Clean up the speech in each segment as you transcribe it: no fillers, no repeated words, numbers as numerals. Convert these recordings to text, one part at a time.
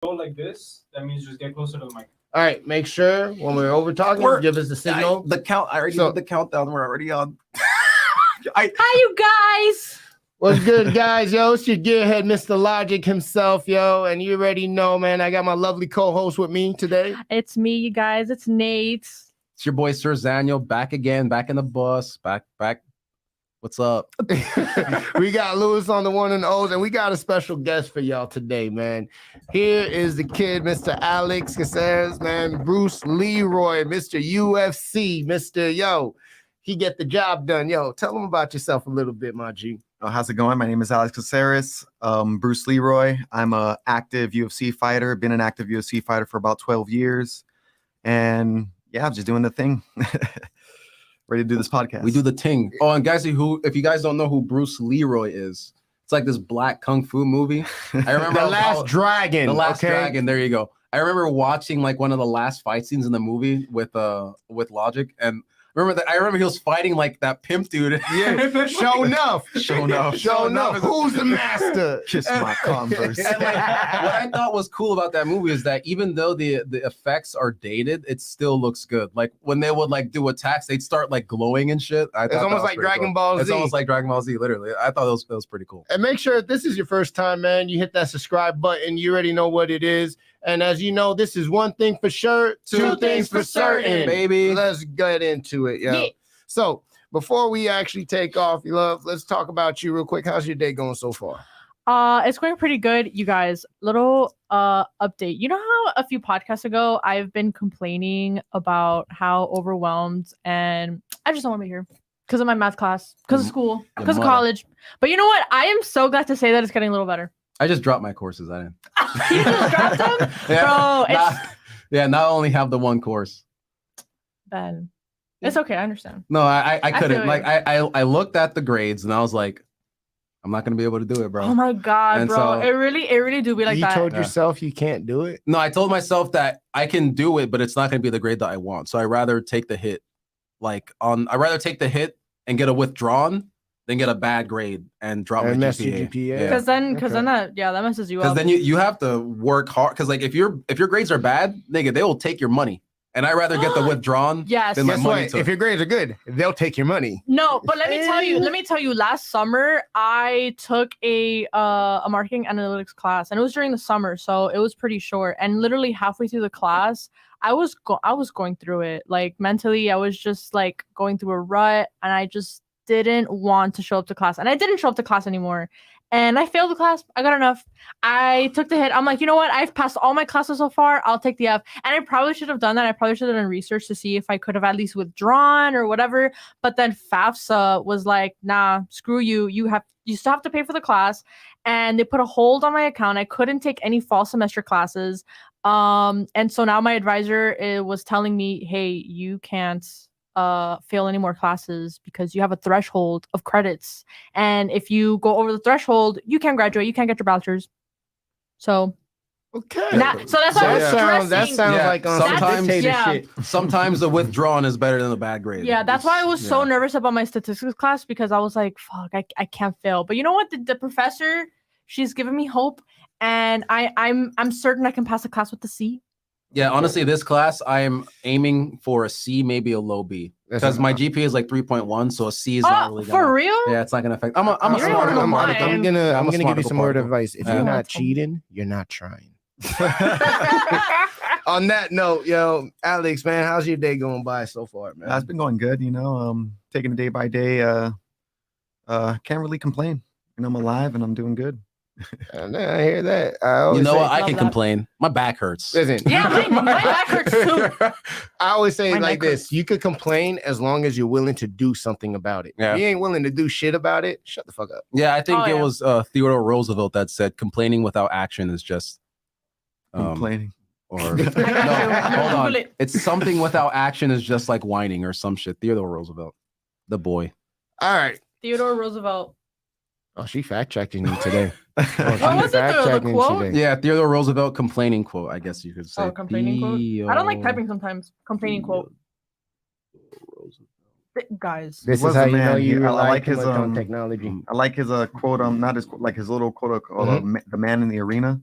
go like this, that means just get closer to the mic. All right, make sure when we're over talking, give us the signal. The count. I already did the countdown. We're already on. Hi, you guys. What's good, guys? Yo, it's your gearhead, Mr. Logic himself, yo. And you already know, man, I got my lovely co-host with me today. It's me, you guys. It's Nate. It's your boy Sir Zaniel back again, back in the bus, back. What's up? We got Lewis on the one and O's, and we got a special guest for y'all today, man. Here is the kid, Mr. Alex Caceres, man. Bruce Leroy, Mr. UFC, Mr. Yo. He get the job done. Yo, tell him about yourself a little bit, my G. How's it going? My name is Alex Caceres. Bruce Leroy. I'm an active UFC fighter. Been an active UFC fighter for about 12 years. And yeah, I'm just doing the thing. Ready to do this podcast. We do the ting. Oh, and guys, if you guys don't know who Bruce Leroy is, it's like this black kung fu movie. I remember The Last Dragon. The Last Dragon. There you go. I remember watching like one of the last fight scenes in the movie with Logic, and I remember he was fighting like that pimp dude. Yeah, show enough. Show enough. Who's the master? Kiss my Converse. And like, what I thought was cool about that movie is that even though the effects are dated, it still looks good. Like when they would like do attacks, they'd start like glowing and shit. It's almost like Dragon Ball Z. It's almost like Dragon Ball Z, literally. I thought that was pretty cool. And make sure if this is your first time, man, you hit that subscribe button. You already know what it is. And as you know, this is one thing for sure, two things for certain, baby. Let's get into it, yo. Yeah. So before we actually take off, you love, let's talk about you real quick. How's your day going so far? It's going pretty good, you guys. Little update. You know how a few podcasts ago I've been complaining about how overwhelmed and I just don't want to be here because of my math class, because of school, because of college. But you know what? I am so glad to say that it's getting a little better. I just dropped my courses. I didn't. You just dropped them? Yeah, bro, not only have the one course. Ben, it's okay. I understand. No, I couldn't. Like, I looked at the grades and I was like, I'm not going to be able to do it, bro. Oh my God, and bro. So, it really do be like that. You told yourself you can't do it? No, I told myself that I can do it, but it's not going to be the grade that I want. So I'd rather take the hit. I'd rather take the hit and get a withdrawn than get a bad grade and drop my GPA. Because then that messes you up. Because then you have to work hard. Because like if your grades are bad, nigga, they will take your money. And I'd rather get the withdrawn than my money. If your grades are good, they'll take your money. No, but let me tell you, last summer I took a marketing analytics class, and it was during the summer, so it was pretty short. And literally halfway through the class, I was going through it. Like mentally, I was just like going through a rut, and I just didn't want to show up to class. And I didn't show up to class anymore. And I failed the class. I got an F. I took the hit. I'm like, you know what? I've passed all my classes so far. I'll take the F. And I probably should have done that. I probably should have done research to see if I could have at least withdrawn or whatever. But then FAFSA was like, nah, screw you. You still have to pay for the class. And they put a hold on my account. I couldn't take any fall semester classes. And so now my advisor was telling me, hey, you can't fail any more classes because you have a threshold of credits, and if you go over the threshold, you can't graduate, you can't get your bachelor's. So okay, so that's why I was stressing. That sounds like shit. Sometimes the withdrawn is better than the bad grade. Yeah, that's why I was so nervous about my statistics class, because I was like, fuck, I can't fail. But you know what? The professor, she's giving me hope, and I'm certain I can pass the class with the C. Yeah, honestly, this class I am aiming for a C, maybe a low B, because my GPA is like 3.1, so a C is not really for real. Yeah, it's not gonna affect. I'm gonna give you some word of advice. If you're not cheating, you're not trying. On that note, yo, Alex, man, how's your day going by so far, man? It's been going good, you know. Taking it day by day. Can't really complain. You know, I'm alive and I'm doing good. I hear that. You know what? I can complain. My back hurts. Listen. Yeah, my back hurts too. I always say it like this. You could complain as long as you're willing to do something about it. Yeah. If you ain't willing to do shit about it, shut the fuck up. Yeah, I think it was Theodore Roosevelt that said complaining without action is just complaining. Or no, hold on. It's something without action is just like whining or some shit. Theodore Roosevelt, the boy. All right. Theodore Roosevelt. Oh, she fact checking me today. What was it? The quote? Yeah, Theodore Roosevelt complaining quote, I guess you could say. Oh, complaining quote? I don't like typing sometimes. Complaining quote. Guys. This is how you know you like his technology. I like his quote, not his like his little quote called the man in the arena.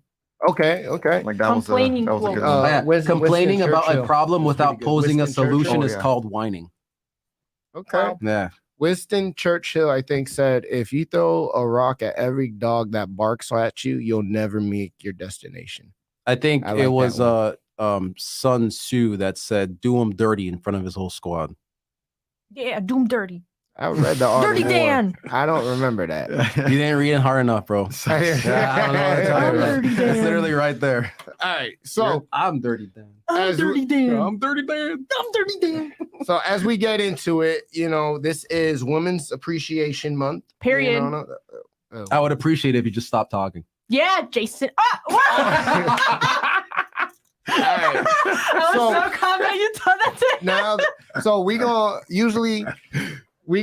Okay. Like that Complaining that was a good quotes. one. Yeah, Winston complaining about Churchill. a problem That's without pretty good. posing a Winston solution Churchill. is yeah. called whining. Okay. Wow. Yeah. Winston Churchill, I think, said, if you throw a rock at every dog that barks at you, you'll never meet your destination. I think I it like was that Sun Tzu that said, "Do him dirty" in front of his whole squad. Yeah, doom dirty. I read the Art Dirty of War. Dan. I don't remember that. You didn't read it hard enough, bro. I Yeah, I don't know what to tell you, bro. Dirty It's Dan. literally right there. All right. So I'm dirty, Dan. I'm As dirty Dan. I'm dirty, Dan. I'm dirty Dan. so as we get into it, this is Women's Appreciation Month. Period. I would appreciate it if you just stopped talking. Yeah, Jason. Ah, what? All right. I was so confident you told that to me. Now, so we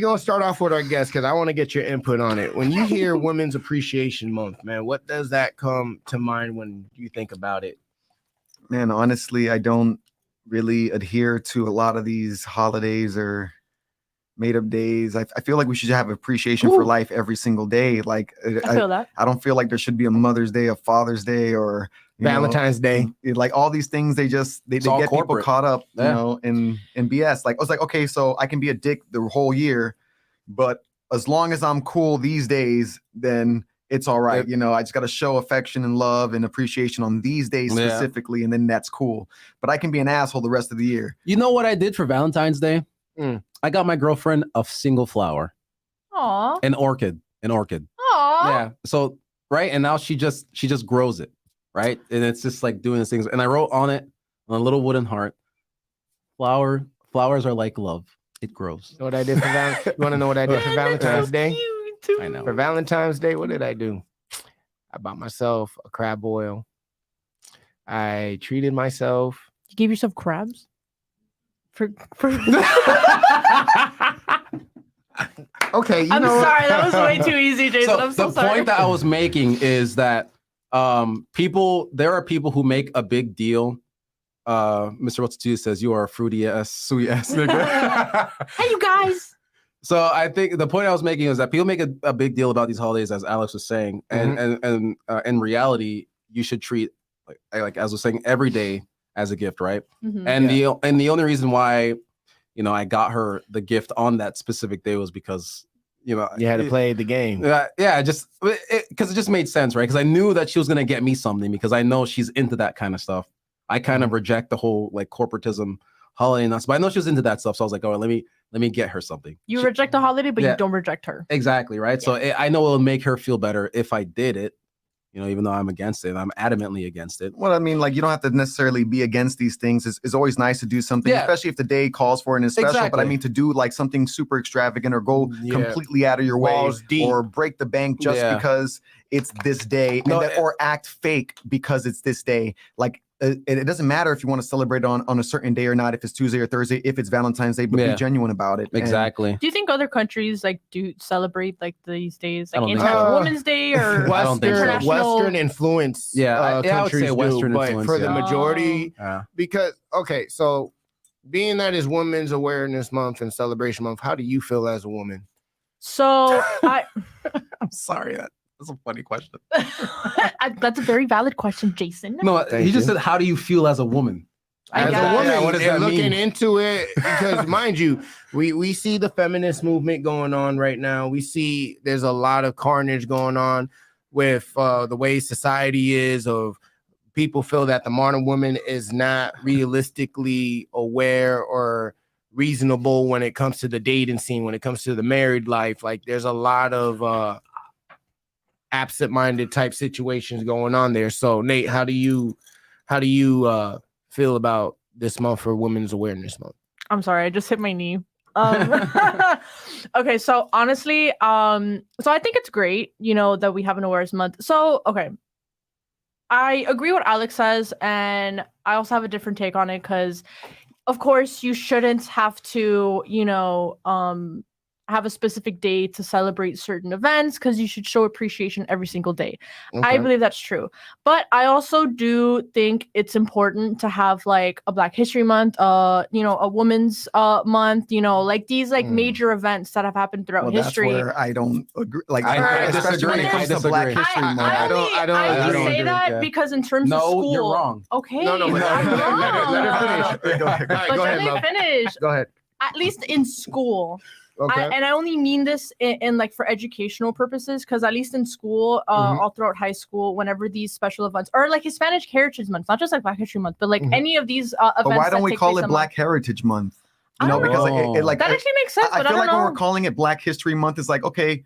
gonna start off with our guests because I want to get your input on it. When you hear Women's Appreciation Month, man, what does that come to mind when you think about it? Man, honestly, I don't really adhere to a lot of these holidays or made up days. I feel like we should have appreciation for life every single day. Like I feel that. I don't feel like there should be a Mother's Day, a Father's Day, or Valentine's Day. Like all these things, they get all people corporate. caught up, Yeah. in BS. Like I was like, okay, so I can be a dick the whole year, but as long as I'm cool these days, then it's all right. I just got to show affection and love and appreciation on these days Yeah. specifically, and then that's cool. But I can be an asshole the rest of the year. You know what I did for Valentine's Day? Mm. I got my girlfriend a single flower, Aw. an orchid. Aw. Yeah. So right, and now she just grows it, right, and it's just like doing these things. And I wrote on it on a little wooden heart, flowers are like love. It grows. You know what I did for You want to know what I did for Valentine's Day? Cute. I know. For Valentine's Day, what did I do? I bought myself a crab boil. I treated myself. You gave yourself crabs? For Okay, I'm sorry, that was way too easy, Jason. So I'm so the sorry. point that I was making is that there are people who make a big deal. Mr. Rotsutu says you are a fruity ass, sweet ass nigga. Hey, you guys. So I think the point I was making is that people make a big deal about these holidays, as Alex was saying, and in reality, you should treat like as I was saying, every day as a gift, right? Mhm. And the only reason why, I got her the gift on that specific day was because, you had to play the game. Yeah, just because it just made sense, right? Because I knew that she was gonna get me something because I know she's into that kind of stuff. I kind of reject the whole like corporatism holiday nuts, but I know she was into that stuff, so I was like, oh, let me get her something. You reject the holiday, but Yeah. you don't reject her. Exactly, right? So I know it'll make her feel better if I did it, even though I'm against it. I'm adamantly against it. Well, I mean, like you don't have to necessarily be against these things. It's always nice to do something, Yeah. especially if the day calls for it and it's special. But I Exactly. mean, to do like something super extravagant or go Yeah. completely out of your way Balls deep. or break the bank just Yeah. because it's this day, No, or act fake because it's this day. Like it doesn't matter if you want to celebrate on a certain day or not, if it's Tuesday or Thursday, if it's Valentine's Day, but Yeah. be genuine about it. And Exactly. Do you think other countries like do celebrate like these days, I like don't think International so. Women's Day or I don't think so. international? Western influence. Yeah, I would countries say Western do, but influence, for the yeah. majority, Yeah. because so being that is Women's Awareness Month and Celebration Month, how do you feel as a woman? So I'm sorry. That's a funny question. that's a very valid question, Jason. No, Thank he just you. said, "How do you feel as a woman?" I As guess. a woman, Yeah, what does and that looking mean? into it, because mind you, we see the feminist movement going on right now. We see there's a lot of carnage going on with the way society is. Of people feel that the modern woman is not realistically aware or reasonable when it comes to the dating scene, when it comes to the married life. Like there's a lot of absent-minded type situations going on there. So Nate, how do you feel about this month for Women's Awareness Month? I'm sorry, I just hit my knee. Okay, so honestly, so I think it's great, that we have an awareness month. So, okay. I agree what Alex says, and I also have a different take on it because, of course, you shouldn't have to, have a specific day to celebrate certain events because you should show appreciation every single day. I Okay. believe that's true. But I also do think it's important to have like a Black History Month, a Women's Month, like these like major events that have happened throughout Well, history. that's where I don't agree. Like, I especially when it disagree. comes to Black I History Month. I only don't say agree. that Yeah. because in terms of No, school, you're wrong. Okay, No, but I'm wrong. let her finish. Go ahead. All right, But go let ahead, me love. finish. Go ahead. At least in school. Okay. And I only mean this in like for educational purposes, because at least in school, all throughout high school, whenever these special events or like Hispanic Heritage Month, not just like Black History Month, but like any of these events. But why don't that we take call place it a Black month. Heritage Month? I don't Because know. it like That actually makes sense, I but I feel don't like when know. we're calling it Black History Month, it's like, okay,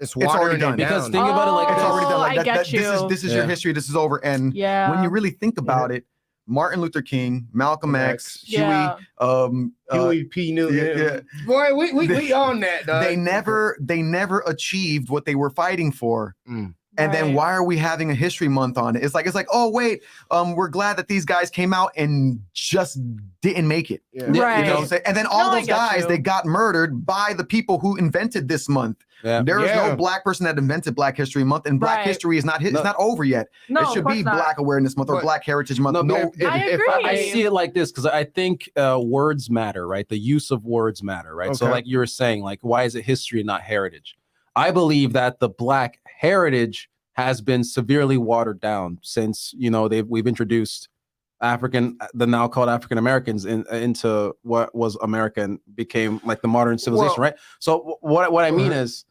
It's already watering done. it Because down. think about it like it's this. already done. Like I get this is your Yeah. history. This is over. And Yeah. when you really think about it, Martin Luther King, Malcolm X, Yeah. Huey, Huey P. Newton. yeah. Boy, we on that, dog. they never achieved what they were fighting for. Mm. And then Right. why are we having a history month on it? It's like, oh wait, we're glad that these guys came out and just didn't make it. Yeah. You know Right. what I'm saying? And then all No, I those get guys, you. they got murdered by the people who invented this month. Yeah. There is Yeah. no Black person that invented Black History Month, and Black Right. history is not it's not over yet. No, it of should course be not. Black Awareness Month or But- Black Heritage Month. No, No, but I if agree. I see it like this because I think words matter, right? The use of words matter, right? So, Okay. like you were saying, like why is it history and not heritage? I believe that the Black heritage has been severely watered down since we've introduced the now called African Americans into what was America and became like the modern civilization, Well- right? So what I mean is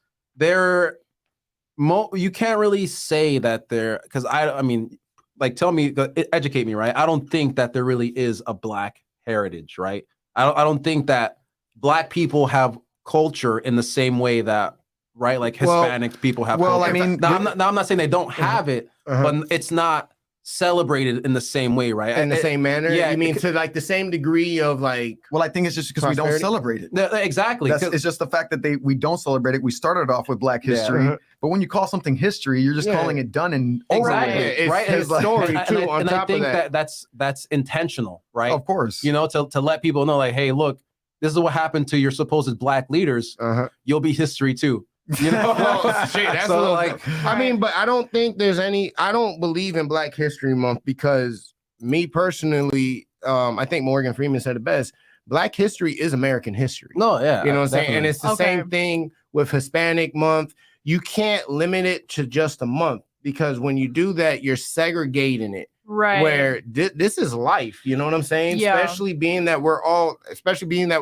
you can't really say that because I mean, like tell me, educate me, right? I don't think that there really is a Black heritage, right? I don't think that Black people have culture in the same way that, right, like Hispanic people have well, culture. I mean, now I'm not saying they don't have it, Uh-huh. but it's not celebrated in the same way, right? in the same manner. yeah, You mean to like the same degree of like well, I think it's just because we don't Prosperity? celebrate it. Exactly. It's just the fact that we don't celebrate it. We started off with Black Yeah. history, Uh-huh. but when you call something history, you're just Yeah. calling it done and over Exactly. with. It's right. his And- story and too. I, On and top I think of that, that's intentional, right? Of course. To let people know, like, hey, look, this is what happened to your supposed Black leaders. uh-huh. You'll be history too. You know, Well, shit, that's so a little- like, I mean, but I don't think there's any. I don't believe in Black History Month because me personally, I think Morgan Freeman said it best. Black history is American history. no, yeah, You know what I'm saying? And definitely. it's the Okay. same thing with Hispanic month. You can't limit it to just a month because when you do that, you're segregating it. Right. Where this is life, you know what I'm saying? Yeah. Especially being that we're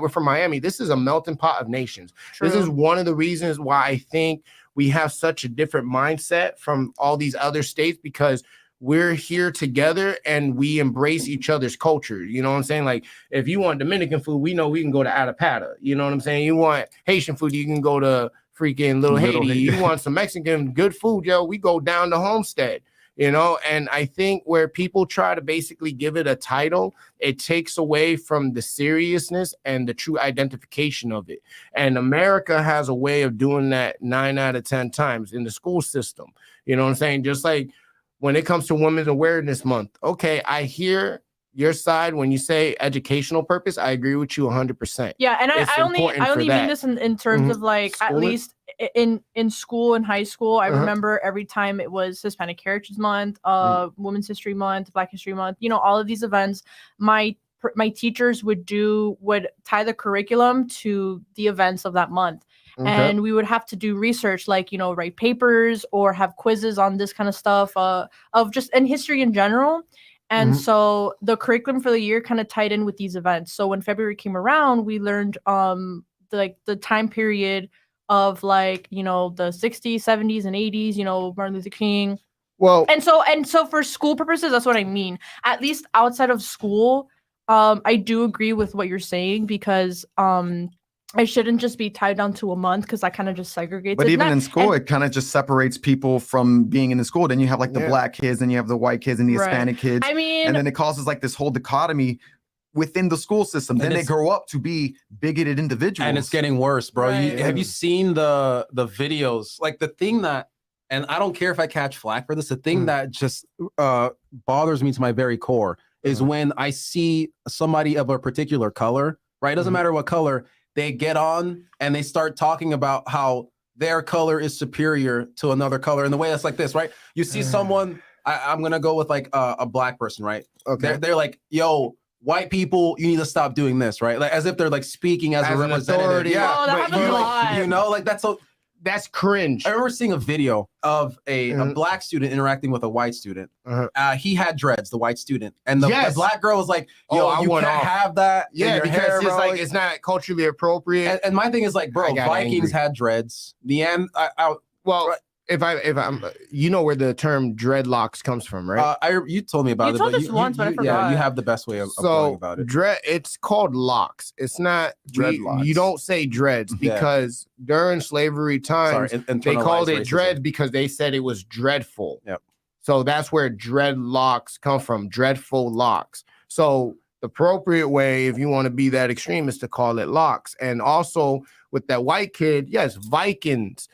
from Miami. This is a melting pot of nations. This True. is one of the reasons why I think we have such a different mindset from all these other states because we're here together and we embrace each other's culture. You know what I'm saying? Like if you want Dominican food, we know we can go to Atapata. You know what I'm saying? You want Haitian food, you can go to freaking Little Haiti. You want some Mexican good food, yo, we go down to Homestead. You know, and I think where people try to basically give it a title, it takes away from the seriousness and the true identification of it. And America has a way of doing that 9 out of 10 times in the school system. You know what I'm saying? Just like when it comes to Women's Awareness Month. Okay, I hear your side when you say educational purpose. I agree with you 100%. Yeah, and It's I only important for mean that. this in terms Mhm. of like at Schooling? least in school and high school. I Uh-huh. remember every time it was Hispanic Heritage Month, Women's History Month, Black History Month. All of these events. My teachers would tie the curriculum to the events of that month. Okay. And we would have to do research, like write papers or have quizzes on this kind of stuff of just in history in general. And Mhm. so the curriculum for the year kind of tied in with these events. So when February came around, we learned the time period of the 60s, 70s, and 80s. Martin Luther King. Well, And so for school purposes, that's what I mean. At least outside of school, I do agree with what you're saying because I shouldn't just be tied down to a month because that kind of just segregates. But it. even Not- in school, and- it kind of just separates people from being in the school. Then you have like the Yeah. Black kids, and you have the white kids, and the Right. Hispanic kids, I mean, and then it causes like this whole dichotomy within the school system. And Then they it's- grow up to be bigoted individuals. and it's getting worse, bro. Right. Have you seen the videos? Like the thing that, and I don't care if I catch flack for this. The thing that just bothers me to my very core is when I see somebody of a particular color. Right, it doesn't matter what color. they get on and they start talking about how their color is superior to another color in the way that's like this, right? You see someone, I'm gonna go with like a black person, right? Okay. They're like, yo, white people, you need to stop doing this, right? Like as if they're like speaking as a an representative. authority. Yeah, Oh, that but happens you're a like, lot. you know, like That's cringe. I remember seeing a video of a Mhm. black student interacting with a white student. Uh-huh. He had dreads, the white student, and the Yes. black girl was like, "Yo, Oh, I you went can't off. have that in Yeah, your because hair, it's bro." like it's not culturally appropriate. and my thing is like, bro, I got Vikings angry. had dreads. Well, Right. if I'm, you know where the term dreadlocks comes from, right? You told me about You it. told but us once, but I Yeah, forgot. you have the best way of going so about it. it's called locks. It's not Dreadlocks. You don't say dreads Yeah. because during slavery times Sorry, they called it internalized racism. dread because they said it was dreadful. Yep. So that's where dreadlocks come from, dreadful locks. So the appropriate way, if you want to be that extreme, is to call it locks. And also with that white kid, yes, Vikings,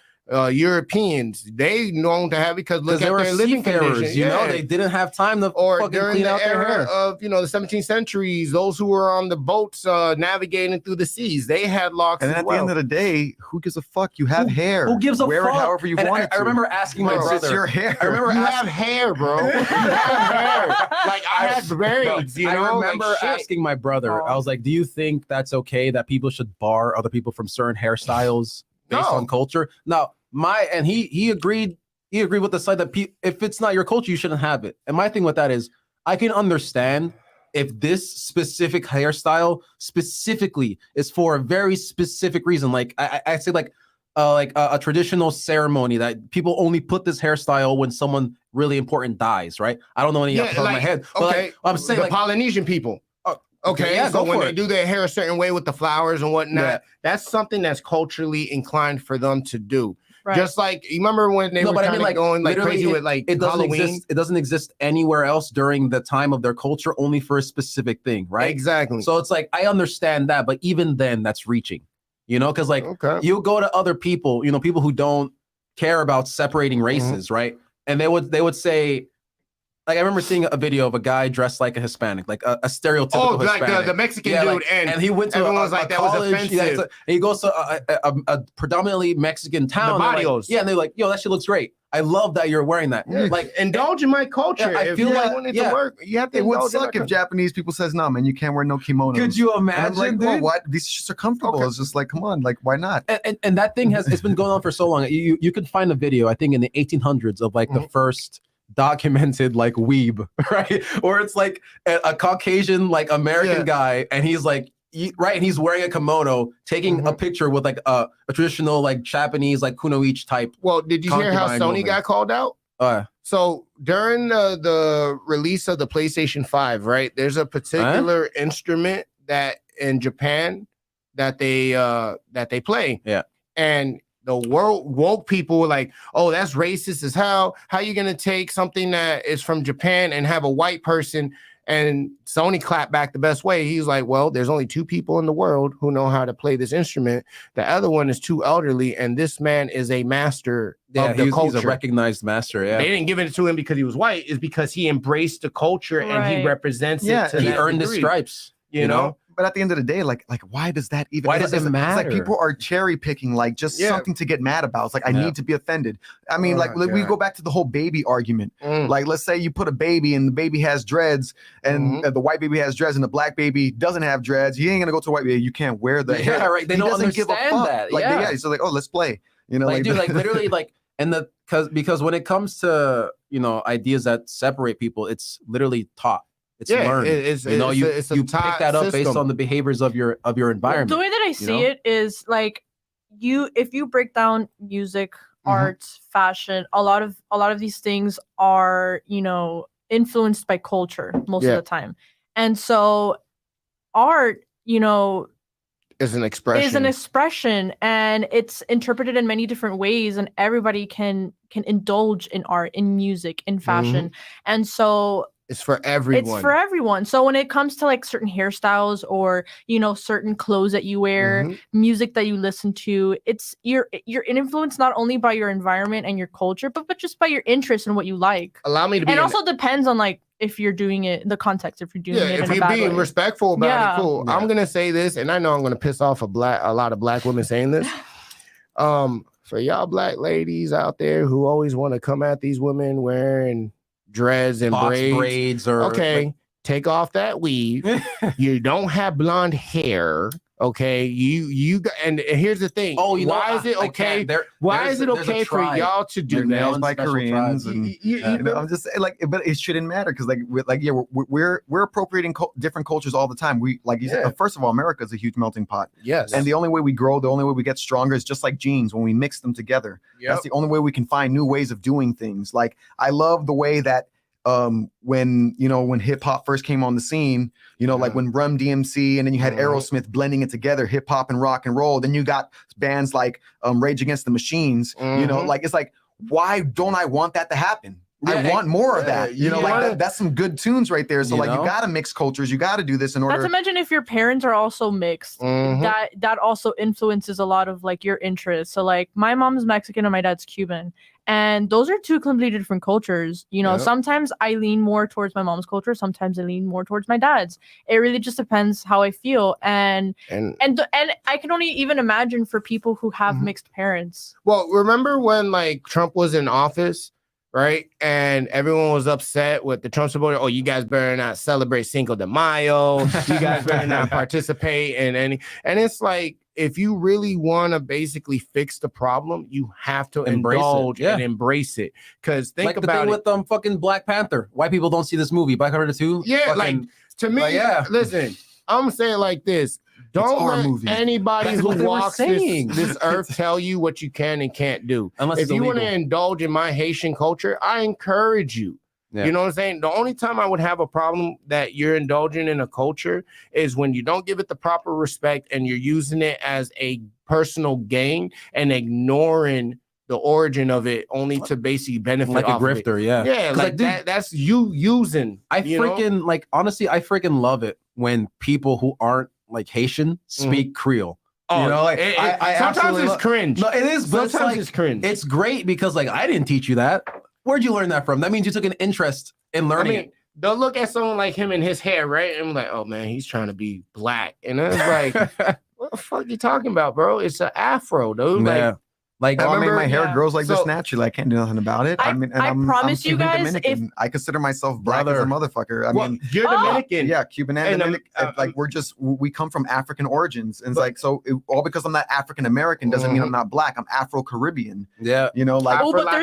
Europeans, they known to have because look Because they at were their living seafarers, conditions. you know, Yeah. they didn't have time to Or fucking during clean the out their era hair. of the 17th centuries, those who were on the boats navigating through the seas, they had locks. And as then at well. the end of the day, who gives a fuck? You have hair. Who gives a Wear fuck? it however you And want I it to. remember asking my Bro, brother. It's your hair. I remember you asking, have hair, bro. You have hair. Like I had braids, you know. I like, remember shit. asking my brother, I was like, do you think that's okay that people should bar other people from certain hairstyles based No. on culture? No, he agreed with the side that if it's not your culture, you shouldn't have it. And my thing with that is I can understand if this specific hairstyle specifically is for a very specific reason. Like I say like a traditional ceremony that people only put this hairstyle when someone really important dies, right? I don't know any off the top of my head. But Okay, like, I'm saying the like Polynesian people. Okay, yeah, so go when for they it. do their hair a certain way with the flowers and whatnot, Yeah. that's something that's culturally inclined for them to do. Right. Just like you remember when they No, were but I kind mean, of like, going like literally, crazy with like it doesn't Halloween. exist. It doesn't exist anywhere else during the time of their culture, only for a specific thing, right? Exactly. So it's like I understand that, but even then, that's reaching, you know, because like okay. you go to other people, you know, people who don't care about separating races, right? And they would say, like I remember seeing a video of a guy dressed like a Hispanic, like a stereotypical like Hispanic. the Mexican Yeah, dude, like, and he went to everyone's a like, that was college, yeah, offensive. and he goes to a predominantly Mexican town. and they're like- barrios. yeah, and they're like, yo, that shit looks great. I love that you're wearing that. Yeah. Like, indulge in my culture. Yeah, I if feel you like- want it yeah. to work, you have to. It would indulge in suck my if Japanese people says, no, man, you can't wear no kimonos. could you And imagine, I'm like, well, dude? what? These shits are comfortable. Okay. It's just like, come on, like, why not? And that thing it's been going on for so long. You could find a video, I think in the 1800s of like the first documented like weeb, right? Or it's like a Caucasian like American Yeah. guy, and he's like right, and he's wearing a kimono, taking a picture with like a traditional like Japanese like kunoichi type. Well, did you hear how concubine Sony woman. got called out? So during the release of the PlayStation 5, right? There's a particular instrument that in Japan that they play. Yeah. And the world woke people were like, oh, that's racist as hell. How you gonna take something that is from Japan and have a white person? And Sony clapped back the best way. He's like, well, there's only two people in the world who know how to play this instrument. The other one is too elderly, and this man is a master of the culture. He's a recognized master. Yeah, They didn't give it to him because he was white. It's because he embraced the culture and he Right. represents Yeah, it. To he that earned his degree, stripes. You know? But at the end of the day, like why does that even? Why it's does it it's matter? like people are cherry picking, like just Yeah. something to get mad about. It's like I Yeah. need to be offended. I mean, Oh like my we God. go back to the whole baby argument. Mm. Like, let's say you put a baby and the baby has dreads, and Mhm. the white baby has dreads, and the black baby doesn't have dreads. He ain't gonna go to a white baby. You can't wear the hair. Yeah, right. They He don't doesn't give a understand fuck. that. Like, yeah. yeah, he's like, oh, let's play. You know, Like, like, dude, like literally, like, and because when it comes to ideas that separate people, it's literally taught. It's Yeah, learned. it's you know, you a pick taught that up based system. on the behaviors of your environment. The way that I see know? it is like if you break down music, art, fashion, a lot of these things are, influenced by culture most of Yeah. the time. And so art, It's an expression. is an expression, and it's interpreted in many different ways, and everybody can indulge in art, in music, in fashion. And so It's for everyone. it's for everyone. So when it comes to like certain hairstyles or certain clothes that you wear, Mhm. music that you listen to, it's you're influenced not only by your environment and your culture, but just by your interest and what you like. Allow me to be And it an- also depends on like if you're doing it, the context, if you're doing Yeah, it if in a you're bad being way. respectful about Yeah. it, cool. Yeah. I'm gonna say this, and I know I'm gonna piss off a lot of black women saying this. For y'all black ladies out there who always want to come at these women wearing dreads and Box braids, or okay, take off that weave. You don't have blonde hair. Okay, you and here's the thing. Oh, you know, why is it I okay? can't. Why is it there's a okay for tribe. y'all to do They're that? nails by special Koreans tribes. and You know, I'm just saying, like, but it shouldn't matter because, like, we're appropriating different cultures all the time. We, like you Yeah. said, first of all, America is a huge melting pot, yes, and the only way we grow, the only way we get stronger is just like genes when we mix them together. Yep. That's the only way we can find new ways of doing things. Like, I love the way that when hip hop first came on the scene, like when Run DMC and then you had Aerosmith blending it together, hip hop and rock and roll. Then you got bands like Rage Against the Machines. Like, it's like, why don't I want that to happen? I want more of that. That's some good tunes right there. So, like, you got to mix cultures. You got to do this in order. Not to mention, if your parents are also mixed, that also influences a lot of, like, your interests. So, like, my mom's Mexican and my dad's Cuban, and those are two completely different cultures. Sometimes I lean more towards my mom's culture. Sometimes I lean more towards my dad's. It really just depends how I feel, and I can only even imagine for people who have mixed parents. Well, remember when, like, Trump was in office? Right, and everyone was upset with the Trump supporter. Oh, you guys better not celebrate Cinco de Mayo. You guys better not participate in any. And it's like, if you really want to basically fix the problem, you have to indulge and embrace it. Because think like about the thing it with fucking Black Panther. White people don't see this movie. Black Panther 2. Yeah, fucking, like, to me, listen, I'm saying it like this. Don't let anybody That's who what they were walks saying. this earth tell you what you can and can't do. Unless if it's you want to illegal. indulge in my Haitian culture, I encourage you. Yeah. You know what I'm saying? The only time I would have a problem that you're indulging in a culture is when you don't give it the proper respect and you're using it as a personal gain and ignoring the origin of it only to basically benefit like a off of grifter, it. yeah. Like that's you using. Like, honestly, I freaking love it when people who aren't like Haitian speak Creole. Oh, I sometimes it's cringe. No, it is, but sometimes it's cringe. It's great because, like, I didn't teach you that. Where'd you learn that from? That means you took an interest in learning it. They'll look at someone like him and his hair, right? And I'm like, oh man, he's trying to be black. And it's like, what the fuck you talking about, bro? It's an afro, dude. Like, I mean, my hair grows like so- this naturally. I can't do nothing about it. I promise you guys, Dominican. I consider myself black as a motherfucker. I mean, you're Dominican. Yeah, Cuban and And, Dominican. We come from African origins, and it's like, so all because I'm not African American doesn't mean I'm not black. I'm Afro Caribbean. Yeah, like. Oh, but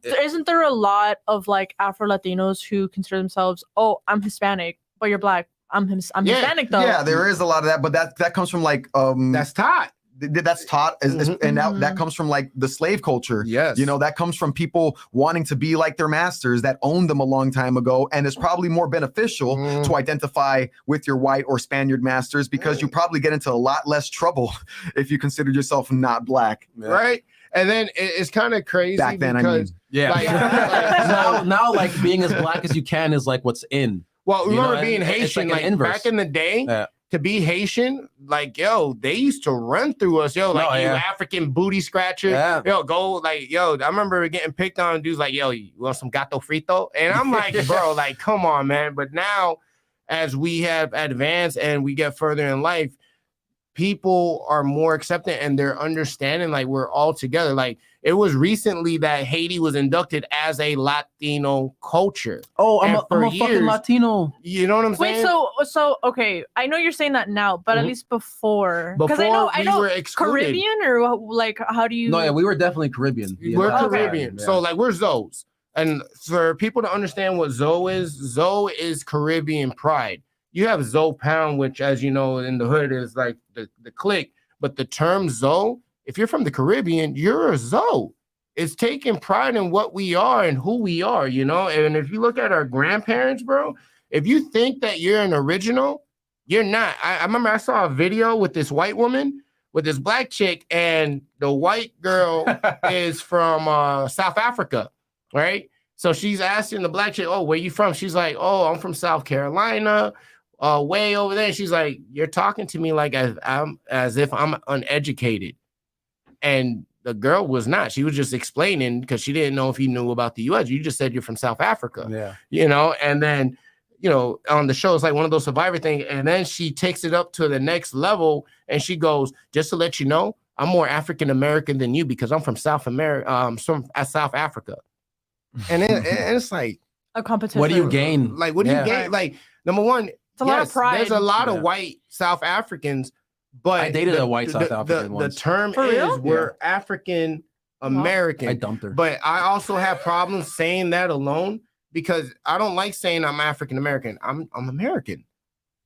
isn't there a lot of, like, Afro Latinos who consider themselves, oh, I'm Hispanic, but you're black. I'm Hispanic though. Yeah, there is a lot of that, but that comes from, like, that's taught. That's taught, and that comes from, like, the slave culture. Yes, that comes from people wanting to be like their masters that owned them a long time ago, and it's probably more beneficial to identify with your white or Spaniard masters because you probably get into a lot less trouble if you considered yourself not black, right? And then it's kind of crazy back then. Because, now, like, being as black as you can is like what's in. Well, remember being Haitian, like back in the day. Yeah. To be Haitian, like, yo, they used to run through us, yo, like, you African booty scratcher, yo, go, like, yo, I remember getting picked on, dudes like, yo, you want some gato frito? And I'm like, bro, like, come on, man. But now, as we have advanced and we get further in life, people are more accepting and they're understanding, like, we're all together. Like, it was recently that Haiti was inducted as a Latino culture. Oh, I'm a fucking Latino. You know what I'm saying? Wait, so okay, I know you're saying that now, but at least before, because I know we were excluded. Caribbean, or, like, how do you? No, yeah, we were definitely Caribbean. We're Caribbean, so, like, we're Zoes. And for people to understand what Zoe is Caribbean pride. You have Zoe Pound, which, as you know, in the hood is like the clique. But the term Zoe, if you're from the Caribbean, you're a Zoe. It's taking pride in what we are and who we are, you know? And if you look at our grandparents, bro, if you think that you're an original, you're not. I remember I saw a video with this white woman with this black chick, and the white girl is from South Africa, right? So she's asking the black chick, oh, where you from? She's like, oh, I'm from South Carolina. Way over there. She's like, you're talking to me like as if I'm uneducated. And the girl was not. She was just explaining because she didn't know if he knew about the U.S. You just said you're from South Africa, and then, on the show, it's like one of those Survivor things. And then she takes it up to the next level and she goes, just to let you know, I'm more African-American than you because I'm from South America, from South Africa. And it's like, a competition. What do you gain? Like, what do you gain? Right. Like, number one, It's a lot of pride. there's a lot of white South Africans, but I dated a white South African once. The term For is real? we're African American. I dumped her. But I also have problems saying that alone because I don't like saying I'm African American. I'm American.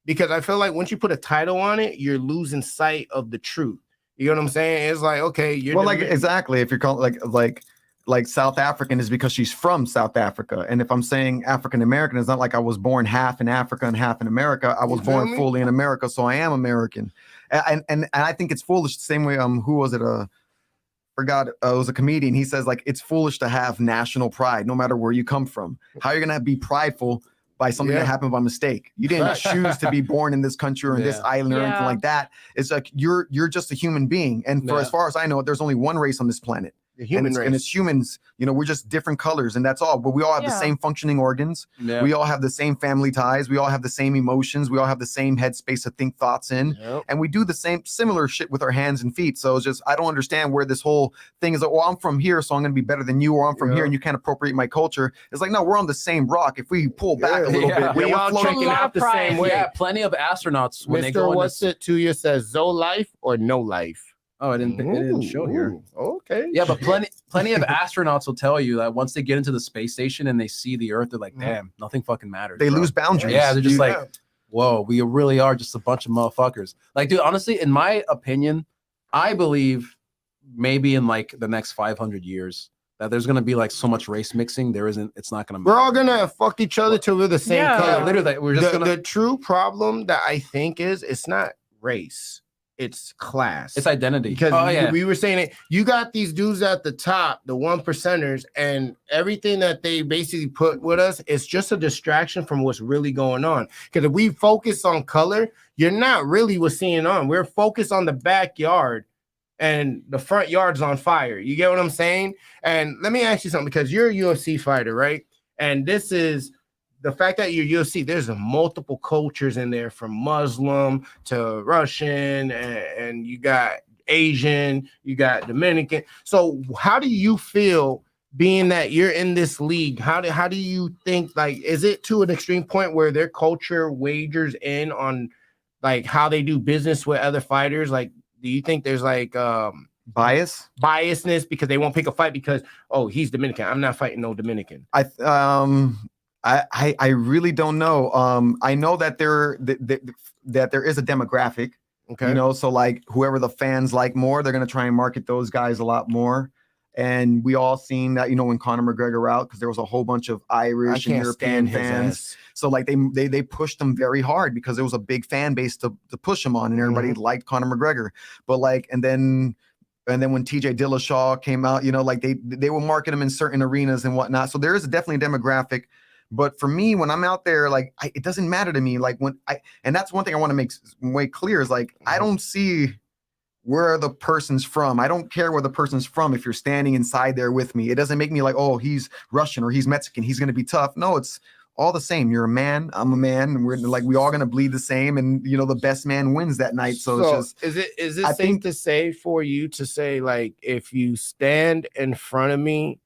Because I feel like once you put a title on it, you're losing sight of the truth. You know what I'm saying? It's like, okay, you're exactly. If you're calling like South African is because she's from South Africa. And if I'm saying African American, it's not like I was born half in Africa and half in America. I was born fully in America, so I am American. And I think it's foolish the same way. Who was it? Forgot. It was a comedian. He says like it's foolish to have national pride, no matter where you come from. How you're gonna be prideful by something that happened by mistake? You didn't choose to be born in this country or in this island or anything like that. It's like you're just a human being. And for as far as I know, there's only one race on this planet. The human race. And it's humans, we're just different colors and that's all. But we all have the same functioning organs. Yeah. We all have the same family ties. We all have the same emotions. We all have the same headspace to think thoughts in. Yep. And we do the similar shit with our hands and feet. So it's just, I don't understand where this whole thing is like, well, I'm from here, so I'm going to be better than you, or I'm from here and you can't appropriate my culture. It's like, no, we're on the same rock. If we pull back a little bit, we all floating checking out the same way. Yeah, plenty of astronauts when they go Mr. What's It to You says, Zo life or no life? Oh, it didn't show here. Okay. Yeah, but plenty of astronauts will tell you that once they get into the space station and they see the Earth, they're like, damn, nothing fucking matters. They lose boundaries. Yeah, they're just like, whoa, we really are just a bunch of motherfuckers. Like, dude, honestly, in my opinion, I believe maybe in like the next 500 years that there's gonna be like so much race mixing. It's not gonna. We're all gonna fuck each other till we're the same color. Yeah, literally, we're just the true problem that I think is it's not race. It's class. It's identity. Because we were saying it. You got these dudes at the top, the 1%ers, and everything that they basically put with us is just a distraction from what's really going on. Because if we focus on color, you're not really what's seeing on. We're focused on the backyard and the front yard's on fire. You get what I'm saying? And let me ask you something, because you're a UFC fighter, right? And this is the fact that you're UFC, there's multiple cultures in there, from Muslim to Russian, and you got Asian, you got Dominican. So how do you feel being that you're in this league? How do you think, like, is it to an extreme point where their culture wagers in on like how they do business with other fighters? Like, do you think there's like biasness because they won't pick a fight because, oh, he's Dominican, I'm not fighting no Dominican? I really don't know. I know that there is a demographic, okay, so like whoever the fans like more, they're gonna try and market those guys a lot more. And we all seen that, when Conor McGregor out, because there was a whole bunch of Irish and European fans. So like they pushed him very hard because there was a big fan base to push him on, and everybody liked Conor McGregor. But like, and then when TJ Dillashaw came out, like they will market him in certain arenas and whatnot. So there is definitely a demographic. But for me, when I'm out there, like it doesn't matter to me. Like and that's one thing I want to make way clear is like, I don't see where the person's from. I don't care where the person's from. If you're standing inside there with me, it doesn't make me like, oh, he's Russian or he's Mexican, he's going to be tough. No, it's all the same. You're a man, I'm a man, and we're like, we all going to bleed the same. And the best man wins that night. So it's just, is it safe to say for you to say, like, if you stand in front of me,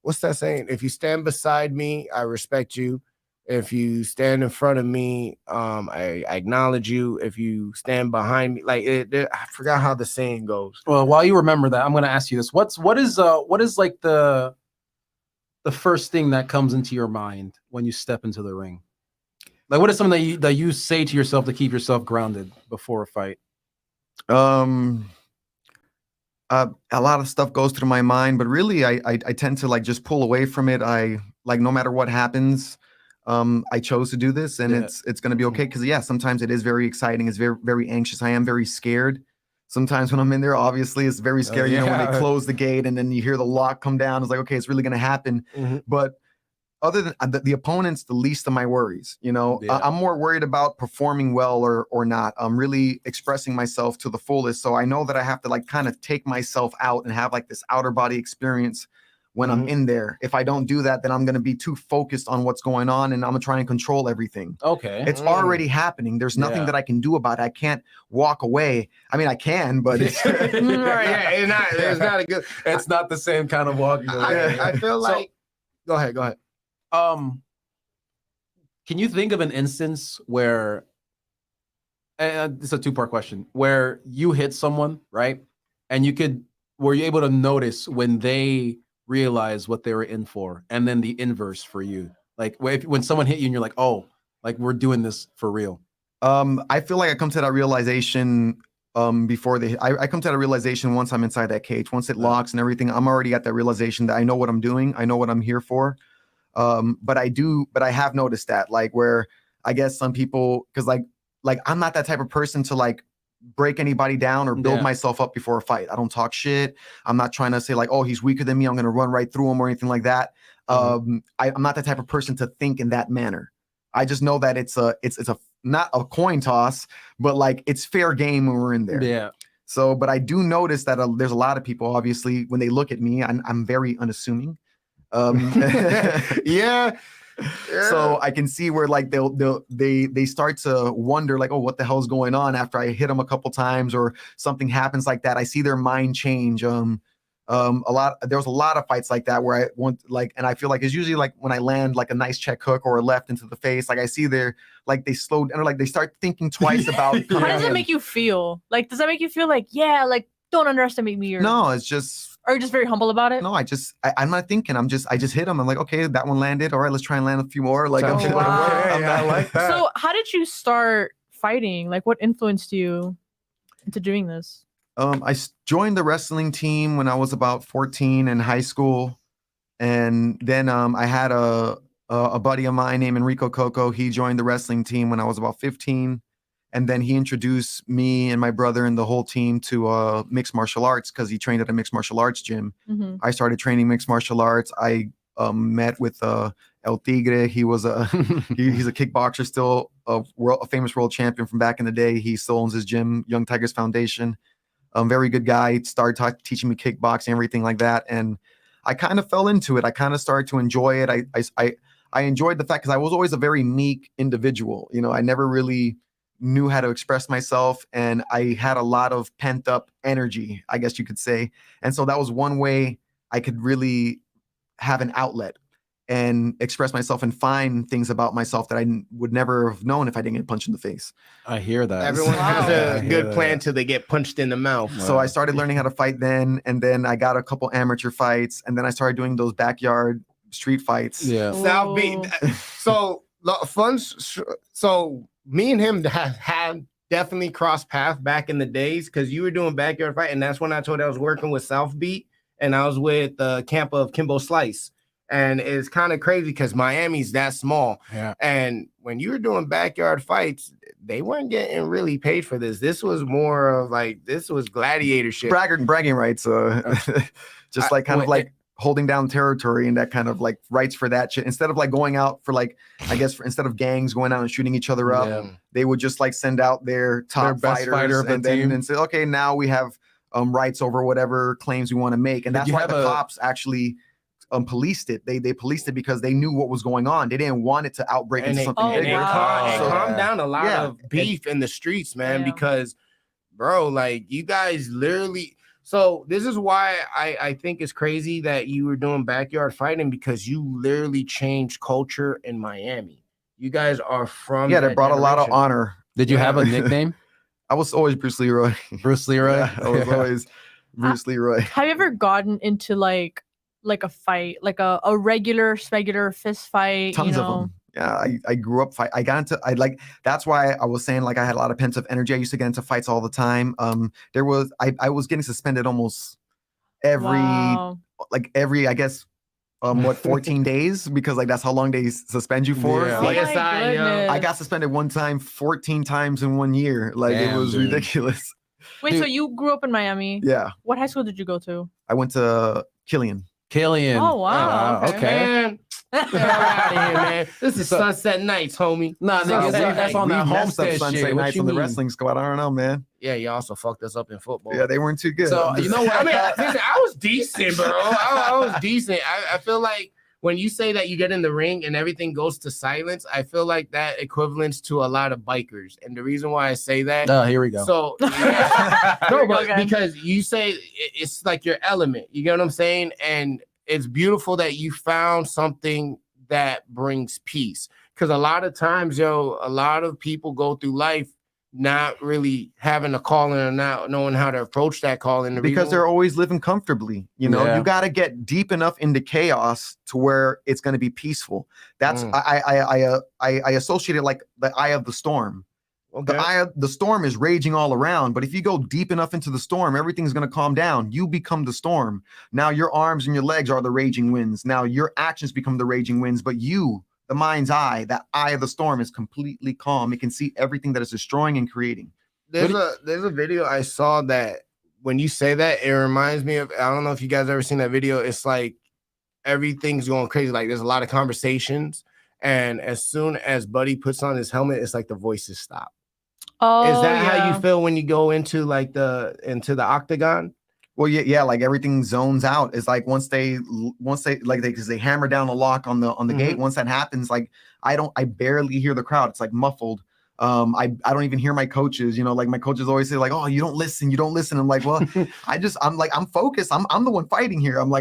what's that saying? If you stand beside me, I respect you. If you stand in front of me, I acknowledge you. If you stand behind me, like I forgot how the saying goes. Well, while you remember that, I'm going to ask you this: what is like the first thing that comes into your mind when you step into the ring? Like, what is something that you say to yourself to keep yourself grounded before a fight? A lot of stuff goes through my mind, but really I tend to like just pull away from it. I like, no matter what happens, I chose to do this, and it's going to be okay. Because sometimes it is very exciting. It's very, very anxious. I am very scared. Sometimes when I'm in there, obviously it's very scary. When they close the gate and then you hear the lock come down, it's like, okay, it's really going to happen. But other than the opponent's the least of my worries. You know, Yeah. I'm more worried about performing well or not. I'm really expressing myself to the fullest. So I know that I have to like kind of take myself out and have like this outer body experience when I'm in there. If I don't do that, then I'm going to be too focused on what's going on and I'm going to try and control everything. Okay. It's already happening. There's nothing Yeah. that I can do about it. I can't walk away. I mean, I can, but it's Yeah, it's not a good. It's not the same kind of walking away. I feel So- like. Go ahead. Can you think of an instance where it's a two-part question, where you hit someone, right? And were you able to notice when they realized what they were in for, and then the inverse for you? Like when someone hit you and you're like, oh, like we're doing this for real. I feel like I come to that realization before I come to that realization once I'm inside that cage. Once it locks and everything, I'm already at that realization that I know what I'm doing. I know what I'm here for. But I have noticed that, like, where I guess some people, because like I'm not that type of person to like break anybody down or build myself up before a fight. I don't talk shit. I'm not trying to say like, oh, he's weaker than me, I'm gonna run right through him or anything like that. I'm not that type of person to think in that manner. I just know that it's a not a coin toss, but like it's fair game when we're in there. Yeah. So, but I do notice that there's a lot of people, obviously, when they look at me, I'm very unassuming. Yeah. So I can see where like they start to wonder like, oh, what the hell's going on after I hit them a couple times or something happens like that. I see their mind change. There was a lot of fights like that where I want like, and I feel like it's usually like when I land like a nice check hook or a left into the face, like I see their like they slowed and like they start thinking twice about How coming does it in. make you feel? Like, does that make you feel like, yeah, like don't underestimate me? Or No, it's just. Or you're just very humble about it? No, I'm not thinking. I just hit him. I'm like, okay, that one landed. All right, let's try and land a few more. Like, Oh, wow. I'm not like that. So how did you start fighting? Like what influenced you into doing this? Joined the wrestling team when I was about 14 in high school. And then I had a buddy of mine named Enrico Coco. He joined the wrestling team when I was about 15. And then he introduced me and my brother and the whole team to mixed martial arts because he trained at a mixed martial arts gym. Mm-hmm. I started training mixed martial arts. I met with El Tigre. He was he's a kickboxer, still a famous world champion from back in the day. He still owns his gym, Young Tigers Foundation. Very good guy. Started teaching me kickboxing, everything like that. And I kind of fell into it. I kind of started to enjoy it. I enjoyed the fact because I was always a very meek individual. You know, I never really knew how to express myself, and I had a lot of pent up energy, I guess you could say. And so that was one way I could really have an outlet and express myself and find things about myself that I would never have known if I didn't get punched in the face. I hear that. Everyone has Yeah, I a hear good that. plan till they get punched in the mouth. So I started learning how to fight then, and then I got a couple amateur fights, and then I started doing those backyard street fights. Yeah. South Beach. So so me and him had definitely crossed paths back in the days because you were doing backyard fight, and that's when I told you I was working with South Beat, and I was with the camp of Kimbo Slice. And it's kind of crazy because Miami's that small. Yeah. And when you were doing backyard fights, they weren't getting really paid for this. This was more of like, this was gladiator shit. Bragging rights, just like kind of like holding down territory and that kind of like rights for that shit. Instead of like going out for like, I guess instead of gangs going out and shooting each other up, they would just like send out their top best fighters fighter of the and then team. and say, okay, now we have rights over whatever claims we want to make. And Did that's you why have the a- cops actually policed it. They policed it because they knew what was going on. They didn't want it to outbreak And into it, something Oh, and it bigger. wow. calmed down a lot Yeah. of beef in the streets, man, Yeah. because bro, like you guys literally. So this is why I think it's crazy that you were doing backyard fighting, because you literally changed culture in Miami. You guys are from Yeah, that that brought a lot of generation. honor. Did you Yeah. have a nickname? I was always Bruce Leroy. Bruce Leroy? Yeah, I was always Bruce Leroy. Have you ever gotten into like a fight, like a regular fist fight? Tons you of know? them. Yeah, I grew up fight. I got into that's why I was saying like I had a lot of pent up energy. I used to get into fights all the time. I was getting suspended almost every I guess 14 days, because like that's how long they suspend you for. Yeah. Oh Like, my CSI, yo. goodness. I got suspended one time 14 times in 1 year. Like Damn, it was dude. ridiculous. Wait, so you grew up in Miami? Yeah, What high school did you go to? I went to Killian. Killian. Oh, wow, okay. Okay. Man, Get out of here, man. This is Sunset Nights, homie. Nah, nigga, Sunset that's on we that messed up homestead Sunset shit. What nights you on the mean? wrestling squad. I don't know, man. Yeah, you also fucked us up in football. Yeah, they weren't too good. So, you know what? I mean, listen, I was decent, bro. I was decent. I feel like when you say that you get in the ring and everything goes to silence, I feel like that equivalents to a lot of bikers. And the reason why I say that, Oh, here we go. so yeah, no, but Okay. because you say it's like your element, you get what I'm saying? And it's beautiful that you found something that brings peace. Because a lot of times, a lot of people go through life not really having a calling or not knowing how to approach that calling. Because they're always living comfortably. You know, Yeah. you got to get deep enough into chaos to where it's going to be peaceful. That's I associate it like the eye of the storm. okay. The eye of the storm is raging all around, but if you go deep enough into the storm, everything's going to calm down. You become the storm. Now your arms and your legs are the raging winds. Now your actions become the raging winds, but you, the mind's eye, that eye of the storm is completely calm. It can see everything that is destroying and creating. There's a video I saw that when you say that, it reminds me of, I don't know if you guys ever seen that video. It's like everything's going crazy. Like there's a lot of conversations. And as soon as Buddy puts on his helmet, it's like the voices stop. Oh, Is that how yeah. you feel when you go into like into the octagon? Well, yeah, like everything zones out. It's like once they like because they hammer down the lock on the gate. Once that happens, like I barely hear the crowd. It's like muffled. I don't even hear my coaches. You know, like my coaches always say, like, "Oh, you don't listen. I'm like, well, I'm focused. I'm the one fighting here. I'm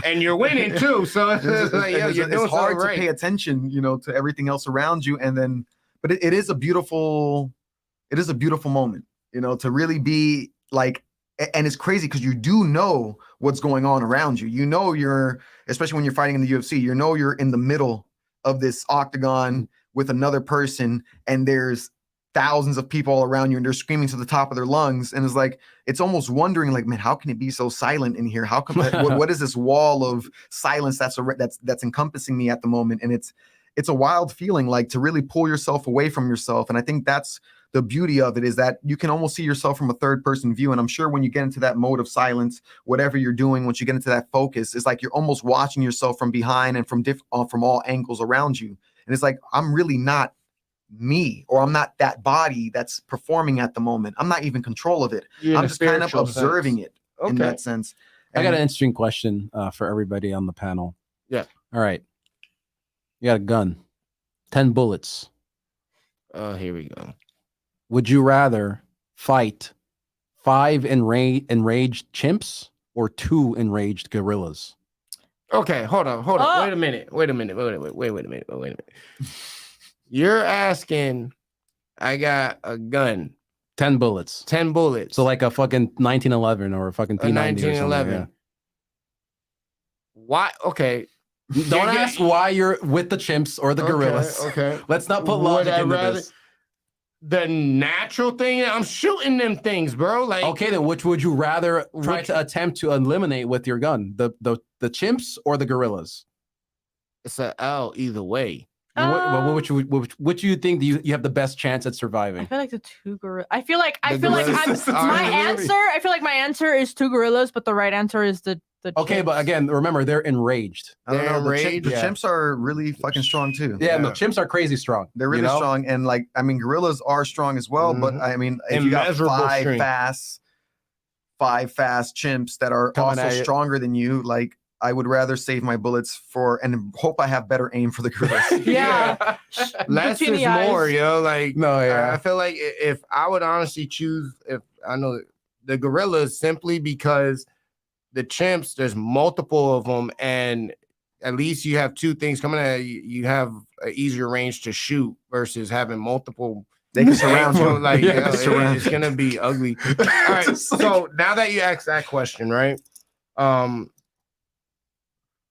And you're winning too. So it's, like, yo, you're doing it's hard something to right. pay attention, you know, to everything else around you. And then, but it is a beautiful moment, you know, to really be like. And it's crazy because you do know what's going on around you. You know, especially when you're fighting in the UFC, you know, you're in the middle of this octagon with another person and there's thousands of people all around you and they're screaming to the top of their lungs. And it's like, it's almost wondering like, man, how can it be so silent in here? How come, what is this wall of silence that's encompassing me at the moment? And it's a wild feeling, like to really pull yourself away from yourself. And I think that's the beauty of it, is that you can almost see yourself from a third person view. And I'm sure when you get into that mode of silence, whatever you're doing, once you get into that focus, it's like you're almost watching yourself from behind and from all angles around you. And it's like, I'm really not me, or I'm not that body that's performing at the moment. I'm not even in control of it. I'm just kind of observing it in that sense. I got an interesting question for everybody on the panel. Yeah. All right. You got a gun, 10 bullets. Oh, here we go. Would you rather fight 5 enraged chimps or 2 enraged gorillas? Okay, hold on. Wait a minute. Wait a minute. You're asking, I got a gun. 10 bullets. 10 bullets. So like a fucking 1911 or a fucking P90 or 1911. something. Why? Okay. Yeah. Don't ask why you're with the chimps or the gorillas. Okay. Let's not put logic into this. The natural thing, I'm shooting them things, bro. Like, Okay, then which would you rather try to attempt to eliminate with your gun? The chimps or the gorillas? it's a L either way. Which do you think you have the best chance at surviving? I feel like the 2 gorillas. I feel like gorillas my answer. I feel like my answer is 2 gorillas, but the right answer is the. Okay, but again, remember they're enraged. I don't know. The Enraged? chimps are really fucking strong too. Yeah, no, chimps are crazy strong. They're really strong, and like I mean, gorillas are strong as well. But I mean, if you got Immeasurable strength. five fast chimps that are Coming also at you. stronger than you, like I would rather save my bullets for and hope I have better aim for the gorillas. Yeah. Less Between is the eyes. more, yo. Like, No, yeah. I feel like if I would honestly choose, if I know the gorillas, simply because the chimps, there's multiple of them, and at least you have 2 things coming at you. You have an easier range to shoot versus having multiple. They can surround you. Like, Yeah, yo, they surround it's gonna be ugly. All right. So now that you asked that question, right?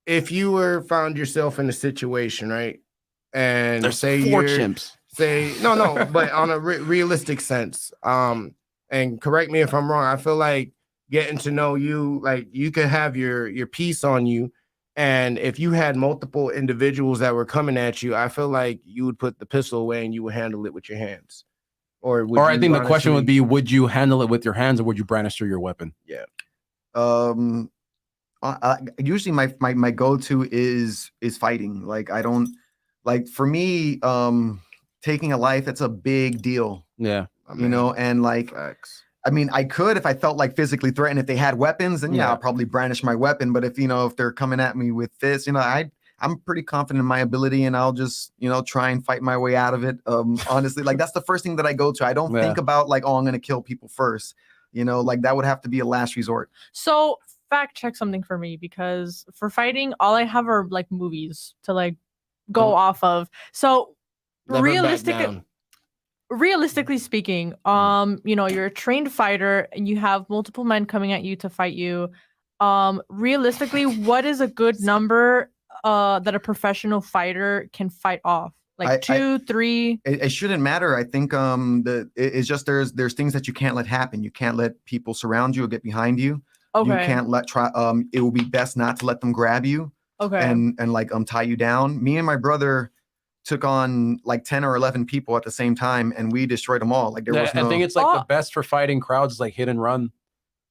If you found yourself in a situation, right, and There's say 4 you're chimps. no, but on a realistic sense, and correct me if I'm wrong, I feel like getting to know you, like you could have your piece on you, and if you had multiple individuals that were coming at you, I feel like you would put the pistol away and you would handle it with your hands. Or I think the question would be, would you handle it with your hands or would you brandish your weapon? On usually my go-to is fighting. Like I don't like for me, taking a life, it's a big deal, Yeah. you know, and like Facts. I mean, I could if I felt like physically threatened. If they had weapons, then yeah, Yeah. I'll probably brandish my weapon. But if if they're coming at me with this, I'm pretty confident in my ability, and I'll just try and fight my way out of it. Honestly, like that's the first thing that I go to. I don't think about like, oh, I'm gonna kill people first. Like that would have to be a last resort. So fact check something for me, because for fighting, all I have are like movies to like go off of. So Never back down. realistically speaking, you're a trained fighter and you have multiple men coming at you to fight you. Realistically, what is a good number that a professional fighter can fight off? Like 2, 3? It shouldn't matter. I think it's just there's things that you can't let happen. You can't let people surround you or get behind you. Okay. You can't it will be best not to let them grab you. Okay. And like tie you down. Me and my brother took on like 10 or 11 people at the same time, and we destroyed them all. Like there was no. I think it's like the best for fighting crowds is like hit and run.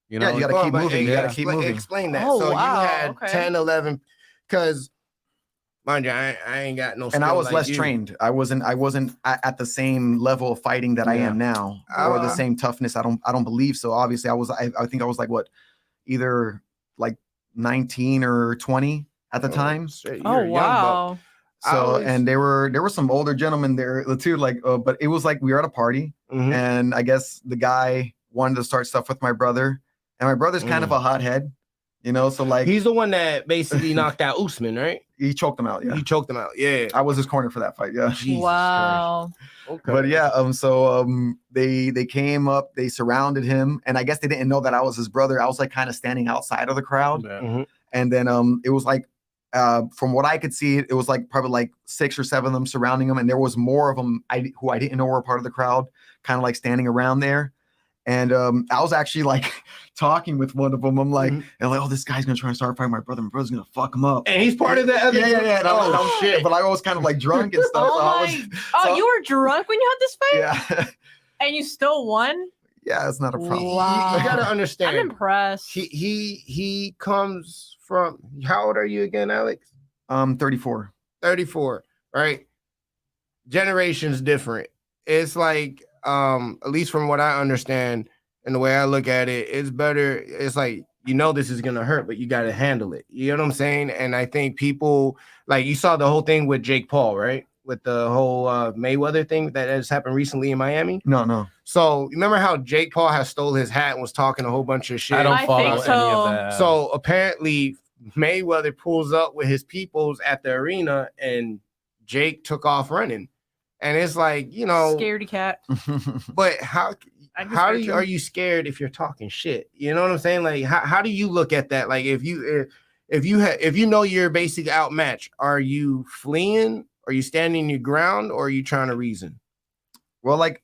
Yeah, you gotta keep moving. You gotta keep moving. Explain that. Oh, so wow. you had Okay. 10, 11, because mind you, I ain't got no. And I skill was like less you. trained. I wasn't at the same level of fighting that I am now, or the same toughness. I don't believe so. Obviously, I think I was like what, either like 19 or 20 at the time. Shit, Oh, you're a young buck. wow. So and there were some older gentlemen there too, like but it was like we were at a party, Mhm. and I guess the guy wanted to start stuff with my brother, and my brother's kind of a hothead, so like He's the one that basically knocked out Usman, right? he choked him out. Yeah, He choked him out. Yeah. I was his corner for that fight. Yeah. Jesus Wow. Christ. Okay. But yeah, they came up, they surrounded him, and I guess they didn't know that I was his brother. I was like kind of standing outside of the crowd, Mhm. and then it was like from what I could see, it was like probably like 6 or 7 of them surrounding him, and there was more of them who I didn't know were part of the crowd, kind of like standing around there. And I was actually like talking with one of them. I'm like, and like, oh, this guy's gonna try and start fighting my brother. My brother's gonna fuck him up. And he's part of the other. Yeah. And I was, Oh shit. But I was kind of like drunk and stuff. Oh so I my! was, You were drunk when you had this fight, yeah, and you still won. yeah, it's not a problem. Wow. You gotta I'm understand. impressed. He comes from. How old are you again, Alex? 34. 34. Right. Generations different. It's like at least from what I understand and the way I look at it, it's better. It's like, this is gonna hurt, but you gotta handle it. You know what I'm saying? And I think people, like, you saw the whole thing with Jake Paul, right? With the whole Mayweather thing that has happened recently in Miami. No. So remember how Jake Paul has stole his hat and was talking a whole bunch of shit? I don't I follow think any so. of that. So apparently Mayweather pulls up with his peoples at the arena and Jake took off running. And it's like, Scaredy cat. but how are you scared if you're talking shit? You know what I'm saying? Like, how do you look at that? Like, if you know you're basically outmatched, are you fleeing? Are you standing your ground, or are you trying to reason? Well, like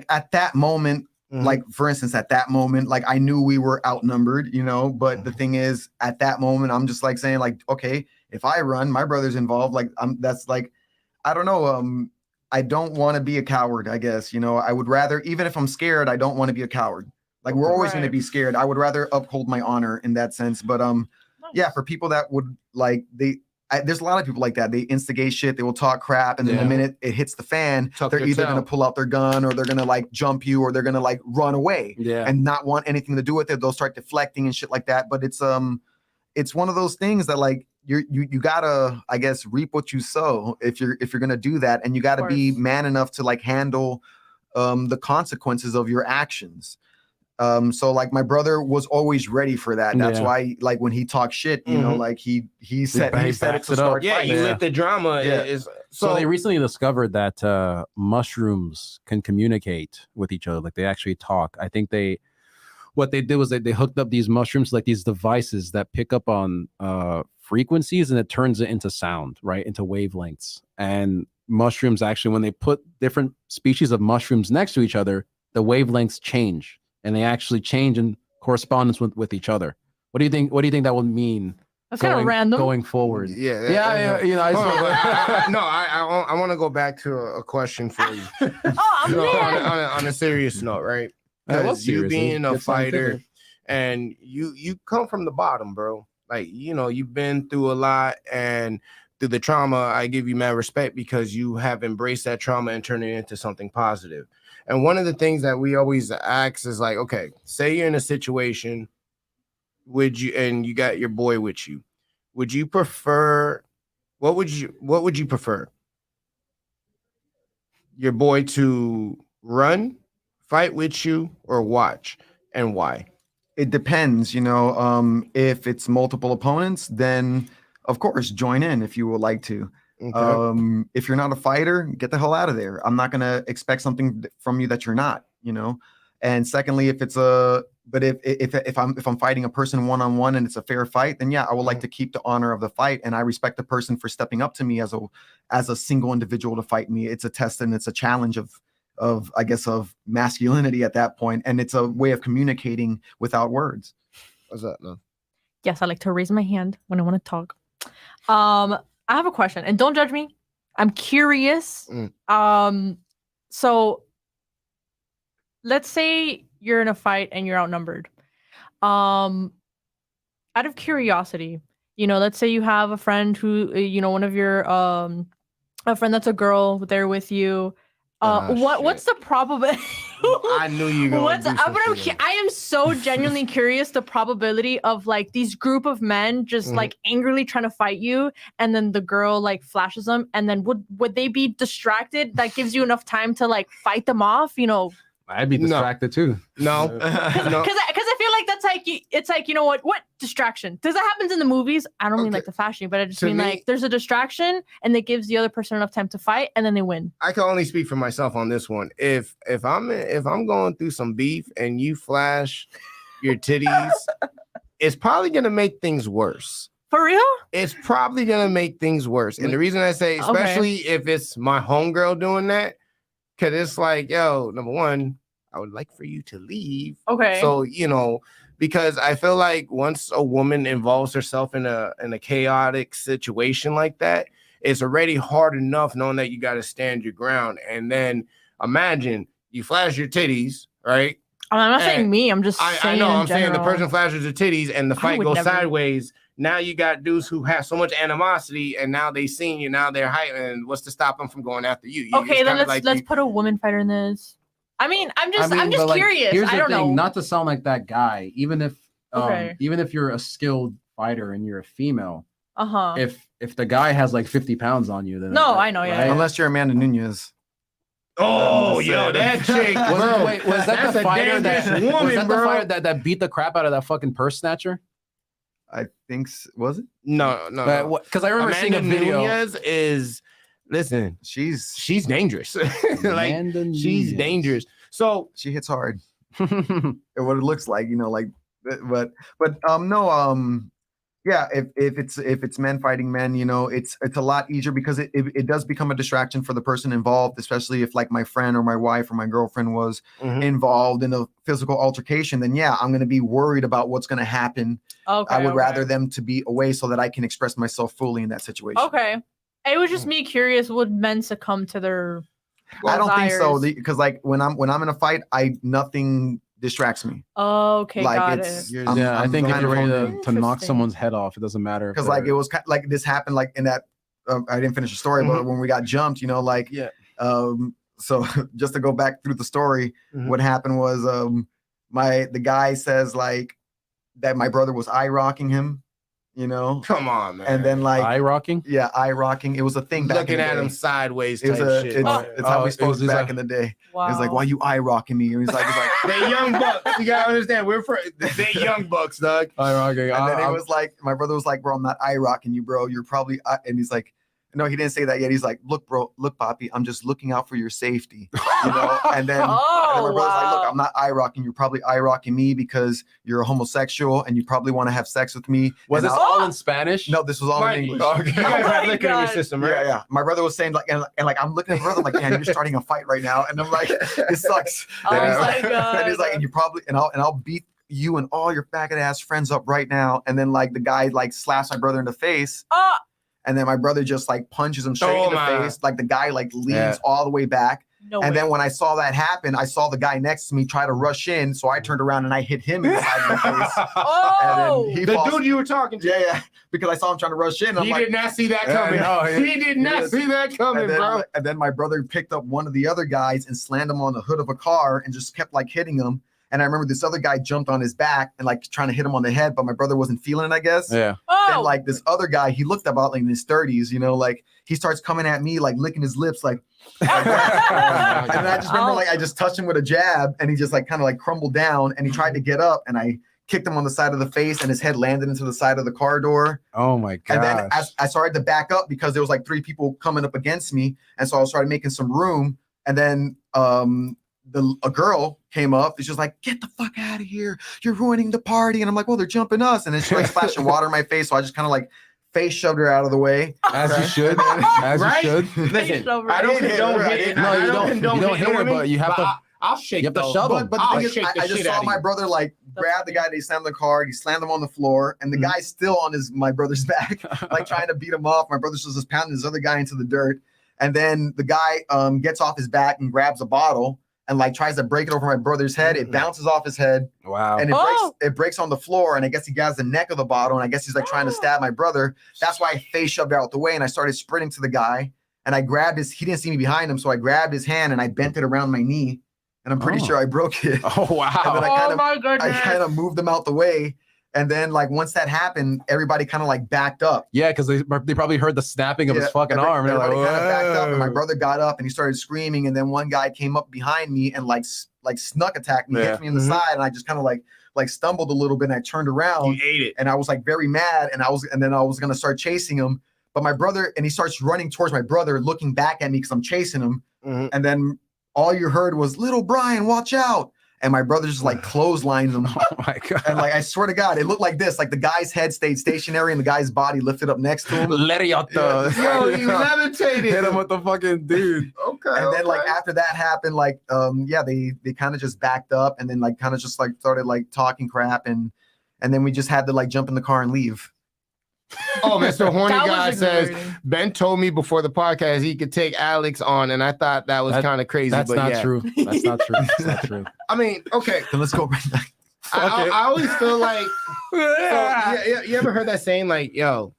at that moment, like for instance, at that moment, like I knew we were outnumbered, but the thing is, at that moment, I'm just like saying, like, okay, if I run, my brother's involved. Like, that's like, I don't know. I don't want to be a coward, I guess. I would rather, even if I'm scared, I don't want to be a coward. Like, we're always going to be scared. I would rather uphold my honor in that sense. But yeah, for people that would like, there's a lot of people like that. They instigate shit. They will talk crap, and then the minute it hits the fan, they're either going to pull out their gun, or they're going to like jump you, or they're going to like run away and not want anything to do with it. They'll start deflecting and shit like that. But it's one of those things that like you gotta, I guess, reap what you sow if you're gonna do that, and you gotta be man enough to like handle the consequences of your actions. So like my brother was always ready for that. That's why, like, when he talks shit, like he said it to start. Yeah, you let the drama. Yeah. So they recently discovered that mushrooms can communicate with each other. Like, they actually talk. I think what they did was they hooked up these mushrooms, like these devices that pick up on frequencies, and it turns it into sound, right? Into wavelengths. And mushrooms, actually, when they put different species of mushrooms next to each other, the wavelengths change, and they actually change in correspondence with each other. What do you think that would mean? That's kind of random. Going forward. Yeah. I want to go back to a question for you. On a serious note, right? Because you being a fighter, and you come from the bottom, bro. Like, you've been through a lot, and through the trauma, I give you mad respect because you have embraced that trauma and turned it into something positive. And one of the things that we always ask is like, okay, say you're in a situation, and you got your boy with you. Would you prefer, what would you prefer? Your boy to run, fight with you, or watch, and why? It depends, if it's multiple opponents, then of course join in if you would like to. Okay. If you're not a fighter, get the hell out of there. I'm not gonna expect something from you that you're not, And secondly, if I'm fighting a person one-on-one and it's a fair fight, then yeah, I would like to keep the honor of the fight, and I respect the person for stepping up to me as a single individual to fight me. It's a test and it's a challenge of I guess of masculinity at that point, and it's a way of communicating without words. What's that, man? Yes, I like to raise my hand when I want to talk. I have a question, and don't judge me. I'm curious. So let's say you're in a fight and you're outnumbered. Out of curiosity, let's say you have a friend who, one of your a friend that's a girl there with you. What's the probability? I knew you were going to do something. I am so genuinely curious the probability of like these group of men just like angrily trying to fight you, and then the girl like flashes them, and then would they be distracted? That gives you enough time to like fight them off, I'd be distracted too. No, because I feel like that's like it's like what distraction? Because that happens in the movies. I don't mean like the fashion, but I just mean like there's a distraction and it gives the other person enough time to fight, and then they win. I can only speak for myself on this one. If I'm going through some beef and you flash your titties, it's probably gonna make things worse. For real? It's probably gonna make things worse. And the reason I say, especially if it's my homegirl doing that, because it's like, yo, number one, I would like for you to leave. Okay. So, because I feel like once a woman involves herself in a chaotic situation like that, it's already hard enough knowing that you got to stand your ground. And then imagine you flash your titties, right? I'm not saying me. I'm just saying I know. I'm general. saying the person flashes their titties and the fight goes sideways. Now you got dudes who have so much animosity, and now they seen you. Now they're hyping. And what's to stop them from going after you? Okay, then let's put a woman fighter in this. I mean, I'm just curious. Here's I don't know. Not to sound like that guy, even if you're a skilled fighter and you're a female, if the guy has like 50 pounds on you, then I know, yeah. Unless you're Amanda Nunes. Oh, yo, that chick. Was that the fighter woman, that beat the crap out of that fucking purse snatcher? I think was it? No. Because I remember seeing a video. Nunez is, listen, she's dangerous. Like she's dangerous. So she hits hard. What it looks like, yeah. If it's men fighting men, it's a lot easier because it does become a distraction for the person involved, especially if like my friend or my wife or my girlfriend was involved in a physical altercation. Then yeah, I'm going to be worried about what's going to happen. Okay, I would rather them to be away so that I can express myself fully in that situation. Okay, it was just me curious. Would men succumb to their I don't think so, because like when I'm in a fight, nothing distracts me. Okay, like got it's it. I think if you're ready to knock someone's head off, it doesn't matter. Because like it was like this happened like in that I didn't finish the story, but when we got jumped, so just to go back through the story, what happened was the guy says like that my brother was eye rocking him. Come on, man. And then like eye rocking? Yeah, eye rocking. It was a thing back looking in the at day. him sideways. It's how we spoke back in the day. Wow. It's like, why you eye rocking me? And he's like, they young bucks. You gotta understand, they young bucks, Doug. Eye rocking. And then it was like, my brother was like, bro, I'm not eye rocking you, bro. You're probably, and he's like, no, he didn't say that yet. He's like, look, bro, look, Poppy, I'm just looking out for your safety, And then, my brother's like, look, I'm not eye rocking. You're probably eye rocking me because you're a homosexual and you probably want to have sex with me. Was this all in Spanish? No, this was all in English. Okay. You guys have liquor in your system, right? Yeah. My brother was saying like, and like I'm looking at my brother like, man, you're starting a fight right now, and I'm like, this sucks. And he's like, and you probably, and I'll beat you and all your faggot ass friends up right now. And then like the guy like slaps my brother in the face. And then my brother just like punches him straight in the face. Like the guy like leans all the way back. No And way. then when I saw that happen, I saw the guy next to me try to rush in. So I turned around and I hit him in the side of the face. Oh, And then he The falls. dude you were talking to. Yeah, because I saw him trying to rush in. And I'm He like, did not see that Yeah, coming. no, he did not see that coming, bro. and then my brother picked up one of the other guys and slammed him on the hood of a car and just kept like hitting him. And I remember this other guy jumped on his back and like trying to hit him on the head, but my brother wasn't feeling it, I guess. Yeah. Then oh, like this other guy, he looked about like in his 30s, you know, like he starts coming at me, like licking his lips, like, and then I just remember like I just touched him with a jab and he just like kind of like crumbled down and he tried to get up and I kicked him on the side of the face and his head landed into the side of the car door. Oh my god. And then as I started to back up because there was like 3 people coming up against me. And so I started making some room. And then a girl came up and she was like, "Get the fuck out of here. You're ruining the party." And I'm like, "Well, they're jumping us." And then she like splashing water in my face. So I just kind of like face shoved her out of the way. As you should. As Right? you should. Listen, over. I don't I didn't hit condone her. I hitting. didn't- No, I you don't condone hit hitting her, women, but you have to- I'll shake. you have to those. shove 'em. But I'll the thing is, shake the I just shit saw out of my you. brother like grab the guy that he slammed the car. He slammed him on the floor, and the Mhm. guy's still on my brother's back, like trying to beat him off. My brother's just pounding this other guy into the dirt, and then the guy gets off his back and grabs a bottle and like tries to break it over my brother's head. It bounces off his head, Wow. and Oh. it breaks on the floor. And I guess he grabs the neck of the bottle, and I guess he's like trying to stab my brother. That's why I face shoved out the way, and I started sprinting to the guy, and I grabbed his. He didn't see me behind him, so I grabbed his hand and I bent it around my knee, and I'm pretty Oh. sure I broke it. Oh wow. And then Oh my goodness. I kind of moved them out the way. And then like once that happened, everybody kind of like backed up. Yeah, because they probably heard the snapping of his fucking arm. They're like, Everybody kind of backed up, and my "Whoa." brother got up and he started screaming. And then one guy came up behind me and like snuck attacked me, Yeah. hit me in the Mhm. side, and I just kind of like stumbled a little bit. And I turned around You ate it. and I was like very mad, and then I was gonna start chasing him. But my brother, and he starts running towards my brother, looking back at me because I'm chasing him. Mhm. And then all you heard was, "Little Brian, watch out!" And my brother just like clotheslined him. Oh my god. And like I swear to God, it looked like this: like the guy's head stayed stationary and the guy's body lifted up next to him. Leriotto. Yo, you levitated. Hit him with the fucking dude. Okay. And then like okay. after that happened, like yeah, they kind of just backed up and then like kind of just like started like talking crap and then we just had to like jump in the car and leave. Oh, Mr. Horny That was Guy says exhilarating. Ben told me before the podcast he could take Alex on, and I thought that was That- kind of crazy. That's but not yeah. true. That's not true. That's not true. I mean, okay. So let's go right now. I always feel like you ever heard that saying like, "Yo,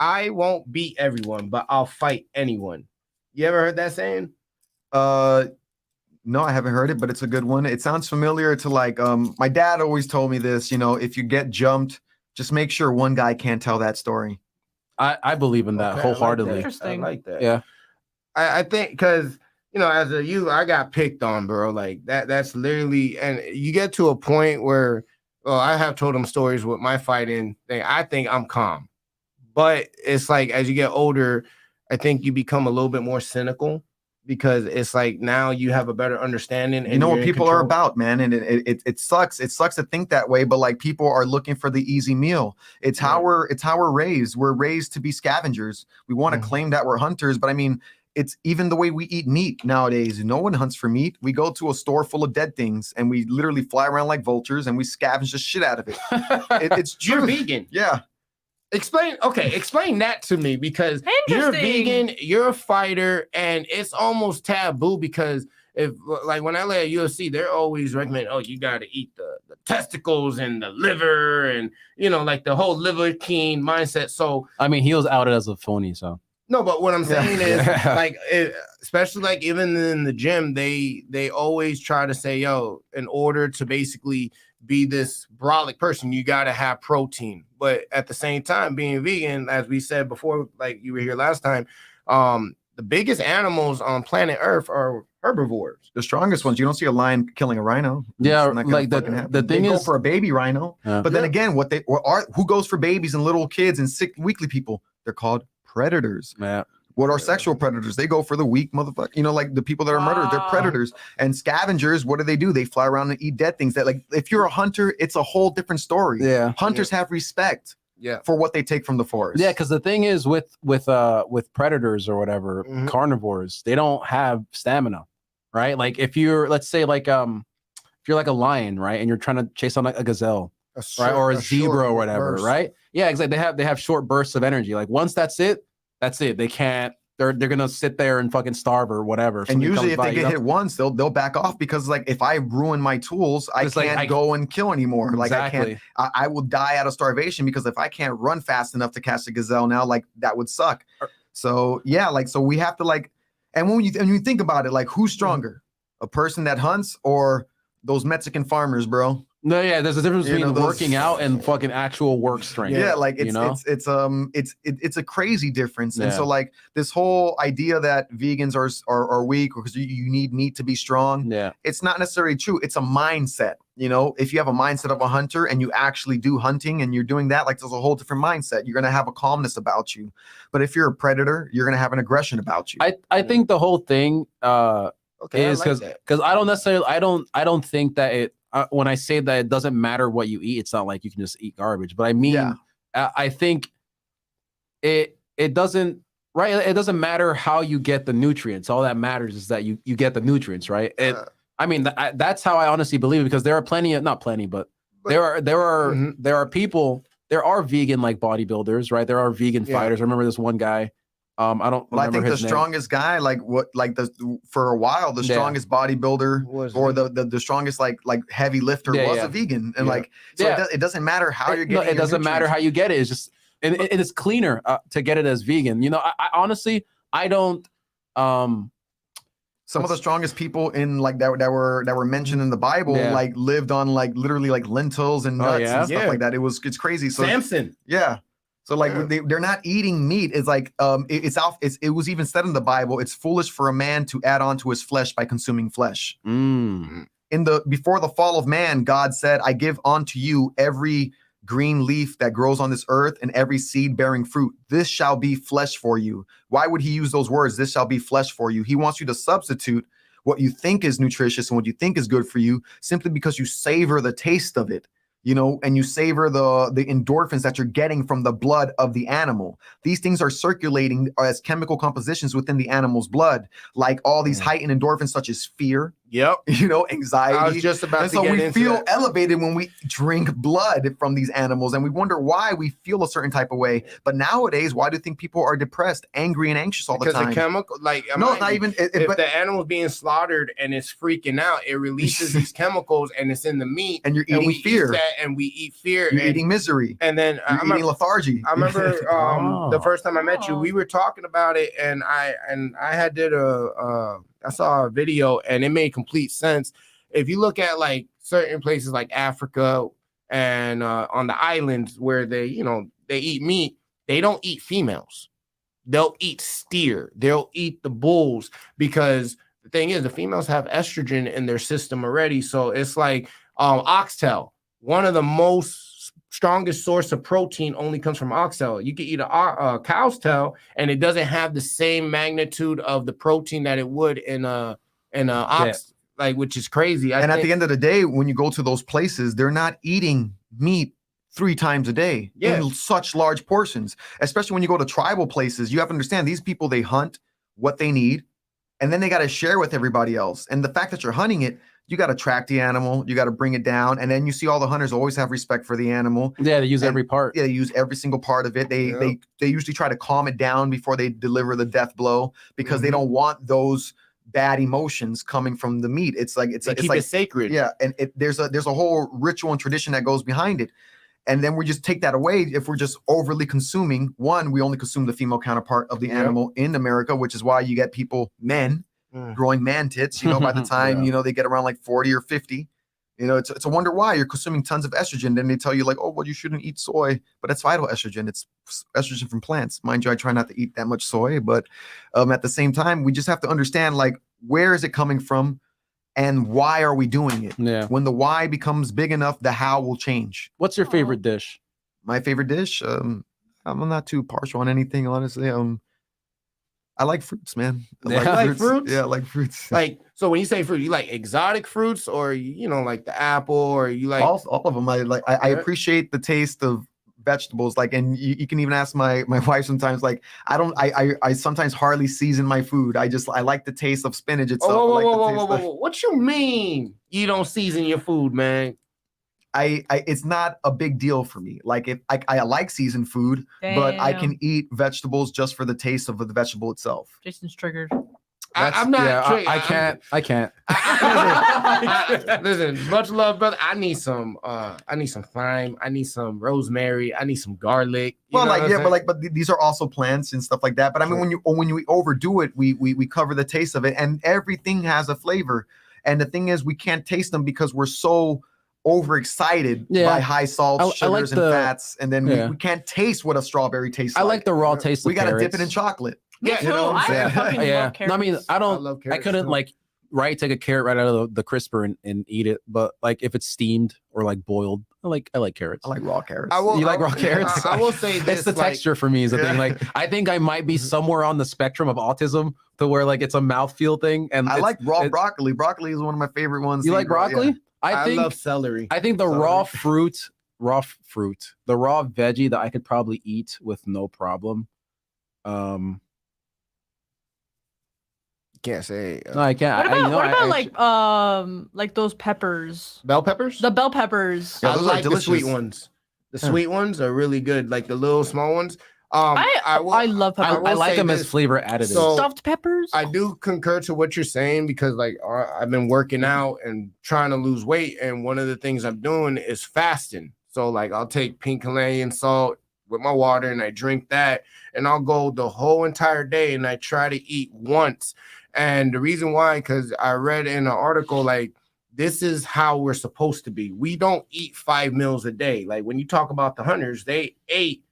I won't beat everyone, but I'll fight anyone." You ever heard that saying? No, I haven't heard it, but it's a good one. It sounds familiar to like my dad always told me this, you know, if you get jumped, just make sure one guy can't tell that story. I believe in that Okay, wholeheartedly. I Interesting. like that. Yeah. I think because as a youth, I got picked on, bro. Like that's literally, and you get to a point where, well, I have told them stories with my fighting thing. I think I'm calm, but it's like as you get older, I think you become a little bit more cynical because it's like now you have a better understanding. You know what you're in people are control. about, man, and it sucks. It sucks to think that way, but like people are looking for the easy meal. It's how we're raised. We're raised to be scavengers. We want to Mhm. claim that we're hunters, but I mean, it's even the way we eat meat nowadays. No one hunts for meat. We go to a store full of dead things, and we literally fly around like vultures, and we scavenge the shit out of it. It's You're true. vegan. Yeah. Explain that to me because you're Interesting. vegan, you're a fighter, and it's almost taboo because if like when I lay at UFC, they're always recommend, oh, you got to eat the testicles and the liver and like the whole liver keen mindset. So I mean, he was outed as a phony, so no, but what I'm saying is Yeah. like especially like even in the gym, they always try to say, yo, in order to basically be this brolic person, you got to have protein. But at the same time, being vegan, as we said before, like you were here last time, the biggest animals on planet Earth are herbivores. The strongest ones. You don't see a lion killing a rhino. Yeah, It's not gonna like fucking happen. the They thing go is, for a baby rhino. Yeah. But then again, who goes for babies and little kids and sick, weakly people? They're called predators. yeah, What are sexual predators? They go for the weak motherfucker. Like the people that are murdered, they're Wow. predators. And scavengers, what do? They fly around and eat dead things. That like, if you're a hunter, it's a whole different story. yeah. Hunters have respect Yeah. for what they take from the forest. Yeah, because the thing is with predators or whatever, Mhm. carnivores, they don't have stamina, right? Like if you're, let's say like if you're like a lion, right, and you're trying to chase on like a gazelle, right, or a zebra or whatever, right? Yeah, exactly. They have short bursts of energy. Like once that's it. They can't they're gonna sit there and fucking starve or whatever. And usually, if by, they get hit once, they'll back off because like if I ruin my tools, I It's like, can't go and kill anymore. Like Exactly. I will die out of starvation because if I can't run fast enough to catch the gazelle now, like that would suck. So yeah, like so we have to like, and when you think about it, like who's stronger, a person that hunts or those Mexican farmers, bro? No, yeah, there's a difference You know, between those- working out and fucking actual work strength. Yeah, like it's you know? it's a crazy difference. And Yeah. so like this whole idea that vegans are weak because you need meat to be strong, Yeah. it's not necessarily true. It's a mindset. You know, if you have a mindset of a hunter and you actually do hunting and you're doing that, like there's a whole different mindset. You're gonna have a calmness about you. But if you're a predator, you're gonna have an aggression about you. I think the whole thing Okay, I is like that. because I don't necessarily I don't think that it when I say that it doesn't matter what you eat, it's not like you can just eat garbage. But I mean, Yeah. I think it doesn't right. It doesn't matter how you get the nutrients. All that matters is that you get the nutrients, right? I mean, that's how I honestly believe it, because there are plenty of not plenty, but there are Mhm. there are people. There are vegan like bodybuilders, right? There are vegan Yeah. fighters. I remember this one guy. I don't Well, I remember think the his name. strongest guy, for a while, the Yeah. strongest bodybuilder Was or vegan. the strongest like heavy lifter Yeah, was yeah. a vegan, and Yeah. like so Yeah. it doesn't matter how you're No, getting. it doesn't matter how you get it. It's just and it is cleaner to get it as vegan. You know, I honestly I don't. Some of the strongest people in like that were mentioned in the Bible Yeah. like lived on like literally like lentils and Oh, nuts yeah? and stuff Yeah. like that. It's crazy. So Samson. yeah. So like Yeah. they're not eating meat. It's like it was even said in the Bible, it's foolish for a man to add on to his flesh by consuming flesh. Before the fall of man, God said, I give unto you every green leaf that grows on this earth and every seed bearing fruit. This shall be flesh for you. Why would he use those words? This shall be flesh for you. He wants you to substitute what you think is nutritious and what you think is good for you simply because you savor the taste of it. You know, and you savor the endorphins that you're getting from the blood of the animal. These things are circulating as chemical compositions within the animal's blood, like all these heightened endorphins such as fear, Yep. you know, anxiety. I was just about And to so get we into feel that. elevated when we drink blood from these animals, and we wonder why we feel a certain type of way. But nowadays, why do you think people are depressed, angry, and anxious all Because the time? the chemical, like, No, not even. if But, the animal's being slaughtered and it's freaking out, it releases these chemicals and it's in the meat. and you're And eating we fear. eat that and we eat fear. You're and, eating misery. and then You're I'm eating lethargy. I remember the Oh. first time I met you, we were talking about it, and I had did I saw a video and it made complete sense. If you look at like certain places like Africa and on the islands where they eat meat, they don't eat females. They'll eat steer. They'll eat the bulls because the thing is the females have estrogen in their system already. So it's like oxtail, one of the most strongest source of protein only comes from oxtail. You can eat a cow's tail and it doesn't have the same magnitude of the protein that it would in a ox, like, which is crazy. And at the end of the day, when you go to those places, they're not eating meat 3 times a day in such large portions. Especially when you go to tribal places, you have to understand these people, they hunt what they need, and then they got to share with everybody else. And the fact that you're hunting it, you got to track the animal, you got to bring it down, and then you see all the hunters always have respect for the animal. Yeah, they use every part. Yeah, they use every single part of it. They usually try to calm it down before they deliver the death blow because they don't want those bad emotions coming from the meat. It's like they keep it sacred. yeah, and there's a whole ritual and tradition that goes behind it. And then we just take that away if we're just overly consuming. One, we only consume the female counterpart of the animal in America, which is why you get men growing man tits, by the time, they get around like 40 or 50. It's a wonder why you're consuming tons of estrogen. Then they tell you like, oh, well, you shouldn't eat soy, but that's phytoestrogen. It's estrogen from plants. Mind you, I try not to eat that much soy, but at the same time, we just have to understand like, where is it coming from and why are we doing it? Yeah. When the why becomes big enough, the how will change. What's your favorite dish? My favorite dish, I'm not too partial on anything, honestly. I like fruits, man. Yeah. Like fruits? Yeah, I like fruits. Like, so when you say fruit, you like exotic fruits or, like the apple or you like all of them. I appreciate the taste of vegetables. Like, and you can even ask my wife sometimes, like, I sometimes hardly season my food. I like the taste of spinach itself. Whoa. What you mean you don't season your food, man? it's not a big deal for me. Like if I like seasoned food, but I Damn. can eat vegetables just for the taste of the vegetable itself. Jason's triggered. I'm not. Yeah, I can't. I can't. Listen, much love, brother. I need some thyme. I need some rosemary. I need some garlic. Well, but these are also plants and stuff like that. But I mean, when you overdo it, we cover the taste of it, and everything has a flavor. And the thing is, we can't taste them because we're so overexcited by high salt, sugars, and fats, and then we can't taste what a strawberry tastes like. I like the raw taste. We of gotta carrots. dip it in chocolate. Me too. I fucking love carrots. No, I mean, I don't. love I carrots couldn't too. like take a carrot right out of the crisper and eat it. But like if it's steamed or like boiled, I like carrots. I like raw carrots. You like raw carrots? I will say this: it's the texture for me is the thing. Like I think I might be somewhere on the spectrum of autism to where like it's a mouthfeel thing. And I like raw broccoli. Broccoli is one of my favorite ones. You like broccoli? Yeah. I love celery. I think the raw fruit, the raw veggie that I could probably eat with no problem. Can't say. No, I can't. What about like those peppers? Bell peppers? The bell peppers. Yeah, I those are like the delicious. sweet ones. The sweet ones are really good, like the little small ones. I love peppers. will I like say them this. as flavor additives. So- Stuffed peppers. I do concur to what you're saying because like I've been working out and trying to lose weight, and one of the things I'm doing is fasting. So like I'll take pink Himalayan salt with my water and I drink that, and I'll go the whole entire day and I try to eat once. And the reason why, because I read in an article like this is how we're supposed to be. We don't eat 5 meals a day. Like when you talk about the hunters, they ate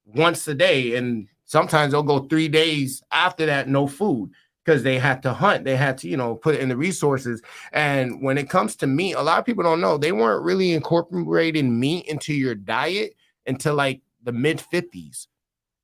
once a day, and sometimes they'll go 3 days after that, no food, because they had to hunt. They had to, put in the resources. And when it comes to meat, a lot of people don't know they weren't really incorporating meat into your diet until like the mid 50s.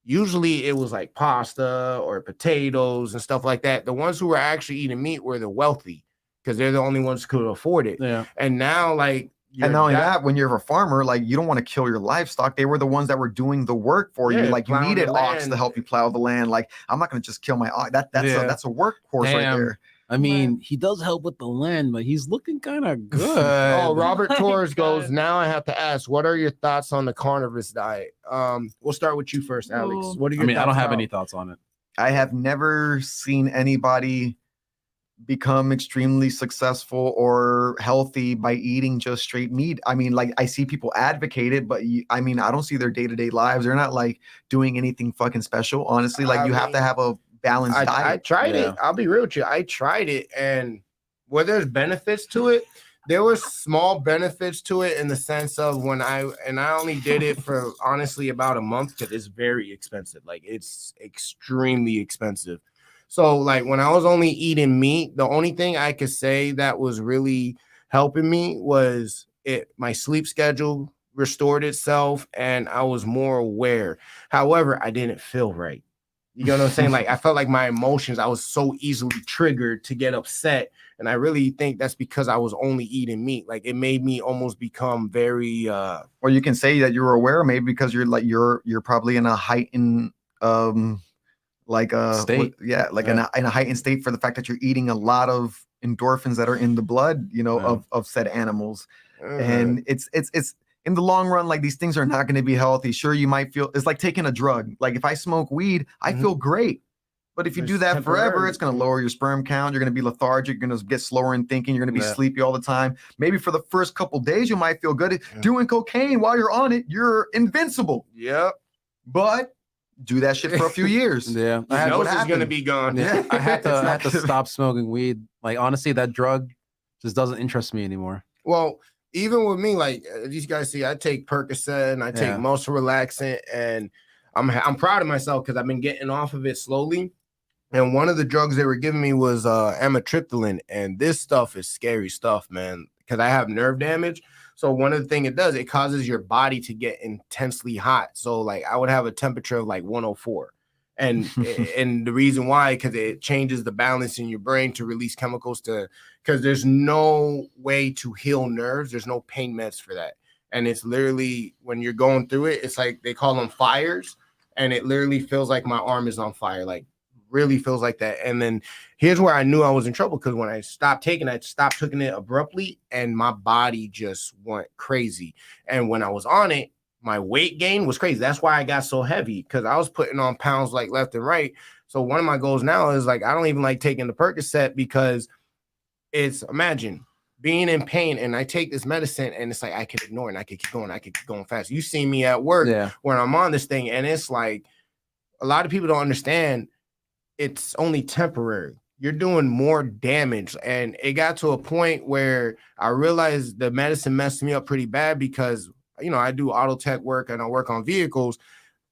Usually it was like pasta or potatoes and stuff like that. The ones who were actually eating meat were the wealthy because they're the only ones who could afford it. Yeah. And now like And not only that, when you're a farmer, like you don't want to kill your livestock. They were the ones that were doing the work for you. Yeah, Like you plowing needed the ox land. to help you plow the land. Like I'm not going to just kill my ox. That's a workhorse right Damn. there. I mean, he does help with the land, but he's looking kind of good. Oh, Robert My Torres God. goes, now I have to ask, what are your thoughts on the carnivorous diet? We'll start with you first, Alex. Ooh. What are your I mean, I don't thoughts have about- any thoughts on it. I have never seen anybody become extremely successful or healthy by eating just straight meat. I mean, like I see people advocate it, but I don't see their day-to-day lives. They're not like doing anything fucking special. Honestly, like you have to have a balanced I diet. tried Yeah. it. I'll be real with you. I tried it, and where there's benefits to it, there were small benefits to it in the sense of I only did it for honestly about a month because it's very expensive. Like it's extremely expensive. So like when I was only eating meat, the only thing I could say that was really helping me was my sleep schedule restored itself and I was more aware. However, I didn't feel right. You know what I'm saying? Like I felt like my emotions, I was so easily triggered to get upset. And I really think that's because I was only eating meat. Like it made me almost become very Or you can say that you were aware, maybe because you're probably in a heightened State. in a heightened state for the fact that you're eating a lot of endorphins that are in the blood, of said animals. And it's in the long run, like these things are not going to be healthy. Sure, you might feel it's like taking a drug. Like if I smoke weed, I feel great. But if you do It's that forever, temporary. it's going to lower your sperm count. You're going to be lethargic. You're going to get slower in thinking. You're going to be Yeah. sleepy all the time. Maybe for the first couple days, you might feel good. Doing cocaine while you're on it, you're invincible. Yep. But do that shit for a few years. Yeah. I I had had, what Nose is gonna happened. be gone. yeah, I had to, It's I not had to good. stop smoking weed. Like honestly, that drug just doesn't interest me anymore. Well, even with me, like these guys see, I take Percocet and I take Yeah. muscle relaxant, and I'm proud of myself because I've been getting off of it slowly. And one of the drugs they were giving me was amitriptyline, and this stuff is scary stuff, man. Because I have nerve damage. So one of the things it does, it causes your body to get intensely hot. So like I would have a temperature of like 104. And and the reason why, because it changes the balance in your brain to release chemicals because there's no way to heal nerves. There's no pain meds for that. And it's literally when you're going through it, it's like they call them fires. And it literally feels like my arm is on fire. Like really feels like that. And then here's where I knew I was in trouble, because when I stopped taking it abruptly, and my body just went crazy. And when I was on it, my weight gain was crazy. That's why I got so heavy, because I was putting on pounds like left and right. So one of my goals now is like, I don't even like taking the Percocet, because it's, imagine being in pain and I take this medicine and it's like I can ignore it and I can keep going fast. You see me at work when I'm on this thing, and it's like a lot of people don't understand it's only temporary. You're doing more damage. And it got to a point where I realized the medicine messed me up pretty bad, because I do auto tech work and I work on vehicles.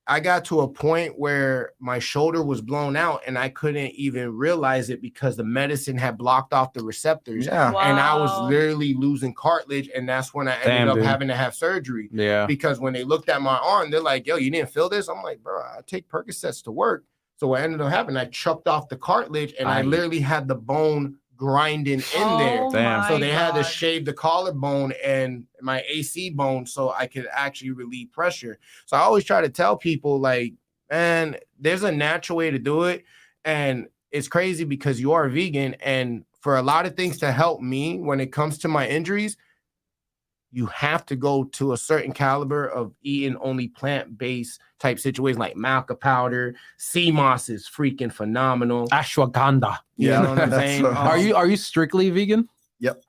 I got to a point where my shoulder was blown out and I couldn't even realize it, because the medicine had blocked off the receptors. Yeah. Wow. And I was literally losing cartilage. And that's when I ended up having to have surgery. Yeah. Because when they looked at my arm, they're like, yo, you didn't feel this? I'm like, bro, I take Percocets to work. So what ended up happening, I chucked off the cartilage and I literally had the bone grinding in there. Damn. So they had to shave the collarbone and my AC bone so I could actually relieve pressure. So I always try to tell people, like, man, there's a natural way to do it. And it's crazy because you are vegan. And for a lot of things to help me when it comes to my injuries, you have to go to a certain caliber of eating only plant-based type situations, like maca powder. Sea moss is freaking phenomenal. Ashwagandha. You know what I'm saying? Are you strictly vegan? Yep.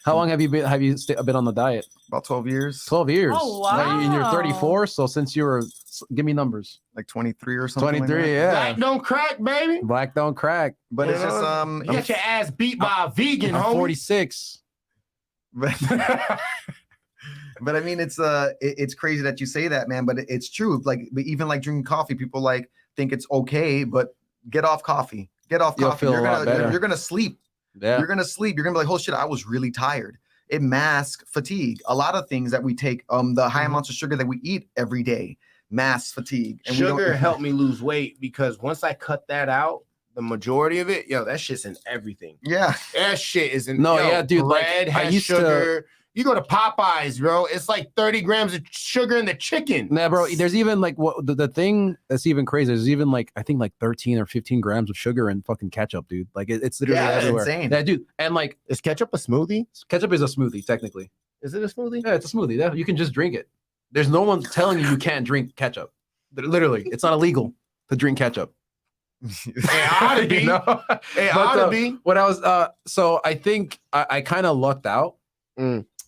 How long have you been on the diet? About 12 years. 12 years. Oh, And you're wow. 34. So since you were, give me numbers. Like 23 or something. 23. Like that. Yeah. Black don't crack, baby. Black don't crack. But it's just You get your ass beat by a vegan, I'm homie. 46. But I mean, it's crazy that you say that, man. But it's true. Like, even like drinking coffee, people like think it's okay, but get off coffee. Get off You'll coffee. feel a lot better. You're gonna sleep. Yeah. You're gonna sleep. You're gonna be like, oh shit, I was really tired. It masks fatigue. A lot of things that we take, the high amounts of sugar that we eat every day, masks fatigue. And Sugar helped me lose weight, because once I cut that out, the majority of it, that shit's in everything. Yeah. That shit is in. Dude. Bread Like, I has used sugar. You go to Popeyes, bro. It's like 30 grams of sugar in the chicken. Nah, bro. There's even like the thing that's even crazy. There's even like, I think like 13 or 15 grams of sugar in fucking ketchup, dude. Like it's literally everywhere. Insane. Yeah, dude. And like, Is ketchup a smoothie? ketchup is a smoothie, technically. Is it a smoothie? Yeah, it's a smoothie. Yeah, you can just drink it. There's no one telling you can't drink ketchup. Literally, it's not illegal to drink ketchup. It ought to be. You know? It But, ought to be. When I was so I think I kind of lucked out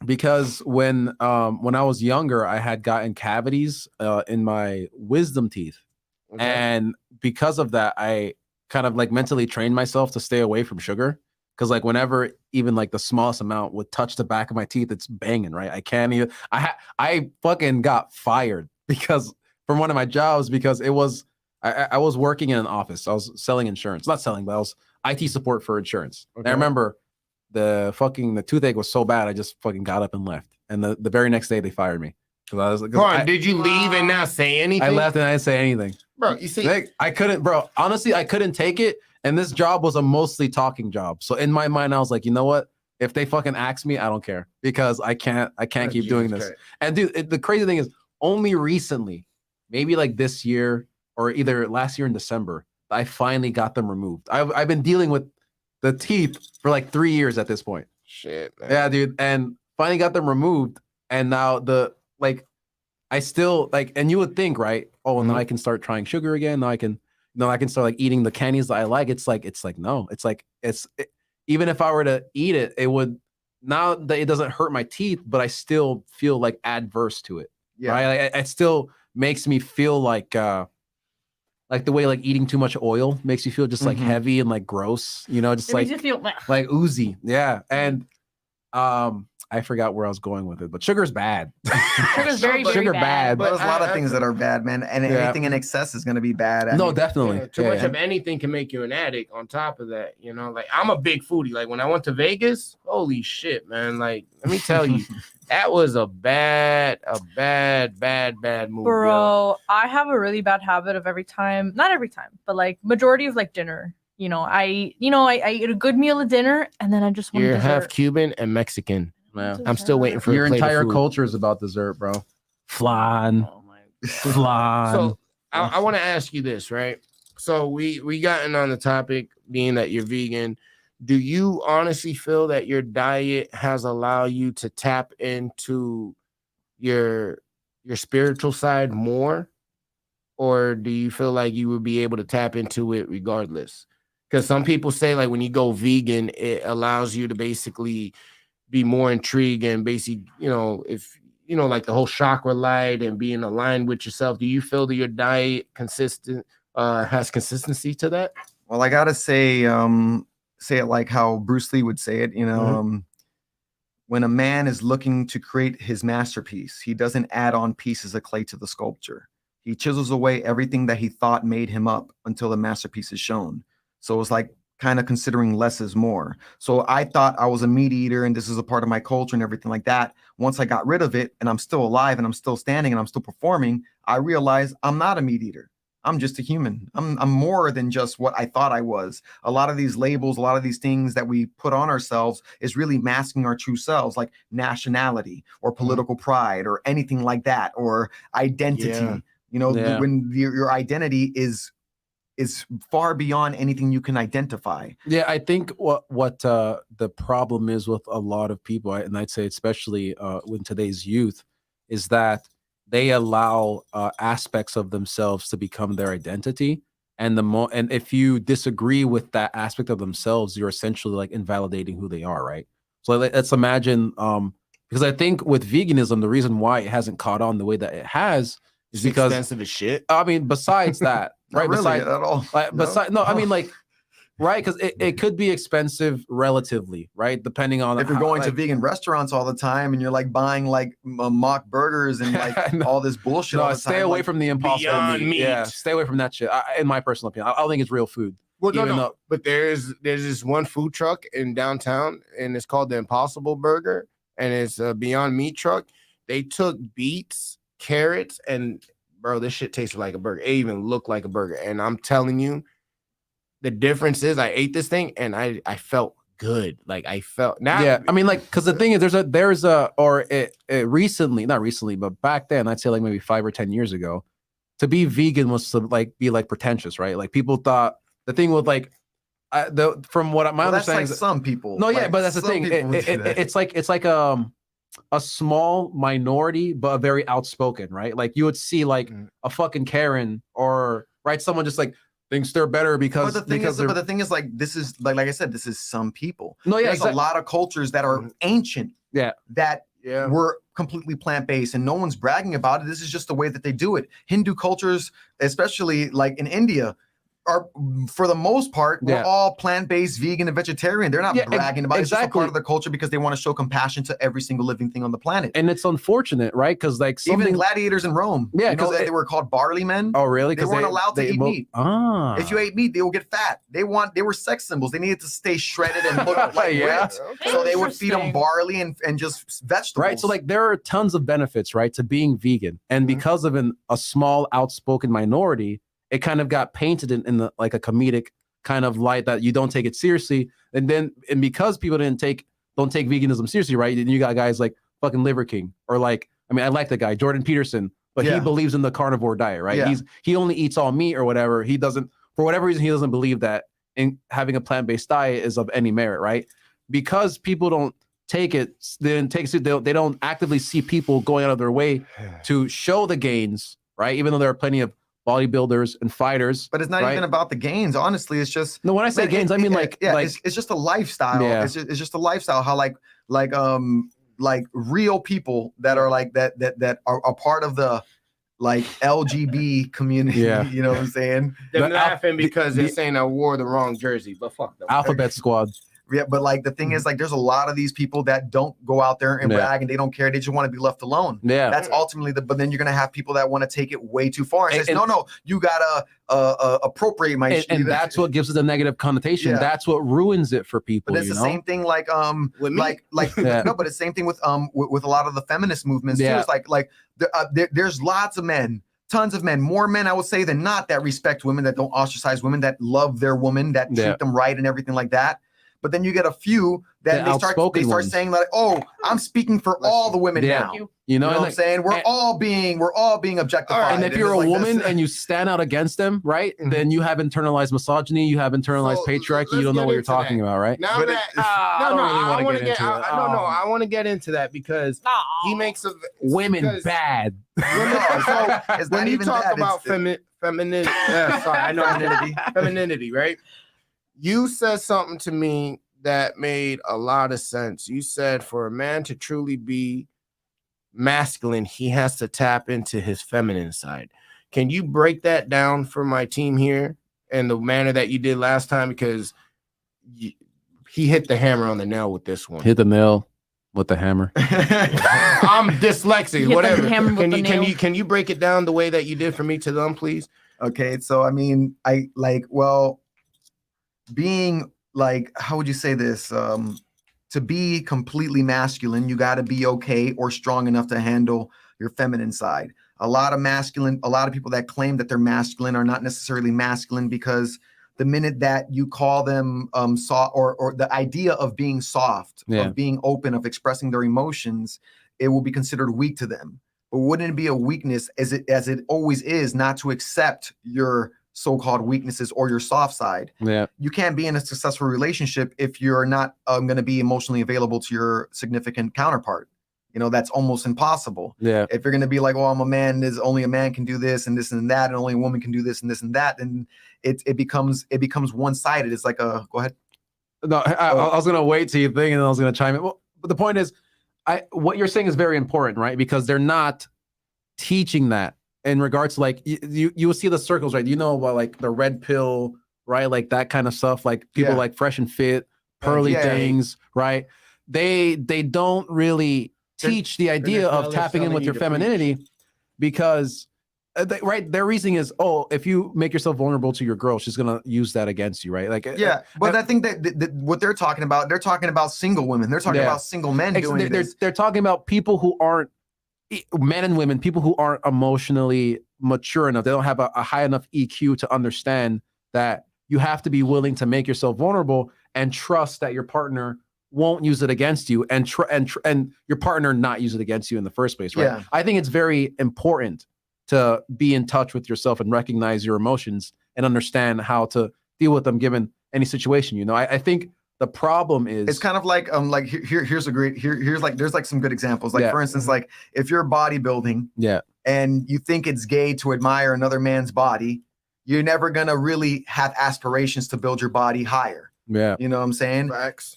because when I was younger, I had gotten cavities in my wisdom teeth. Okay. And because of that, I kind of like mentally trained myself to stay away from sugar. Because like whenever even like the smallest amount would touch the back of my teeth, it's banging, right? I can't even. I fucking got fired because from one of my jobs, because it was I was working in an office. I was selling insurance, not selling, but I was IT support for insurance. And I remember the toothache was so bad, I just fucking got up and left. And the very next day they fired me. Because I was like, did you leave and not say anything? I left and I didn't say anything. Bro, you see, Like, I couldn't, bro. Honestly, I couldn't take it. And this job was a mostly talking job. So in my mind, I was like, you know what? If they fucking ask me, I don't care, because I can't keep doing this. Christ. And dude, the crazy thing is, only recently, maybe like this year or either last year in December, I finally got them removed. I've been dealing with the teeth for like 3 years at this point. Shit, man. Yeah, dude. And finally got them removed. And now I still like, and you would think, right? Oh, now I can start trying sugar again. Now I can start like eating the candies that I like. It's like, no, even if I were to eat it, it would, now that it doesn't hurt my teeth, but I still feel like adverse to it. Yeah. Right. Like, it still makes me feel like the way like eating too much oil makes you feel just like heavy and like gross, just It like, makes you feel like oozy. Yeah. And, I forgot where I was going with it, but sugar's bad. Sugar's very, very Sugar bad. But there's a lot of I- things that are bad, man. And anything in excess is going to be bad. I No, mean, definitely. Yeah, too much of anything can make you an addict. On top of that, like I'm a big foodie. Like when I went to Vegas, holy shit, man! Like let me tell you, that was a bad move, Bro, I have a really bad habit of not every time, but like majority of like dinner. I eat a good meal at dinner and then I just want You're dessert. half Cuban and Mexican. Yeah. I'm still waiting for Your a plate entire of food. culture is about dessert, bro. Flan. Oh my God. Flan. So I want to ask you this, right? So we gotten on the topic being that you're vegan. Do you honestly feel that your diet has allowed you to tap into your spiritual side more, or do you feel like you would be able to tap into it regardless? Because some people say like when you go vegan, it allows you to basically be more intrigued and basically, if like the whole chakra light and being aligned with yourself. Do you feel that your diet has consistency to that? Well, I gotta say it like how Bruce Lee would say it. When a man is looking to create his masterpiece, he doesn't add on pieces of clay to the sculpture. He chisels away everything that he thought made him up until the masterpiece is shown. So it's like kind of considering less is more. So I thought I was a meat eater and this is a part of my culture and everything like that. Once I got rid of it and I'm still alive and I'm still standing and I'm still performing, I realized I'm not a meat eater. I'm just a human. I'm more than just what I thought I was. A lot of these labels, a lot of these things that we put on ourselves is really masking our true selves, like nationality or political pride or anything like that, or identity. Yeah. When your identity is far beyond anything you can identify. Yeah, I think what the problem is with a lot of people, and I'd say especially with today's youth, is that they allow aspects of themselves to become their identity, and and if you disagree with that aspect of themselves, you're essentially like invalidating who they are, right? So let's imagine, because I think with veganism, the reason why it hasn't caught on the way that it has is because expensive as shit. I mean, besides that, Not right? really Besides, at all. I mean, like, right? Because it could be expensive relatively, right? Depending on If you're going to vegan restaurants all the time and you're like buying like mock burgers and like No. all this bullshit. all the stay time, away like, from the impossible Beyond meat. Meat. Yeah, stay away from that shit. In my personal opinion, I don't think it's real food. Well, even no. though- But there's this one food truck in downtown, and it's called the Impossible Burger, and it's a Beyond Meat truck. They took beets, carrots, and bro, this shit tasted like a burger. It even looked like a burger, and I'm telling you, the difference is I ate this thing and I felt good. Like I felt now. Yeah, I mean, like, because the thing is, not recently, but back then, I'd say like maybe 5 or 10 years ago, to be vegan was to like be like pretentious, right? Like people thought the thing with like, from what my that's understanding like is, some people. no, yeah, Like, but that's the some thing. people would do that. It's like a small minority, but a very outspoken, right? Like you would see like a fucking Karen or right, someone just like thinks they're better because But the thing is, like, this is like I said, this is some people. No, yeah, There's a lot of cultures that are ancient. Yeah. That Yeah. were completely plant-based, and no one's bragging about it. This is just the way that they do it. Hindu cultures, especially like in India, are for the most part we're all plant-based, vegan, and vegetarian. They're not bragging about it. It's just a part of their culture because they want to show compassion to every single living thing on the planet. And it's unfortunate, right? Because like even gladiators in Rome, yeah, because they were called barley men. Oh, really? They weren't allowed to eat meat. Ah. If you ate meat, they will get fat. They were sex symbols. They needed to stay shredded and look like Yeah. ripped. So they would feed them barley and just vegetables. Right. So like there are tons of benefits, right, to being vegan. And because of a small outspoken minority, it kind of got painted in the like a comedic kind of light that you don't take it seriously. And because people don't take veganism seriously, right? Then you got guys like fucking Liver King, or like, I mean, I like the guy, Jordan Peterson, but he believes in the carnivore diet, right? Yeah. He only eats all meat or whatever. He doesn't, for whatever reason, he doesn't believe that in having a plant-based diet is of any merit, right? Because people don't take it, they don't actively see people going out of their way to show the gains, right? Even though there are plenty of bodybuilders and fighters, but it's not even about the gains. Honestly, it's just when I say gains, I mean it's just a lifestyle. Yeah. It's just a lifestyle. How like real people that are like that are a part of the like LGB community. Yeah. You know what I'm saying? They're laughing because they're saying I wore the wrong jersey, but fuck them. Alphabet Squad. Yeah, but like the thing is, like, there's a lot of these people that don't go out there and brag, and they don't care. They just want to be left alone. Yeah, that's ultimately but then you're gonna have people that want to take it way too far and say, no, you gotta appropriate my shit. And that's what gives it a negative connotation. Yeah. That's what ruins it for people. But it's the same thing, like with me. No, but it's the same thing with a lot of the feminist movements too. It's like there's lots of men. Tons of men, more men, I would say, than not, that respect women, that don't ostracize women, that love their woman, that treat them right and everything like that. But then you get a few that The they start outspoken ones. saying like, "Oh, I'm speaking for all the women Yeah. now." You. You know, You know and what I'm saying? We're all being objectified. and if you're a it's like woman this. and you stand out against them, right, Mhm. then you have internalized misogyny, you have internalized So, patriarchy. let's You don't know get what you're into talking that. about, right? Now But that I don't really wanna want to get get into it. I want to get into that because he makes a Women because bad. No, it's when not you even talk that, about femininity, sorry, I know femininity, right? You said something to me that made a lot of sense. You said for a man to truly be masculine, he has to tap into his feminine side. Can you break that down for my team here in the manner that you did last time? Because he hit the hammer on the nail with this one. Hit the nail with the hammer. I'm dyslexic, Hit the whatever. hammer with the nail. Can you break it down the way that you did for me to them, please? Okay, so I mean, being like, how would you say this? To be completely masculine, you got to be okay or strong enough to handle your feminine side. A lot of people that claim that they're masculine are not necessarily masculine because the minute that you call them soft or the idea of being soft, of being open, of expressing their emotions, it will be considered weak to them. But wouldn't it be a weakness as it always is not to accept your so-called weaknesses or your soft side? Yeah. You can't be in a successful relationship if you're not going to be emotionally available to your significant counterpart. You know, that's almost impossible. Yeah. If you're going to be like, "Oh, I'm a man, only a man can do this and this and that, and only a woman can do this and this and that," then it becomes one-sided. It's like go ahead. No, I was gonna wait till you think, and then I was gonna chime in. Well, but the point is, what you're saying is very important, right? Because they're not teaching that in regards to like you will see the circles, right? You know about like the red pill, right? Like that kind of stuff. Like people like Fresh and Fit, pearly things, right? They don't really teach the idea of tapping in with your femininity because their reasoning is, oh, if you make yourself vulnerable to your girl, she's gonna use that against you, right? Like but I think that what they're talking about single women. They're talking about single men doing this. They're talking about people who aren't men and women, people who aren't emotionally mature enough. They don't have a high enough EQ to understand that you have to be willing to make yourself vulnerable and trust that your partner won't use it against you and your partner not use it against you in the first place, right? Yeah. I think it's very important to be in touch with yourself and recognize your emotions and understand how to deal with them given any situation. You know, I think the problem is it's kind of like here's there's like some good examples. Like for instance, like if you're bodybuilding and you think it's gay to admire another man's body, you're never gonna really have aspirations to build your body higher. Yeah. You know what I'm saying? Facts.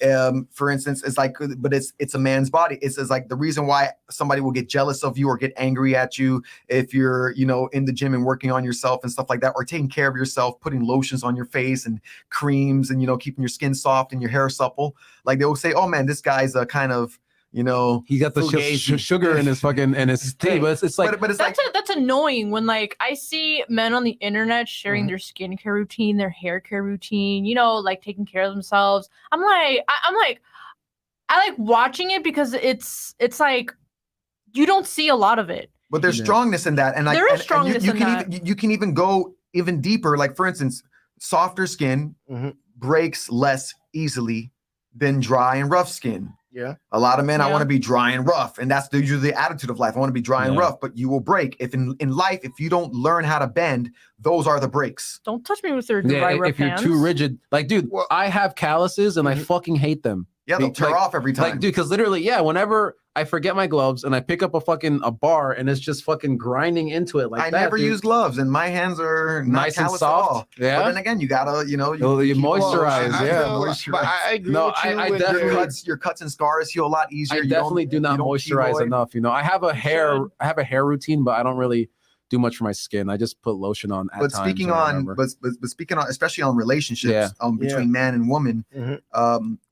For instance, it's like, but it's a man's body. It's like the reason why somebody will get jealous of you or get angry at you if you're, you know, in the gym and working on yourself and stuff like that, or taking care of yourself, putting lotions on your face and creams and, you know, keeping your skin soft and your hair supple. Like they will say, oh man, this guy's a kind of, you know, he got the sugar in his fucking and his tea, but it's like, but it's that's annoying when like I see men on the internet sharing their skincare routine, their hair care routine, you know, like taking care of themselves. I'm like I like watching it because it's like you don't see a lot of it. But there's strongness in that, and like there is strongness in that. You can even go even deeper. Like for instance, softer skin breaks less easily than dry and rough skin. Yeah. A lot of men, I want to be dry and rough. And that's usually the attitude of life. I want to be dry and rough, but you will break. If in life, if you don't learn how to bend, those are the breaks. Don't touch me with your dry rough if you're hands. too rigid. Like, dude, I have calluses and I fucking hate them. Yeah, they'll tear off every time. Like, dude, because literally, whenever I forget my gloves and I pick up a bar and it's just fucking grinding into it like I that. never use gloves and my hands are not nice and callous soft. at all. Yeah. But then again, you gotta, you know, you moisturize. But I agree with you. I with definitely your cuts and scars heal a lot easier. I definitely do not moisturize enough. You know, I have a hair routine, but I don't really do much for my skin. I just put lotion on at times. Speaking on, especially on relationships between man and woman,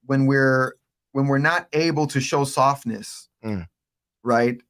when we're not able to show softness, right?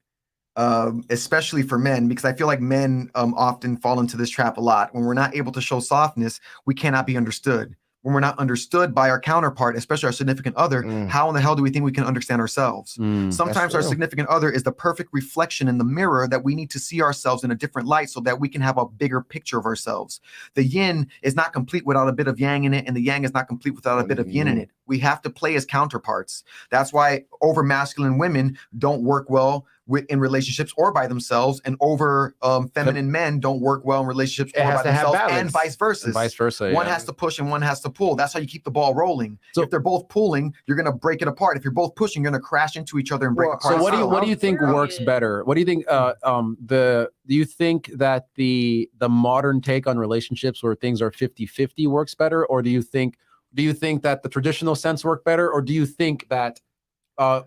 Especially for men, because I feel like men often fall into this trap a lot. When we're not able to show softness, we cannot be understood. When we're not understood by our counterpart, especially our significant other, how in the hell do we think we can understand ourselves? Sometimes our significant other is the perfect reflection in the mirror that we need to see ourselves in a different light so that we can have a bigger picture of ourselves. The yin is not complete without a bit of yang in it, and the yang is not complete without a bit of yin in it. We have to play as counterparts. That's why over masculine women don't work well in relationships or by themselves, and over feminine men don't work well in relationships or by themselves, and vice versa. And vice versa. One has to push and one has to pull. That's how you keep the ball rolling. So if they're both pulling, you're gonna break it apart. If you're both pushing, you're gonna crash into each other and break apart. So what do you think works better? What do you think? Do you think that the modern take on relationships where things are 50-50 works better, or do you think that the traditional sense work better, or do you think that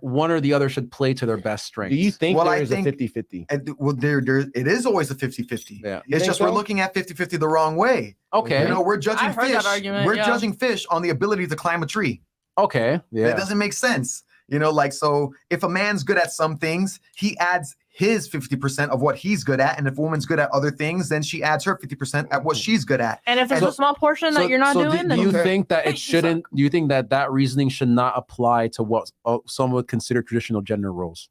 one or the other should play to their best strengths? Do you think there is a 50-50? Well, it is always a 50-50. Yeah. It's just we're looking at 50-50 the wrong way. Okay. You know, we're judging I've heard fish. that argument, We're yeah. judging fish on the ability to climb a tree. Okay. Yeah. That doesn't make sense. You know, like, so if a man's good at some things, he adds his 50% of what he's good at. And if a woman's good at other things, then she adds her 50% at what she's good at. And if there's a small portion that you're not doing, then do you think that it shouldn't? Do you think that reasoning should not apply to what some would consider traditional gender roles?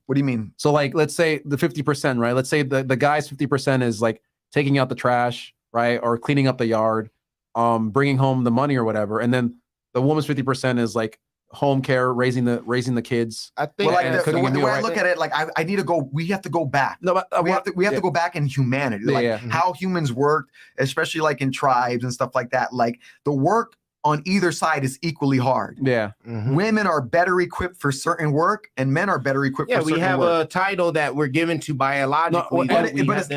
What do you mean? So, like, let's say the 50%, right? Let's say the guy's 50% is like taking out the trash, right, or cleaning up the yard, bringing home the money or whatever, and then the woman's 50% is like home care, raising the kids. I think the way I look at it, like I need to go. We have to go back. No, but we have to go back in humanity, like how humans worked, especially like in tribes and stuff like that. Like the work on either side is equally hard. Yeah, women are better equipped for certain work, and men are better equipped. for certain we have work. a title that we're given to biologically. It's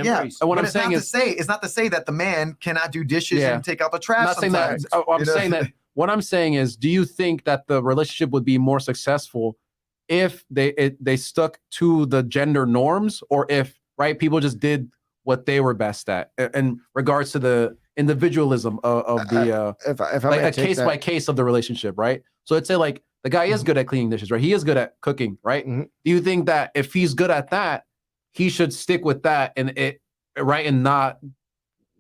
not to say that the man cannot do dishes and take out the trash. I'm saying that. I'm saying that. What I'm saying is, do you think that the relationship would be more successful if they stuck to the gender norms, or if people just did what they were best at in regards to the individualism of the if like a case by case of the relationship, right? So let's say like the guy is good at cleaning dishes, right? He is good at cooking, right? Do you think that if he's good at that, he should stick with that and not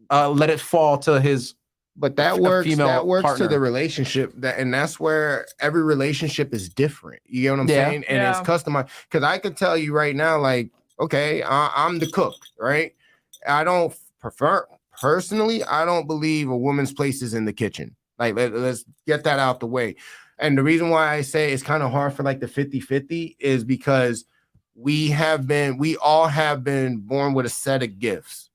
let it fall to his? But that works partner. to the relationship, and that's where every relationship is different. You get what I'm saying? And it's customized. Because I can tell you right now, like, okay, I'm the cook, right? I don't personally, I don't believe a woman's place is in the kitchen. Like, let's get that out the way. And the reason why I say it's kind of hard for like the 50-50 is because we all have been born with a set of gifts.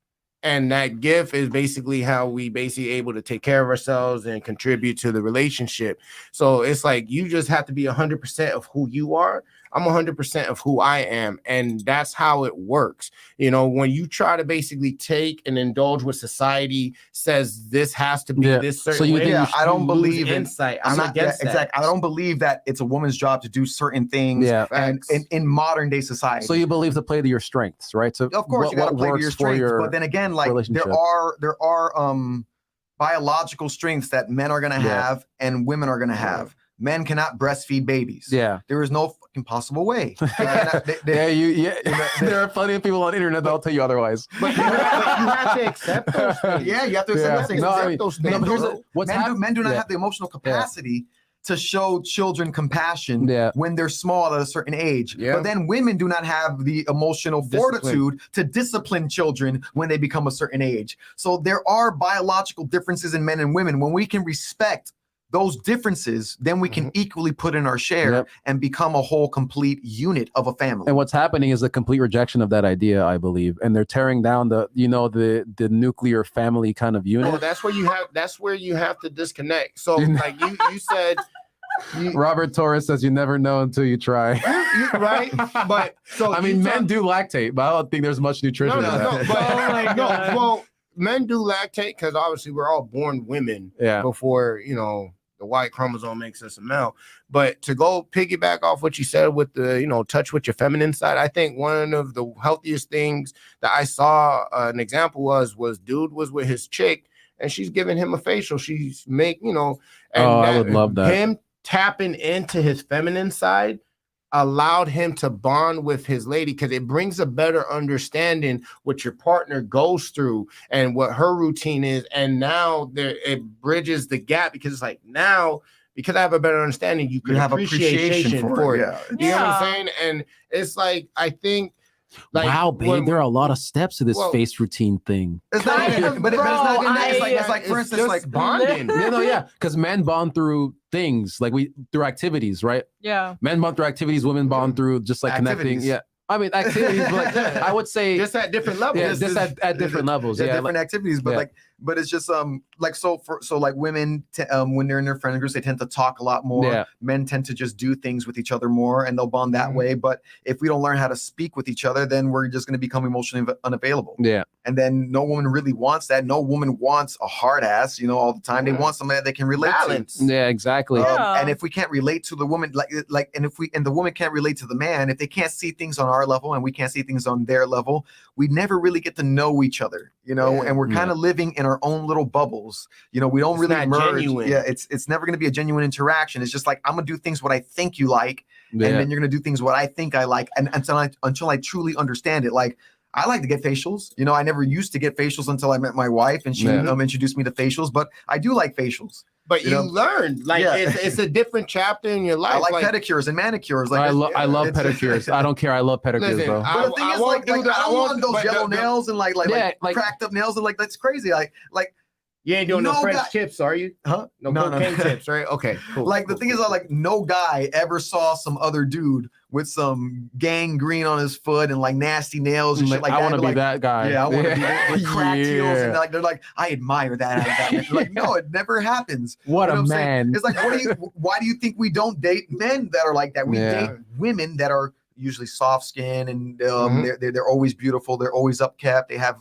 And that gift is basically how we able to take care of ourselves and contribute to the relationship. So it's like, you just have to be 100% of who you are. I'm 100% of who I am. And that's how it works. You know, when you try to basically take and indulge what society says this has to be this certain way. I don't believe in insight. I'm not against that. Exactly. I don't believe that it's a woman's job to do certain things and in modern day society. So you believe to play to your strengths, right? So of course you got to play to your strengths, but then again, like there are biological strengths that men are going to have and women are going to have. Men cannot breastfeed babies. Yeah, there is no fucking possible way. There are plenty of people on the internet that'll tell you otherwise. But you have to accept those things. Yeah, you have to accept those things. Men do not have the emotional capacity to show children compassion when they're small at a certain age. But then women do not have the emotional fortitude to discipline children when they become a certain age. So there are biological differences in men and women. When we can respect those differences, then we can equally put in our share and become a whole complete unit of a family. And what's happening is a complete rejection of that idea, I believe. And they're tearing down the nuclear family kind of unit. Oh, that's where you have to disconnect. So like you said, Robert Torres says you never know until you try. Right? But so I mean, men do lactate, but I don't think there's much nutrition in that. Well, men do lactate because obviously we're all born women before, the Y chromosome makes us a male. But to go piggyback off what you said with the, touch with your feminine side, I think one of the healthiest things that I saw an example was dude was with his chick and she's giving him a facial. She's and I would love that. Him tapping into his feminine side allowed him to bond with his lady because it brings a better understanding what your partner goes through and what her routine is. And now it bridges the gap because it's like now, because I have a better understanding, you can have appreciation for it. Yeah. You know what I'm saying? And it's like, I think Like, wow, babe, when- there are a lot of steps to this Well, face routine thing. It's not Kind even, of, but it's not even bro, that. It's like, for it's instance, just like bonding. Yeah, because men bond through things like through activities, right? Yeah. Men bond through activities, women bond through just like connecting. Activities. Yeah, I mean activities, but like, I would say just at different levels. yeah, just at different levels. yeah, Yeah, different activities, but yeah. but it's just like so like women when they're in their friend groups, they tend to talk a lot more. Yeah. Men tend to just do things with each other more, and they'll bond that Mhm. way. But if we don't learn how to speak with each other, then we're just going to become emotionally unavailable. yeah. And then no woman really wants that. No woman wants a hard ass, all the time. They Mhm. want somebody that they can relate Balance. Yeah, exactly. Yeah. And if we can't relate to the woman, and the woman can't relate to the man, if they can't see things on our level and we can't see things on their level, we never really get to know each other, Yeah. and we're kind of living in our own little bubbles. We don't It's really not merge. genuine. Yeah, it's never going to be a genuine interaction. It's just like, I'm gonna do things what I think you like, Yeah. and then you're gonna do things what I think I like, and until I truly understand it. Like, I like to get facials. I never used to get facials until I met my wife, and she Yeah. introduced me to facials. But I do like facials. But You you know? learned, like, Yeah. it's a different chapter in your life. I like pedicures and manicures. Like, I love it's- pedicures. I don't care. I love pedicures, Listen, bro. But the thing is, won't like, do that. I don't want those but yellow nails and like Yeah, like- cracked up nails, and like, that's crazy. Like You ain't doing no No French guy- tips, are you? huh? No cocaine tips, right? Okay, cool. Like, the cool, thing is, cool. like, no guy ever saw some other dude with some gangrene on his foot and like nasty nails and shit like I that. want to They're be like, that guy. Yeah, I want to be with cracked heels, and Yeah. like they're like, I admire that. Like, no, it never happens. What You know a I'm saying? man. It's like, why do you think we don't date men that are like that? We Yeah. date women that are usually soft skin, and Mhm. they're always beautiful. They're always upkept. They have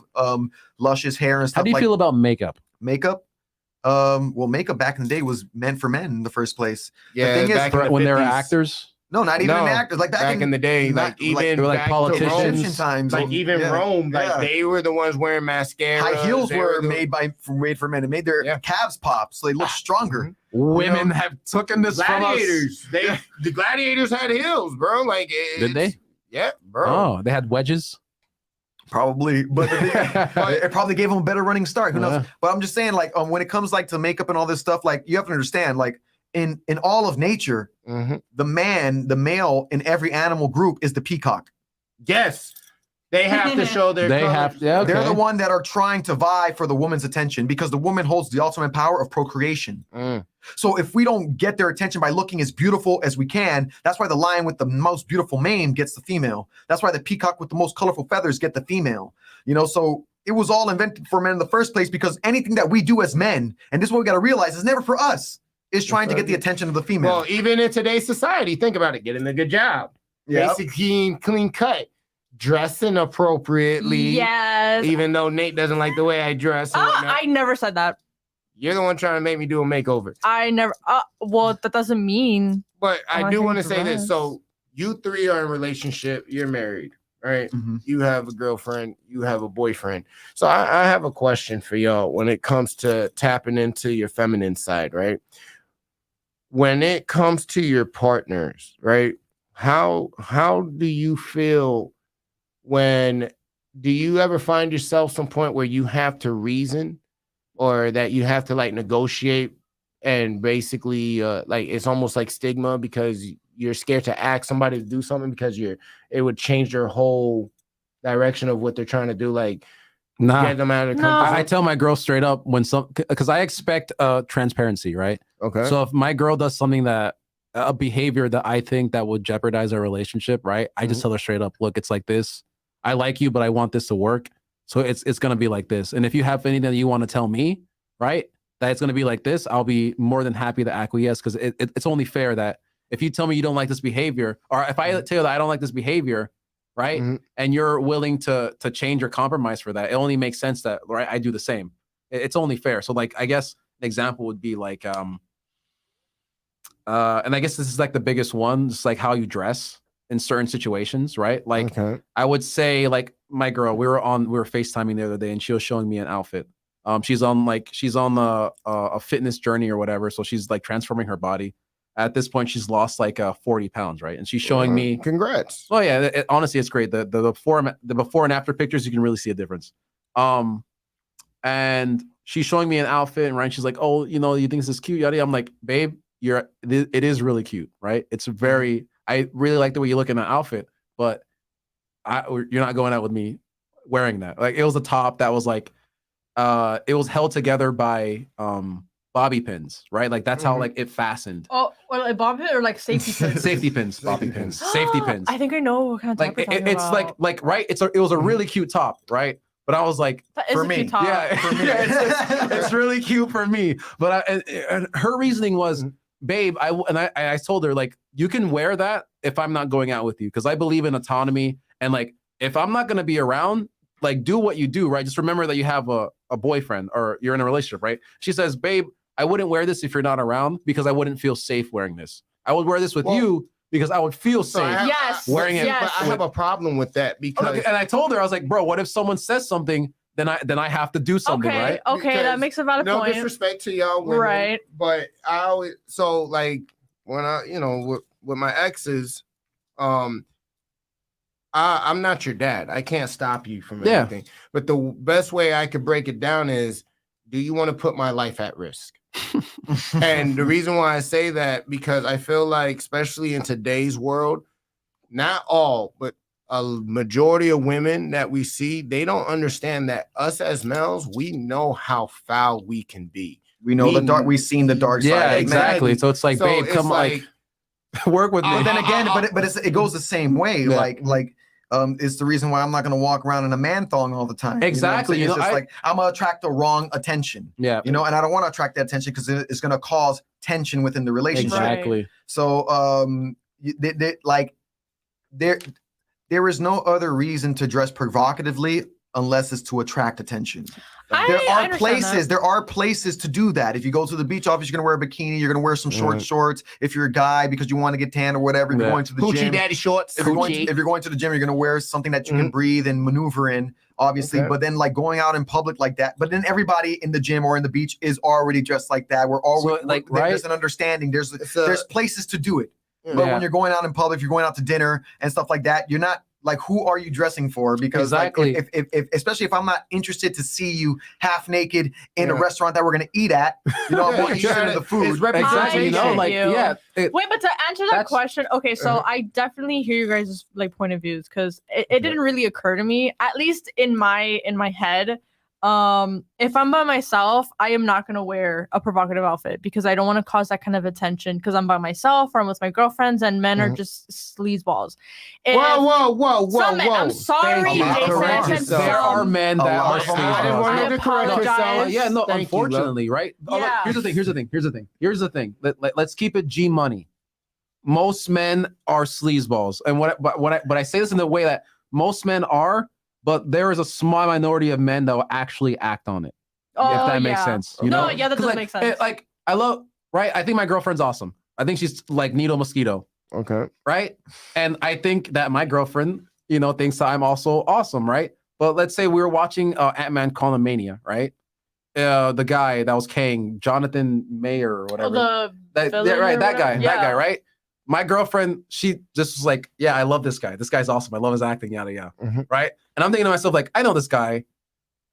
luscious hair and stuff. How do you like feel about makeup? makeup? Well, makeup back in the day was meant for men in the first place. yeah, thing is, back in the When they were 50s, actors? No, not even No, in actors. Like back in the day, not- like even they were like back to politicians. Rome, Egyptian times, like even yeah, Rome, like yeah. they were the ones wearing mascara. high heels They were the- made for men. It made their Yeah. calves pop, so they look stronger. Women have taken this from us. gladiators. The gladiators had heels, bro. Like, Did they? Yeah, bro. Oh, they had wedges. Probably, but it probably gave them a better running start. Who knows? Yeah. But I'm just saying, like, when it comes like to makeup and all this stuff, like, you have to understand, like, in all of nature, Mhm. the male in every animal group is the peacock. Yes, they have to show their. They colors. have, yeah, okay. They're the one that are trying to vie for the woman's attention, because the woman holds the ultimate power of procreation. Mm. So if we don't get their attention by looking as beautiful as we can, that's why the lion with the most beautiful mane gets the female. That's why the peacock with the most colorful feathers get the female. So it was all invented for men in the first place, because anything that we do as men, and this is what we got to realize, is never for us. Is trying to get the attention of the female. Well, even in today's society, think about it: getting a good job, Yep. basic clean cut, dressing appropriately. Yes. Even though Nate doesn't like the way I dress, and whatnot, I never said that. you're the one trying to make me do a makeover. I never. Well, that doesn't mean. But I I do think want to the say this. rest- So you three are in a relationship. You're married, right? Mhm. You have a girlfriend. You have a boyfriend. So I have a question for y'all when it comes to tapping into your feminine side, right? When it comes to your partners, right? How do you feel when do you ever find yourself some point where you have to reason or that you have to like negotiate and basically like it's almost like stigma because you're scared to ask somebody to do something because it would change their whole direction of what they're trying to do, like Nah. get them out of the No. comfort I zone? tell my girl straight up when because I expect transparency, right? Okay. So if my girl does something that a behavior that I think that would jeopardize our relationship, right? I just tell her straight up, look, it's like this. I like you, but I want this to work. So it's gonna be like this. And if you have anything that you want to tell me, right, that it's gonna be like this, I'll be more than happy to acquiesce because it's only fair that if you tell me you don't like this behavior, or if I tell you that I don't like this behavior, right, Mhm. and you're willing to change or compromise for that, it only makes sense that right I do the same. It's only fair. So like I guess an example would be like and I guess this is like the biggest one, just like how you dress in certain situations, right? Like Okay. I would say like my girl, we were FaceTiming the other day and she was showing me an outfit. She's on a fitness journey or whatever. So she's like transforming her body. At this point, she's lost like 40 pounds, right? And she's showing me. Congrats. Oh yeah, honestly, it's great. The before and after pictures, you can really see a difference. And she's showing me an outfit, and right, she's like, "Oh, you think this is cute, yada." I'm like, "Babe, it is really cute, right? It's very. I really like the way you look in that outfit, but you're not going out with me wearing that. Like it was a top that was like, it was held together by bobby pins, right? Like that's how like it fastened. Oh, well, like bobby pin or like safety pins? Safety pins, bobby pins, safety pins. I think I know what kind of top Like you're talking it's about. like right. It was a really cute top, right? But I was like, That is for a me, cute top. yeah, it's really cute for me. But and her reasoning was, babe, I told her like, you can wear that if I'm not going out with you, because I believe in autonomy, and like if I'm not gonna be around, like do what you do, right? Just remember that you have a boyfriend or you're in a relationship, right? She says, babe, I wouldn't wear this if you're not around because I wouldn't feel safe wearing this. I would wear this with you because I would feel So safe. Yes. wearing it. Yes. But I have a problem with that because And I told her, I was like, bro, what if someone says something, then I have to do something, Okay. right? Okay. That Because makes a valid no point. disrespect to y'all women, Right. but I always so like when I with my exes, I'm not your dad. I can't stop you from Yeah. anything. But the best way I could break it down is, do you want to put my life at risk? And the reason why I say that, because I feel like, especially in today's world, not all, but a majority of women that we see, they don't understand that us as males, we know how foul we can be. We know the dark. We've seen the dark side. Yeah, of men. exactly. So it's like, So babe, it's come like work with me. But then again, it goes the same way. Yeah. Like it's the reason why I'm not gonna walk around in a man thong all the time. Exactly. You know what I'm saying? You know, it's just like I'm gonna attract the wrong attention. Yeah, And I don't want to attract that attention because it's gonna cause tension within the relationship. exactly. So there is no other reason to dress provocatively unless it's to attract attention. There are places to do that. If you go to the beach, obviously you're gonna wear a bikini, you're gonna wear some short shorts. If you're a guy because you want to get tan or whatever, if you're going to the Hoochie gym, daddy shorts. if you're going to the gym, you're gonna wear something that you can breathe and maneuver in, obviously. Okay. But then like going out in public like that, but then everybody in the gym or in the beach is already dressed like that. We're already there's an understanding. There's places to do it. But when you're going out in public, if you're going out to dinner and stuff like that, you're not like, who are you dressing for? Because Exactly. like, if especially if I'm not interested to see you half naked in a restaurant that we're gonna eat at, I'm more interested in the food. It's representation. Wait, but to answer that question, okay, so I definitely hear you guys' like point of views, because it didn't really occur to me, at least in my head. If I'm by myself, I am not gonna wear a provocative outfit because I don't want to cause that kind of attention, because I'm by myself or I'm with my girlfriends and men are just sleazeballs. Whoa. I'm sorry, Jason. There are men that are sleazeballs. I apologize. Yeah, no, Thank you, unfortunately, right? Yeah. Here's the thing. Let's keep it G money. Most men are sleazeballs, and but I say this in the way that most men are, but there is a small minority of men that will actually act on it. If that makes sense. You know? Yeah, that does make sense. I love, right? I think my girlfriend's awesome. I think she's like needle mosquito. Okay. Right? And I think that my girlfriend, thinks I'm also awesome, right? But let's say we were watching Ant-Man Quantumania, right? The guy that was Kang, Jonathan Mayer or whatever. That guy, right? My girlfriend, she just was like, yeah, I love this guy. This guy's awesome. I love his acting, yada, yada. Right? And I'm thinking to myself, like, I know this guy.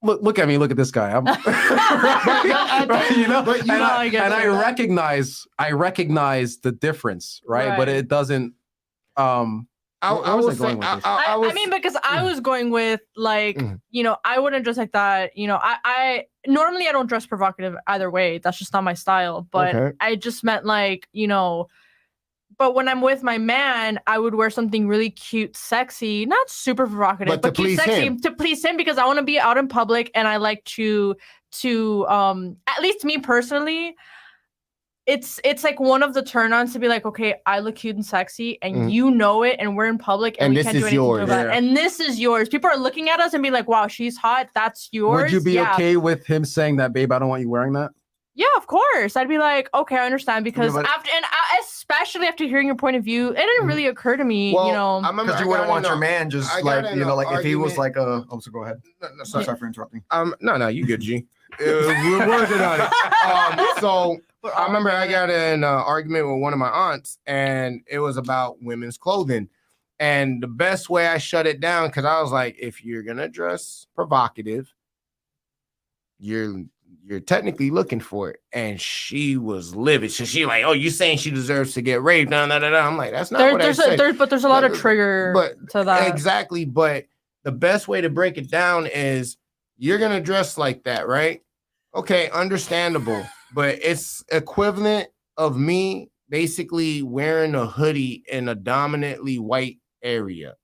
Look at me. Look at this guy. I'm, I recognize the difference, right? But it doesn't. I mean, because I was going with like, I wouldn't dress like that. I normally I don't dress provocative either way. That's just not my style. But I just meant like, but when I'm with my man, I would wear something really cute, sexy, not super provocative, but cute, sexy to please him, because I want to be out in public and I like to at least me personally, it's like one of the turn-ons to be like, okay, I look cute and sexy and you know it, and we're in public and we can't do anything about it. And this is yours. People are looking at us and be like, wow, she's hot. That's yours. Would you be okay with him saying that, babe, I don't want you wearing that? Yeah, of course. I'd be like, okay, I understand, because especially after hearing your point of view, it didn't really occur to me, because you wouldn't want your man just like, like if he was like so go ahead. No, sorry for interrupting. No, you good, G. We're working on it. So I remember I got in an argument with one of my aunts, and it was about women's clothing. And the best way I shut it down, because I was like, if you're gonna dress provocative, you're you're technically looking for it. And she was livid. So she like, oh, you saying she deserves to get raped? No. I'm like, that's not what I said. There's a lot of trigger to that. Exactly. But the best way to break it down is you're gonna dress like that, right? Okay, understandable. But it's equivalent of me basically wearing a hoodie in a dominantly white area,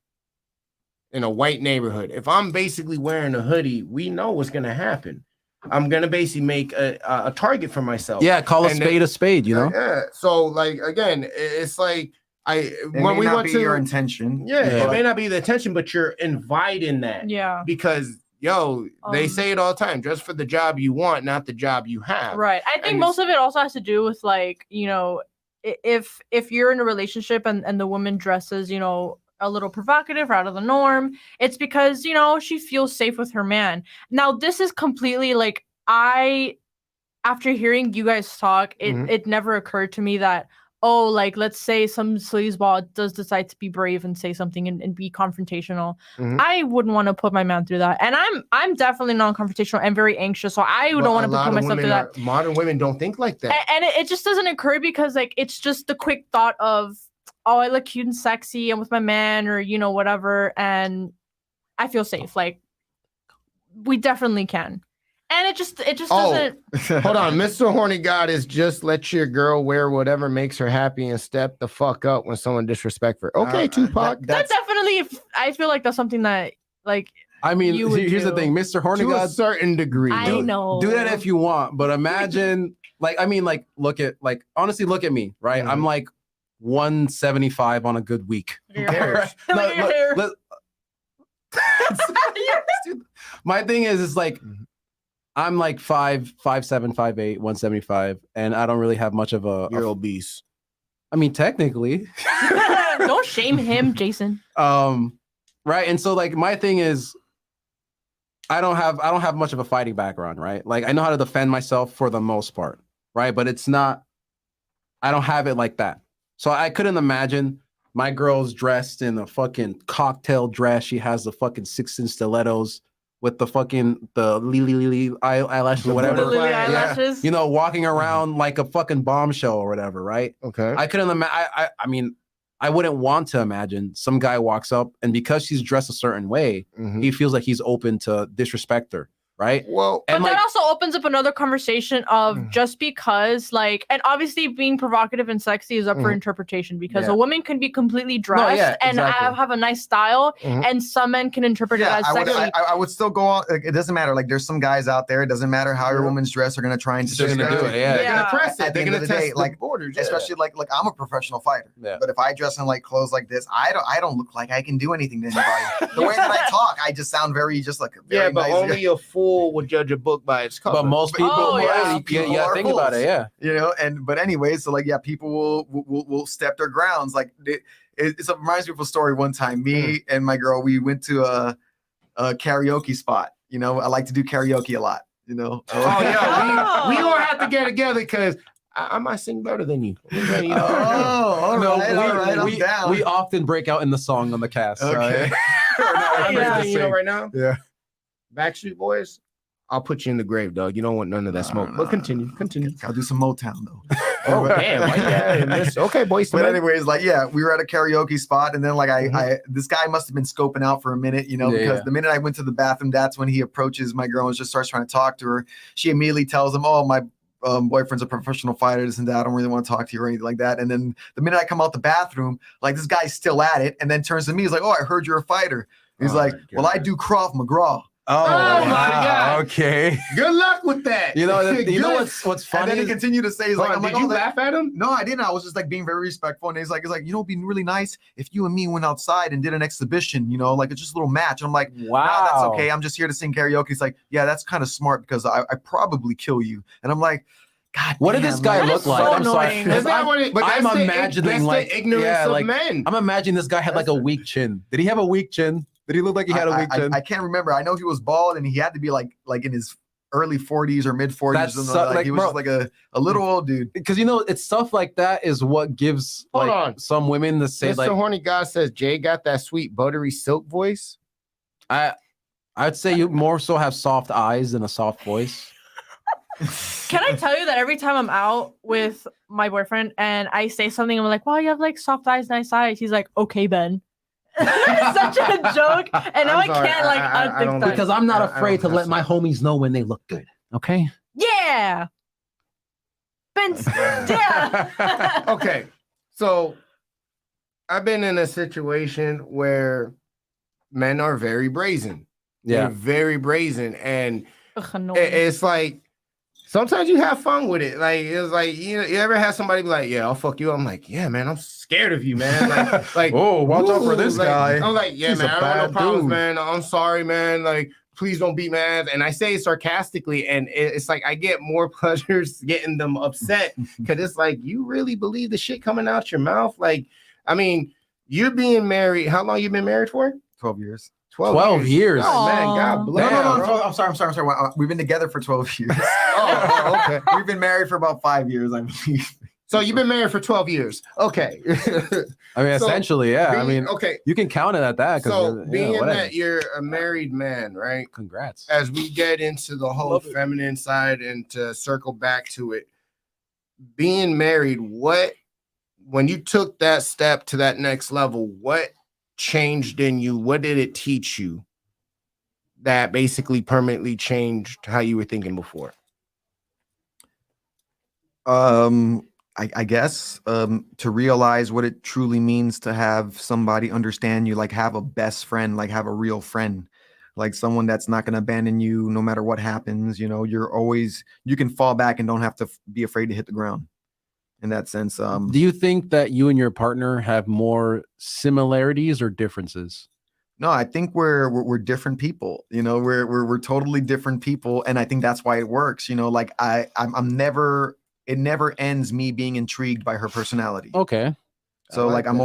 in a white neighborhood. If I'm basically wearing a hoodie, we know what's gonna happen. I'm gonna basically make a target for myself. Yeah, call a spade, you know? Yeah. So like again, it's like when we went to your intention. Yeah, it may not be the intention, but you're inviting that. Yeah. Because they say it all the time, dress for the job you want, not the job you have. Right. I think most of it also has to do with like, you know, if you're in a relationship and the woman dresses, you know, a little provocative or out of the norm, it's because, you know, she feels safe with her man. Now, this is completely like, after hearing you guys talk, it never occurred to me that, oh, like, let's say some sleazeball does decide to be brave and say something and be confrontational. I wouldn't want to put my man through that. And I'm definitely non-confrontational and very anxious, so I don't want to put myself through that. Modern women don't think like that. And it just doesn't occur because, like, it's just the quick thought of, oh, I look cute and sexy, I'm with my man, or, you know, whatever, and I feel safe. Like, we definitely can. And it just doesn't. Hold on, Mr. Horny God is just let your girl wear whatever makes her happy and step the fuck up when someone disrespects her. Okay, Tupac. That definitely, I feel like that's something that, like, I mean, here's the thing, Mr. Horny God, to a certain degree. I know. Do that if you want, but imagine, like, I mean, like, honestly, look at me, right? I'm like 175 on a good week. My thing is like, I'm like 5'7", 5'8", 175, and I don't really have much of a. You're obese. I mean, technically. Don't shame him, Jason. Right, and so like my thing is, I don't have much of a fighting background, right? Like I know how to defend myself for the most part, right? But it's not. I don't have it like that, so I couldn't imagine my girl's dressed in a fucking cocktail dress. She has the fucking 6-inch stilettos with the lily eyelashes or whatever. The lily eyelashes. You know, walking around like a fucking bombshell or whatever, right? Okay. I couldn't imagine. I mean, I wouldn't want to imagine some guy walks up and because she's dressed a certain way, he feels like he's open to disrespect her. Right. Well, but that also opens up another conversation of just because, like, and obviously being provocative and sexy is up for interpretation because a woman can be completely dressed and have a nice style, and some men can interpret it as sexy. I would still go on. Like, it doesn't matter. Like, there's some guys out there. It doesn't matter how your woman's dressed. They're gonna try and they're gonna do it. Yeah. They're gonna press it. They're gonna test like borders. Especially like I'm a professional fighter. Yeah. But if I dress in like clothes like this, I don't look like I can do anything to anybody. The way that I talk, I just sound very but nice only a fool would judge a book by its cover. But most people, think about it, you know. But anyway, so like, people will step their grounds. Like it reminds me of a story. One time, me and my girl, we went to a karaoke spot. You know, I like to do karaoke a lot. You know. We gonna have to get together because I might sing better than you. All right, we often break out in the song on the cast. Okay. Right now. Yeah. Backstreet Boys. I'll put you in the grave, dog. You don't want none of that smoke. But continue. I'll do some Motown though. Oh damn! Okay, boys. But anyways, like we were at a karaoke spot, and then like this guy must have been scoping out for a minute, you know, because the minute I went to the bathroom, that's when he approaches my girl and just starts trying to talk to her. She immediately tells him, "Oh, my boyfriend's a professional fighter, this and that. I don't really want to talk to you or anything like that." And then the minute I come out the bathroom, like this guy's still at it, and then turns to me, he's like, "Oh, I heard you're a fighter." He's like, "Well, I do Krav Maga." Oh my God. Okay. Good luck with that. You know what's funny? And then he continued to say, "He's like, did you laugh at him?" No, I didn't. I was just like being very respectful. And he's like, you know, it'd be really nice if you and me went outside and did an exhibition. You know, like it's just a little match. And I'm like, wow, nah, that's okay. I'm just here to sing karaoke. He's like, yeah, that's kind of smart because I probably kill you. And I'm like, God, what did this guy look like? I'm sorry. I'm imagining like ignorance of men. I'm imagining this guy had like a weak chin. Did he have a weak chin? Did he look like he had a weak chin? I can't remember. I know he was bald and he had to be like in his early 40s or mid 40s. He was just like a little old dude. Because you know, it's stuff like that is what gives some women to say Mr. Horny God says Jay got that sweet buttery silk voice. I'd say you more so have soft eyes than a soft voice. Can I tell you that every time I'm out with my boyfriend and I say something, I'm like, "Wow, you have like soft eyes, nice eyes." He's like, "Okay, Ben." It's such a joke, and now I'm I sorry, can't like I unthink don't that. Because I'm not I don't afraid to have let my homies know when they look good. Okay. Yeah. Ben's. Yeah. Okay, so I've been in a situation where men are very brazen. They're Yeah. very brazen, and Ugh, annoying. it's like sometimes you have fun with it. Like it's like you ever have somebody be like, "Yeah, I'll fuck you." I'm like, "Yeah, man, I'm scared of you, man." Like, Oh, watch out for this like, guy. I'm like, "Yeah, He's man, a I don't want no bad problems, dude." man. I'm sorry, man. Like, please don't beat my ass." And I say it sarcastically, and it's like I get more pleasure getting them upset because it's like you really believe the shit coming out your mouth. Like, I mean, you're being married. How long you been married for? 12 years. 12 years. God, man, God Aw. bless. No, bro. I'm sorry. Well, we've been together for 12 years. Oh, okay. We've been married for about 5 years, I believe. So you've been married for 12 years. Okay. I mean, So, essentially, yeah. I mean, okay. you can count it at that. So being whatever. that you're a married man, right? Congrats. As we get into the whole Love it. feminine side and to circle back to it, being married, when you took that step to that next level, what changed in you? What did it teach you that basically permanently changed how you were thinking before? I guess to realize what it truly means to have somebody understand you, like have a best friend, like have a real friend, like someone that's not going to abandon you no matter what happens. You know, you can fall back and don't have to be afraid to hit the ground. In that sense, Do you think that you and your partner have more similarities or differences? no, I think we're different people. You know, we're totally different people, and I think that's why it works. You know, like I'm never. It never ends me being intrigued by her personality. Okay. So I like like I'm that.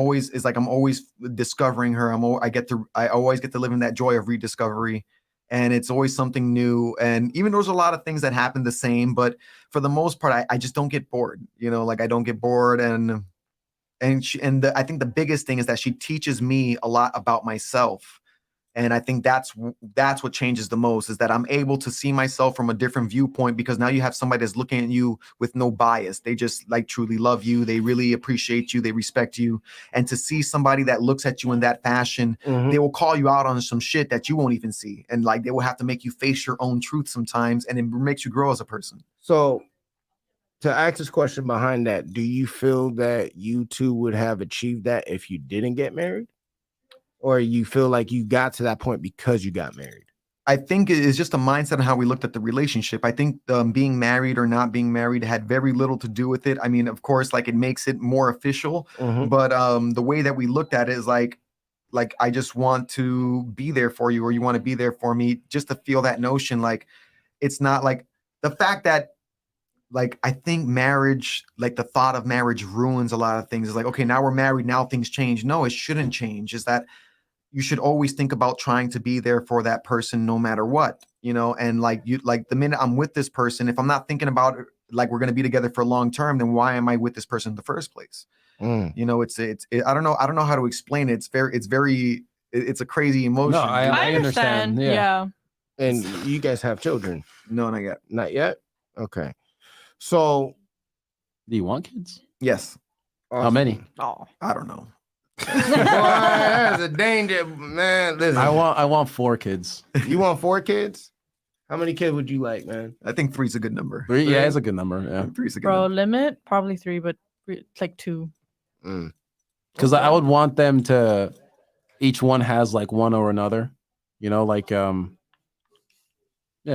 always discovering her. I always get to live in that joy of rediscovery, and it's always something new. And even though there's a lot of things that happen the same, but for the most part, I just don't get bored. You know, like I don't get bored, and I think the biggest thing is that she teaches me a lot about myself. And I think that's what changes the most, is that I'm able to see myself from a different viewpoint, because now you have somebody that's looking at you with no bias. They just like truly love you. They really appreciate you. They respect you. And to see somebody that looks at you in that fashion, they will call you out on some shit that you won't even see. And like they will have to make you face your own truth sometimes. And it makes you grow as a person. So to ask this question behind that, do you feel that you two would have achieved that if you didn't get married? Or you feel like you got to that point because you got married? I think it is just a mindset on how we looked at the relationship. I think being married or not being married had very little to do with it. I mean, of course, like it makes it more official, but the way that we looked at it is like I just want to be there for you, or you want to be there for me, just to feel that notion. Like it's not like the fact that like I think marriage, like the thought of marriage ruins a lot of things. It's like, okay, now we're married, now things change. No, it shouldn't change. Is that you should always think about trying to be there for that person no matter what, you know. And like the minute I'm with this person, if I'm not thinking about it, like we're going to be together for long term, then why am I with this person in the first place? You know, it's I don't know how to explain it. It's a crazy emotion. No, I understand. Yeah. And you guys have children? No, not yet. Not yet? Okay. So Do you want kids? Yes. How many? Oh. I don't know. Boy, that's a danger, man. Listen, I want 4 kids. you want 4 kids? How many kids would you like, man? I think 3's a good number. 3? Yeah, it's a good number. Yeah. 3's a good Bro, number. limit probably 3, but it's like 2. Because I would want them to, each one has like one or another, you know, like yeah,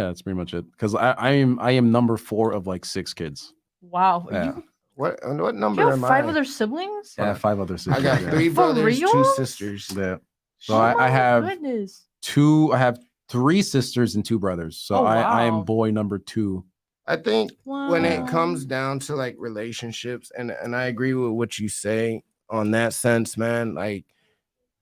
that's pretty much it. Because I am number 4 of like 6 kids. Wow. Yeah. What number You have am 5 I? other siblings? Yeah, 5 other sisters. I got yeah. 3 For brothers, 2 real? sisters. Yeah. So Oh I my have goodness. 2. I have 3 sisters and 2 brothers. So Oh, I am wow. boy number 2. I think when it Wow. comes down to like relationships, and I agree with what you say on that sense, man, like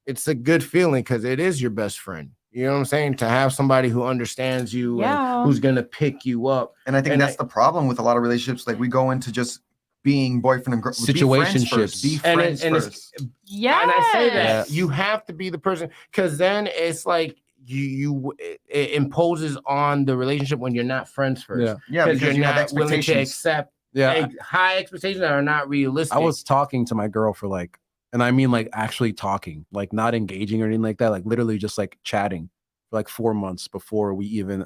it's a good feeling because it is your best friend. You know what I'm saying? To have somebody who understands you Yeah. and who's gonna pick you up. And I think And that's the problem with a lot of relationships. Like we go into just being boyfriend and girl, Situationships. be And friends it's- first. Yeah. And I say that Yes. you have to be the person, because then it's like it imposes on the relationship when you're not friends first. Yeah. Yeah, because because you're you have not willing to expectations. accept Yeah. high expectations that are not realistic. I was talking to my girl for like, and I mean like actually talking, like not engaging or anything like that, like literally just like chatting for like 4 months before we even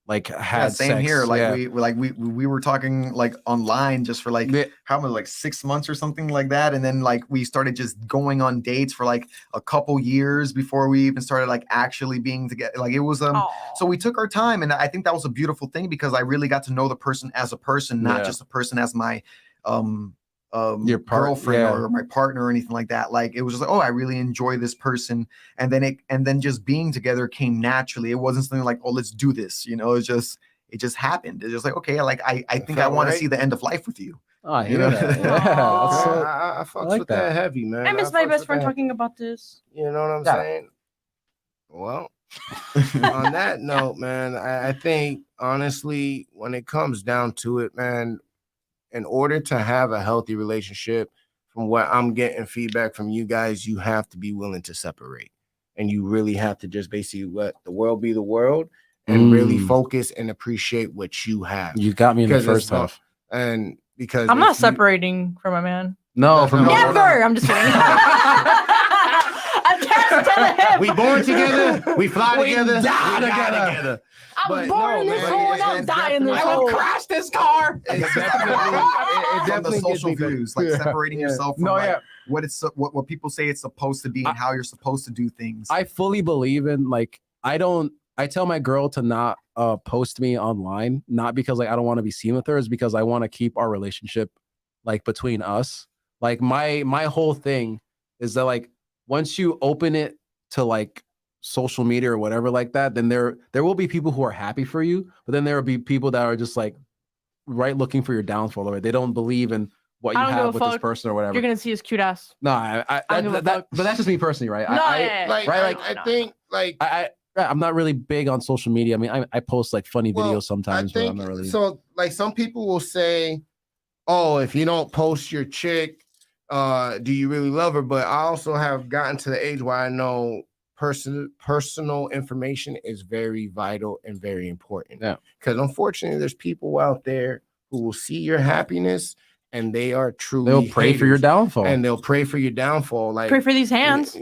like had Yeah, same sex. here. Like Yeah. we were talking like online just for like Yeah. how many, like 6 months or something like that, and then like we started just going on dates for like a couple years before we even started like actually being together. Like it was so we took our time, and I think that was a beautiful thing because I really got to know the person as a person, not just a person as my your girlfriend or my partner or anything like that. Like it was just like, oh, I really enjoy this person, and then just being together came naturally. It wasn't something like, oh, let's do this, it just happened. It's just like, okay, like I think I want to see the end of life with you. Oh, I You hear know? that. Yeah. I fucks like with that that. heavy, man. I miss my best friend talking about this. You know what I'm Yeah. saying? Well, on that note, man, I think honestly, when it comes down to it, man, in order to have a healthy relationship, from what I'm getting feedback from you guys, you have to be willing to separate. And you really have to just basically let the world be the world and really focus and appreciate what you have. You got me in the first half. And because I'm not separating from a man. No, from Never. I'm just kidding. I can't tell him. We born together, we fly together, we die die together. I'm But born no, in this man, hole and it's I'll die in this definitely- hole. crash this car. It's From definitely the social views, like separating yourself from what it's what people say it's supposed to be and how you're supposed to do things. I fully believe in like I tell my girl to not post me online, not because like I don't want to be seen with her, is because I want to keep our relationship like between us. Like my whole thing is that like once you open it to like social media or whatever like that, then there will be people who are happy for you, but then there will be people that are just like looking for your downfall, or they don't believe in what you have with this person or whatever. You're gonna see his cute ass. No, but that's just me personally, right? I think I'm not really big on social media. I mean, I post like funny videos sometimes, but I'm not really. So like some people will say, oh, if you don't post your chick, do you really love her? But I also have gotten to the age where I know personal information is very vital and very important. Yeah. Because unfortunately, there's people out there who will see your happiness and they are truly they'll pray for your downfall. And they'll pray for your downfall. Like pray for these hands.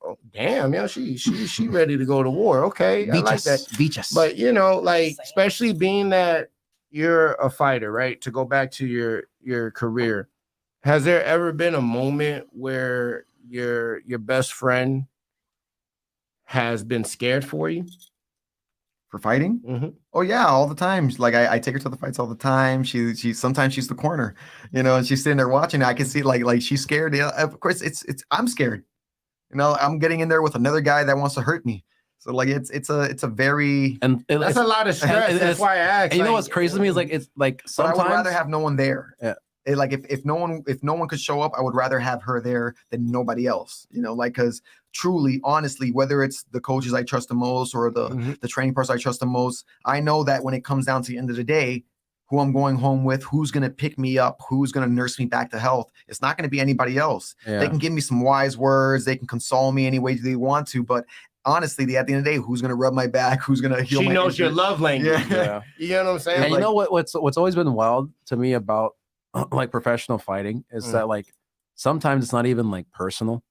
Oh, damn, she ready to go to war. Okay, I like that. Beaches. But like especially being that you're a fighter, right? To go back to your career, has there ever been a moment where your best friend has been scared for you? For fighting? Mm-hmm. Oh yeah, all the time. Like I take her to the fights all the time. She sometimes she's the corner, and she's sitting there watching. I can see like she's scared. Yeah, of course it's I'm scared. I'm getting in there with another guy that wants to hurt me. So like it's a very that's a lot of stress. That's why I asked. And you know what's crazy to me is like it's like sometimes I would rather have no one there. Yeah. Like if no one could show up, I would rather have her there than nobody else. Like because truly, honestly, whether it's the coaches I trust the most or the training person I trust the most, I know that when it comes down to the end of the day, who I'm going home with, who's going to pick me up, who's going to nurse me back to health, it's not going to be anybody else. Yeah. They can give me some wise words, they can console me any way they want to, but honestly, at the end of the day, who's going to rub my back, who's going to heal she my knows injury? your love language. Yeah. You know what I'm saying? And you know what's always been wild to me about like professional fighting is that like sometimes it's not even like personal.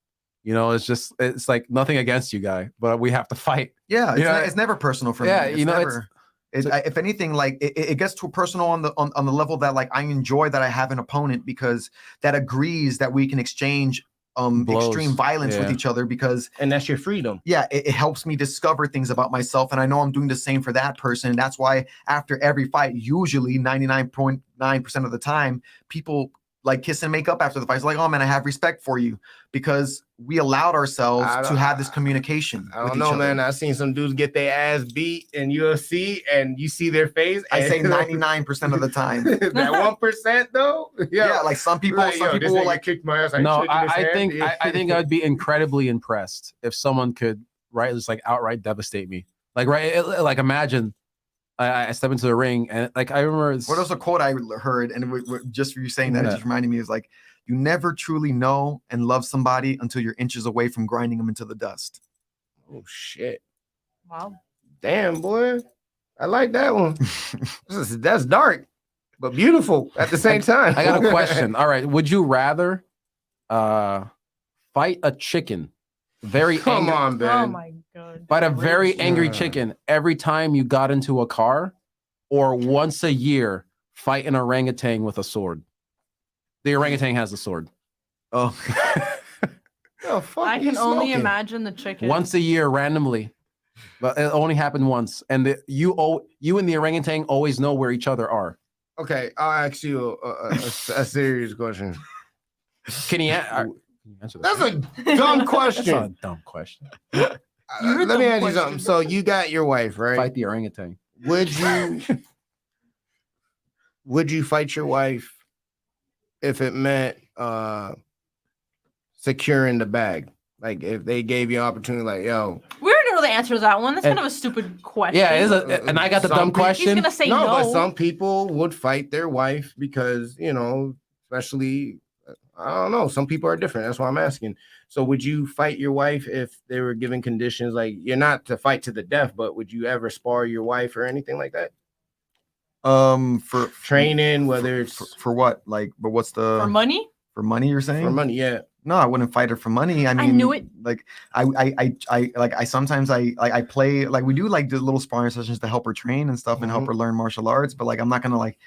It's like nothing against you, guy, but we have to fight. Yeah, it's never personal for me. If anything, like it gets too personal on the level that like I enjoy that I have an opponent because that agrees that we can exchange extreme violence with each other and that's your freedom. Yeah, it helps me discover things about myself, and I know I'm doing the same for that person. And that's why after every fight, usually 99.9% of the time, people like kiss and make up after the fight. It's like, oh man, I have respect for you because we allowed ourselves to have this communication. I don't know, man. I've seen some dudes get their ass beat in UFC, and you see their face. I say 99% of the time. That 1% though. Yeah, like some people will like kick my ass. No, I think I'd be incredibly impressed if someone could just like outright devastate me. Like like imagine. I step into the ring and like I remember what was a quote I heard, and just for you saying that, it just reminded me is like, you never truly know and love somebody until you're inches away from grinding them into the dust. Oh shit! Wow. Damn, boy. I like that one. That's dark, but beautiful at the same time. I got a question. All right. Would you rather fight a chicken? Very Come angry, on, Oh Ben. my god. fight a very angry Yeah. chicken every time you got into a car, or once a year fight an orangutan with a sword. The orangutan has a sword. Oh, The fuck I you can only smoking? imagine the chicken. Once a year randomly. But it only happened once. And you and the orangutan always know where each other are. Okay, I'll ask you a serious question. Can you answer that? That's a dumb That's not a question. dumb question. You're a Let me dumb ask you something. question. So you got your wife, right? Fight the orangutan. Would you fight your wife if it meant securing the bag? Like if they gave you an opportunity, like, yo, We already know the answer to that one. That's And- kind of a stupid question. Yeah, it is and I got the Some dumb people- He's question. gonna say no, no. but some people would fight their wife because, especially, I don't know, some people are different. That's why I'm asking. So would you fight your wife if they were given conditions like you're not to fight to the death, but would you ever spar your wife or anything like that? for Training, whether it's for what? Like, but what's the For money? for money? You're saying for money, yeah. No, I wouldn't fight her for money. I mean, knew it. Like, I sometimes I play, like, we do like the little sparring sessions to help her train and stuff and help her learn martial arts. But like, I'm not gonna like.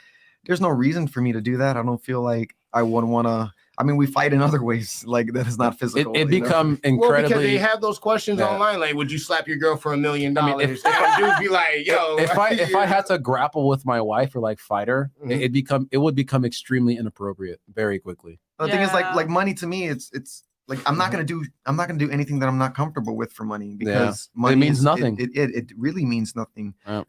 There's no reason for me to do that. I don't feel like I would want to. I mean, we fight in other ways, like that is not physical. It you know? become Well, because incredibly. they have those questions Yeah. online, like, would you slap your girl for $1 million? I mean, if- If a dude be like, yo, if I had to grapple with my wife or like fight her, Mhm. it would become extremely inappropriate very quickly. The thing is, Yeah. like money to me, it's like I'm not gonna do anything that I'm not comfortable with for money because money means is- nothing. It really means nothing. Yeah.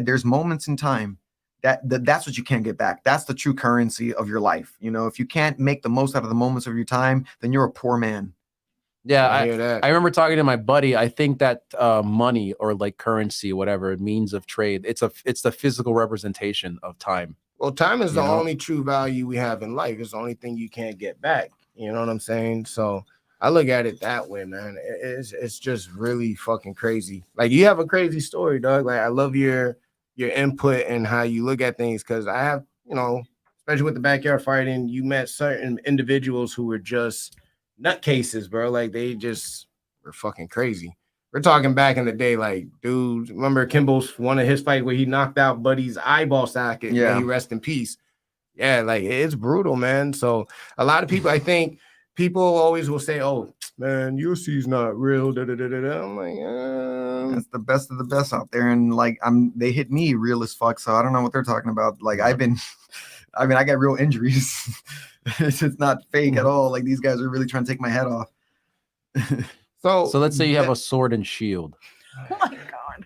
There's moments in time that's what you can't get back. That's the true currency of your life. You know, if you can't make the most out of the moments of your time, then you're a poor man. Yeah, I I hear that. remember talking to my buddy. I think that money or like currency, whatever means of trade, it's the physical representation of time. Well, time is the You know? only true value we have in life. It's the only thing you can't get back. You know what I'm saying? So I look at it that way, man. It's just really fucking crazy. Like you have a crazy story, dog. Like I love your input and how you look at things because I have, especially with the backyard fighting, you met certain individuals who were just nutcases, bro. Like they just were fucking crazy. We're talking back in the day, like, dude, remember Kimball's one of his fights where he knocked out Buddy's eyeball socket? Yeah. May he rest in peace. Yeah, like it's brutal, man. So a lot of people, I think people always will say, oh, man, UFC's not real. Da, da, da, da, da. I'm like, That's the best of the best out there, and like they hit me real as fuck. So I don't know what they're talking about. Like I got real injuries. It's not fake at all. Like these guys are really trying to take my head off. So let's say you have a sword and shield. Oh my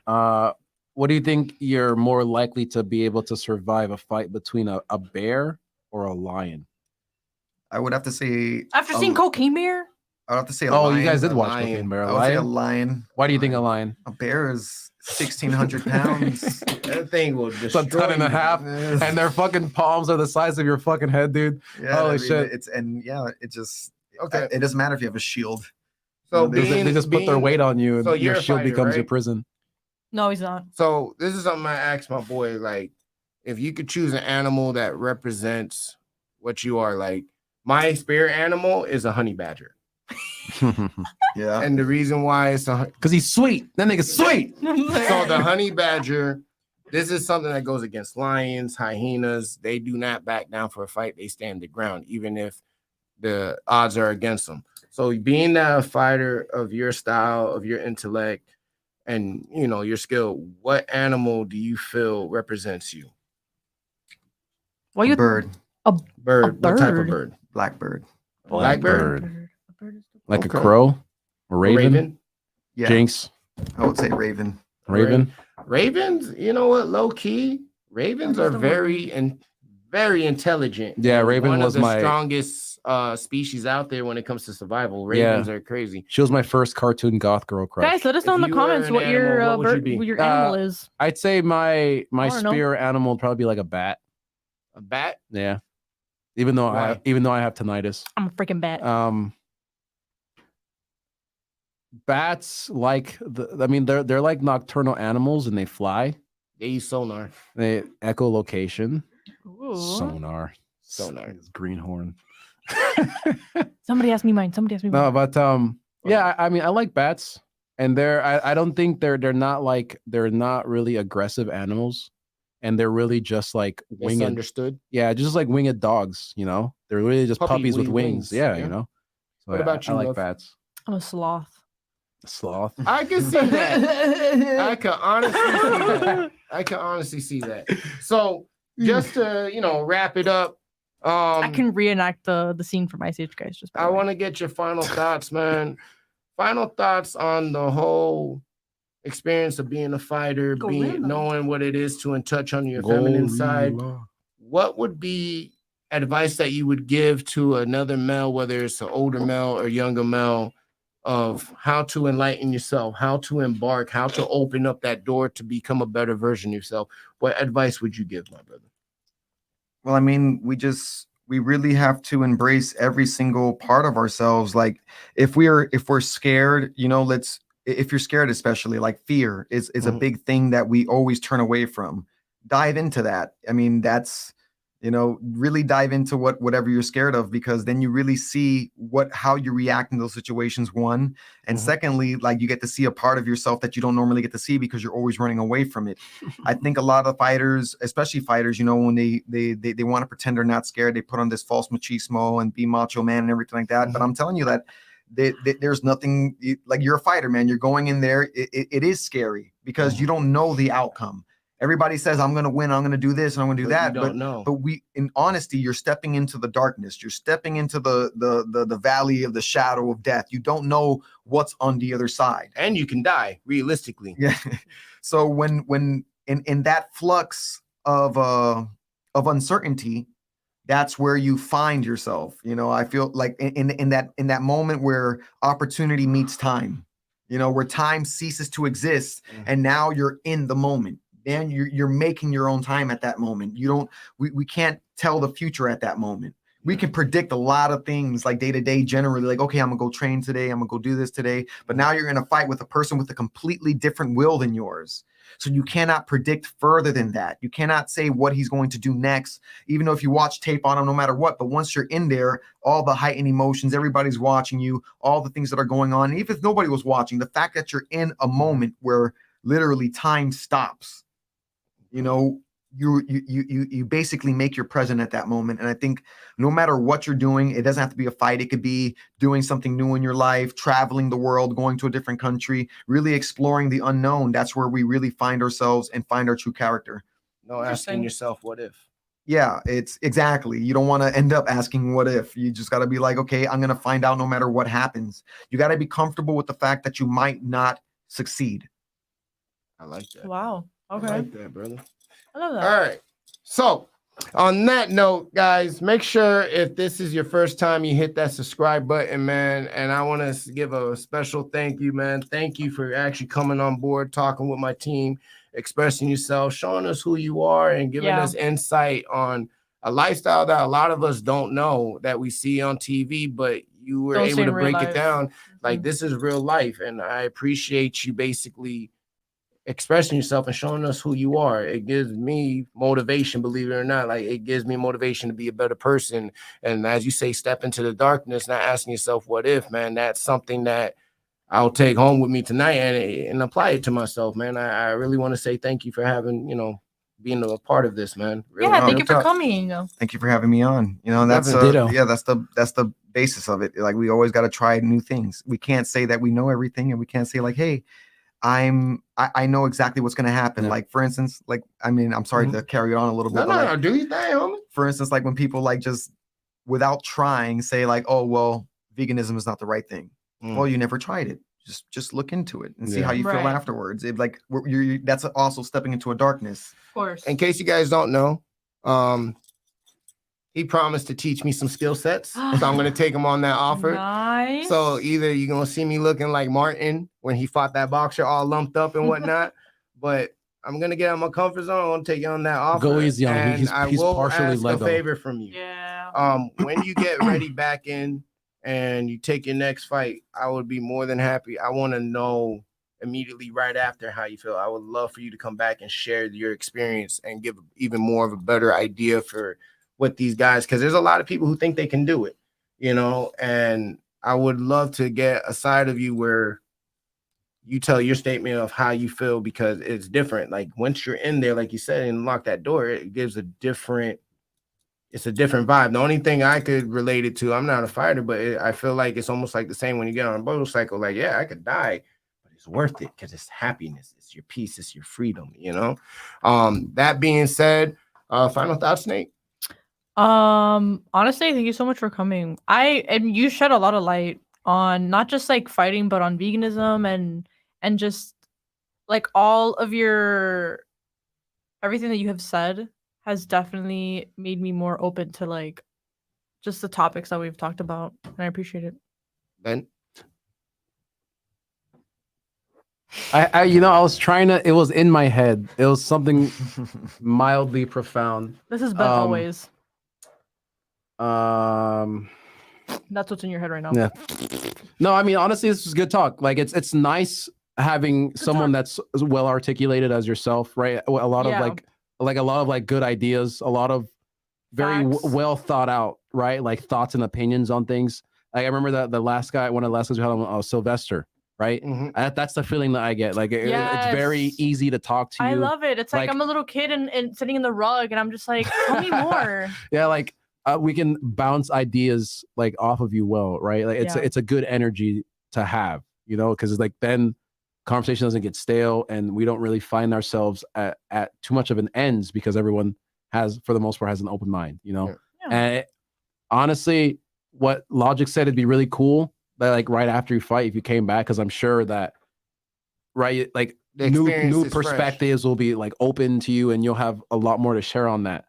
god. What do you think you're more likely to be able to survive a fight between a bear or a lion? I would have to say After seeing Cocaine Bear? I'd have to say a Oh, lion. you guys did a watch lion. Cocaine Bear. I A would say a lion? lion. Why do you think a lion? A bear is 1,600 pounds. that thing will It's destroy a ton and a you. half, and their fucking palms are the size of your fucking head, dude. Yeah, Holy I mean, shit. it just Okay. It doesn't matter if you have a shield. So They being, just put their weight on you, and so your you're a shield fighter, becomes your right? prison. No, he's not. So this is something I asked my boy. Like, if you could choose an animal that represents what you are, like my spirit animal is a honey badger, Yeah. and the reason why it's a Because he's sweet. That nigga's sweet. so the honey badger, this is something that goes against lions, hyenas. They do not back down for a fight. They stand the ground, even if the odds are against them. So being a fighter of your style, of your intellect, and your skill, what animal do you feel represents you? Why you Bird, Bird. What type of bird? bird? blackbird. Blackbird? Like Okay. a crow? A raven? Yeah, Jinx? I would say raven. Raven? Ravens, you know what? Low key, ravens are very intelligent. Yeah, and raven one was of the my- strongest species out there when it comes to survival. Ravens are crazy. She was my first cartoon goth girl crush. Guys, let us know If in the you were comments an what your animal, what would you bird, be? what your animal is. I'd say my I don't know. spirit animal would probably be like a bat. A bat? Yeah. Even though Why? I have tinnitus. I'm a freaking bat. bats like I mean, they're like nocturnal animals and they fly. They use sonar. They echolocation, Ooh. sonar, Sonar. greenhorn. Somebody asked me mine. Somebody asked me No, mine. but yeah, I mean, I like bats, and I don't think they're not like they're not really aggressive animals, and they're really just like winged. Misunderstood. Yeah, just like winged dogs. You know, they're really just Puppy puppies with wings. Yeah, yeah. you know. So What about I you, like love? bats. I'm a sloth. Sloth. I can see that. I can honestly see that. I can honestly see that. So just to wrap it up. I can reenact the scene from Ice Age, guys. Just by I the way. want to get your final thoughts, man. Final thoughts on the whole experience of being a fighter, knowing what it is to touch on your feminine side. What would be advice that you would give to another male, whether it's an older male or younger male, of how to enlighten yourself, how to embark, how to open up that door to become a better version of yourself? What advice would you give, my brother? Well, I mean, we really have to embrace every single part of ourselves. Like if we're scared, if you're scared, especially like fear is a big thing that we always turn away from. Dive into that. I mean, that's really dive into whatever you're scared of, because then you really see how you react in those situations, one. And secondly, like you get to see a part of yourself that you don't normally get to see because you're always running away from it. I think a lot of fighters, especially fighters, when they want to pretend they're not scared, they put on this false machismo and be macho man and everything like that. But I'm telling you that there's nothing like, you're a fighter, man. You're going in there. It is scary because you don't know the outcome. Everybody says, I'm going to win, I'm going to do this, and I'm going to do that. You don't know. But in honesty, you're stepping into the darkness. You're stepping into the valley of the shadow of death. You don't know what's on the other side. And you can die, realistically. Yeah. So when in that flux of uncertainty, that's where you find yourself. I feel like in that moment where opportunity meets time, where time ceases to exist, and now you're in the moment. Then you're making your own time at that moment. We can't tell the future at that moment. We can predict a lot of things like day to day, generally, like, okay, I'm gonna go train today, I'm gonna go do this today. But now you're in a fight with a person with a completely different will than yours. So you cannot predict further than that. You cannot say what he's going to do next, even though if you watch tape on him, no matter what. But once you're in there, all the heightened emotions, everybody's watching you, all the things that are going on. And even if nobody was watching, the fact that you're in a moment where literally time stops, you basically make your present at that moment. And I think no matter what you're doing, it doesn't have to be a fight. It could be doing something new in your life, traveling the world, going to a different country, really exploring the unknown. That's where we really find ourselves and find our true character. No asking yourself, what if? Yeah, it's exactly. You don't want to end up asking what if. You just got to be like, okay, I'm going to find out no matter what happens. You got to be comfortable with the fact that you might not succeed. I like that. Wow. Okay. I like that, brother. I love that. All right. So on that note, guys, make sure if this is your first time, you hit that subscribe button, man. And I want to give a special thank you, man. Thank you for actually coming on board, talking with my team, expressing yourself, showing us who you are, and giving us insight on a lifestyle that a lot of us don't know, that we see on TV, but you were able to break it down. Like, this is real life. And I appreciate you basically expressing yourself and showing us who you are. It gives me motivation, believe it or not. Like, it gives me motivation to be a better person. And as you say, step into the darkness, not asking yourself what if, man. That's something that I'll take home with me tonight and apply it to myself, man. I really want to say thank you for having, being a part of this, man. Really, thank you for coming. Thank you for having me on. That's the basis of it. Like, we always got to try new things. We can't say that we know everything, and we can't say like, hey, I know exactly what's going to happen. Like, for instance, I'm sorry to carry on a little bit. No, do you think, homie? For instance, like when people like just without trying say like, oh, well, veganism is not the right thing. Well, you never tried it. Just look into it and see how you feel afterwards. It like that's also stepping into a darkness. Of course. In case you guys don't know, he promised to teach me some skill sets, so I'm going to take him on that offer. Nice. So either you're going to see me looking like Martin when he fought that boxer all lumped up and whatnot, but I'm going to get out of my comfort zone. I'm going to take you on that offer. Go easy on him. He's I will partially ask Lego. a favor from you. Yeah. When you get ready back in and you take your next fight, I would be more than happy. I want to know immediately right after how you feel. I would love for you to come back and share your experience and give even more of a better idea for what these guys, because there's a lot of people who think they can do it, and I would love to get a side of you where you tell your statement of how you feel, because it's different. Like once you're in there, like you said, and lock that door, it gives it's a different vibe. The only thing I could relate it to, I'm not a fighter, but I feel like it's almost like the same when you get on a motorcycle. Like, yeah, I could die, but it's worth it because it's happiness, it's your peace, it's your freedom, That being said, final thoughts, Nate? Honestly, thank you so much for coming. And you shed a lot of light on not just like fighting, but on veganism and just like all of everything that you have said has definitely made me more open to like just the topics that we've talked about, and I appreciate it. Ben? I was trying to. It was in my head. It was something mildly profound. This has been always. Um. That's what's in your head right now. Yeah. No, I mean honestly, this is good talk. Like it's nice having Good someone talk. that's as well articulated as yourself, right? A lot of a lot of good ideas, a lot of very Facts. well thought out, right? Like thoughts and opinions on things. Like I remember that one of the last guys we had on Sylvester, right? Mhm. That's the feeling that I get. Like it's very Yes. easy to talk to you. I love it. It's like I'm a little kid and sitting in the rug, and I'm just like, tell me more. Yeah, like we can bounce ideas like off of you, well, right? Like it's a good energy to have, because it's like then conversation doesn't get stale, and we don't really find ourselves at too much of an ends because everyone has, for the most part, has an open mind, Yeah. And honestly, what Logic said, it'd be really cool that like right after you fight, if you came back, because I'm sure that like The experience new is fresh. perspectives will be like open to you, and you'll have a lot more to share on that.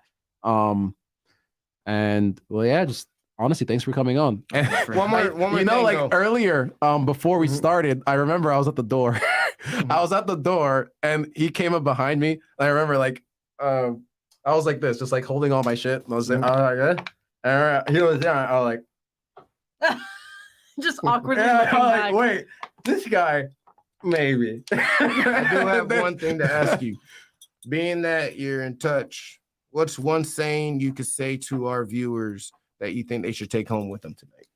And well, yeah, just honestly, thanks for coming on. One more thing, like though. earlier, before we started, I remember I was at the door. Mhm. I was at the door, and he came up behind me. And I remember, I was like this, just like holding all my shit. And I was like, all right, good. And he was there. I was like, Just awkwardly yeah, looking I was back. like, wait, this guy, maybe. I do have one thing to ask you. Being that you're in touch, what's one saying you could say to our viewers that you think they should take home with them tonight?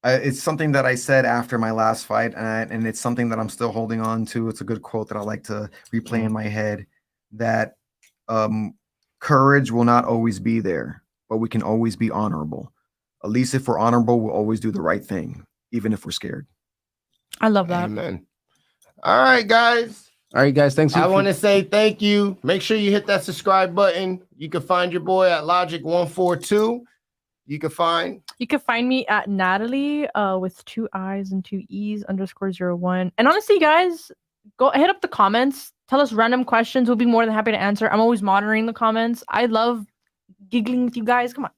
It's something that I said after my last fight, and it's something that I'm still holding on to. It's a good quote that I like to replay in my head, that courage will not always be there, but we can always be honorable. At least if we're honorable, we'll always do the right thing, even if we're scared. I love that. Amen. All right, guys. All right, guys, thanks. I want to say thank you. Make sure you hit that subscribe button. You can find your boy at Logic142. You can find me at Natalie with 2 I's and 2 E's _01. And honestly, guys, go hit up the comments. Tell us random questions. We'll be more than happy to answer. I'm always monitoring the comments. I love giggling with you guys. Come on.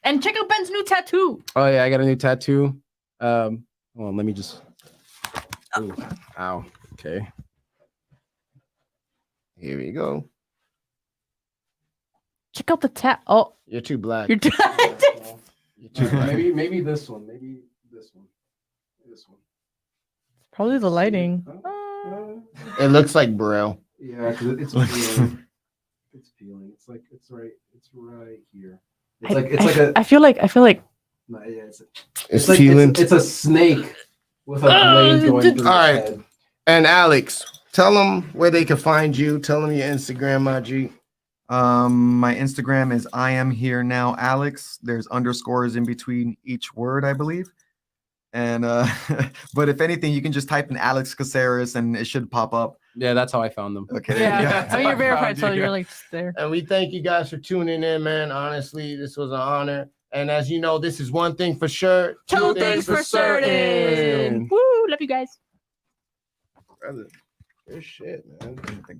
And check out Ben's new tattoo. Oh yeah, I got a new tattoo. Hold on, let me just. Ooh, ow. Okay. Here we go. Check out the tat. Oh, You're too black. you're You're too black. Maybe this one. Maybe this one. This one. probably the lighting. It looks like Braille. Yeah, because it's peeling. It's peeling. It's right here. I feel like No, yeah, It's like peeling. it's a snake with a blade going through its All right. head. And Alex, tell them where they can find you. Tell them your Instagram, G. My Instagram is I am here now, Alex. There's underscores in between each word, I believe. And but if anything, you can just type in Alex Caceres and it should pop up. Yeah, that's how I found them. Okay. yeah. I mean, you're verified, so you. you're like there. And we thank you guys for tuning in, man. Honestly, this was an honor. And as you know, this is one thing for sure. Two things for certain. Woo! Love you guys. Brother, good shit, man. Thank you.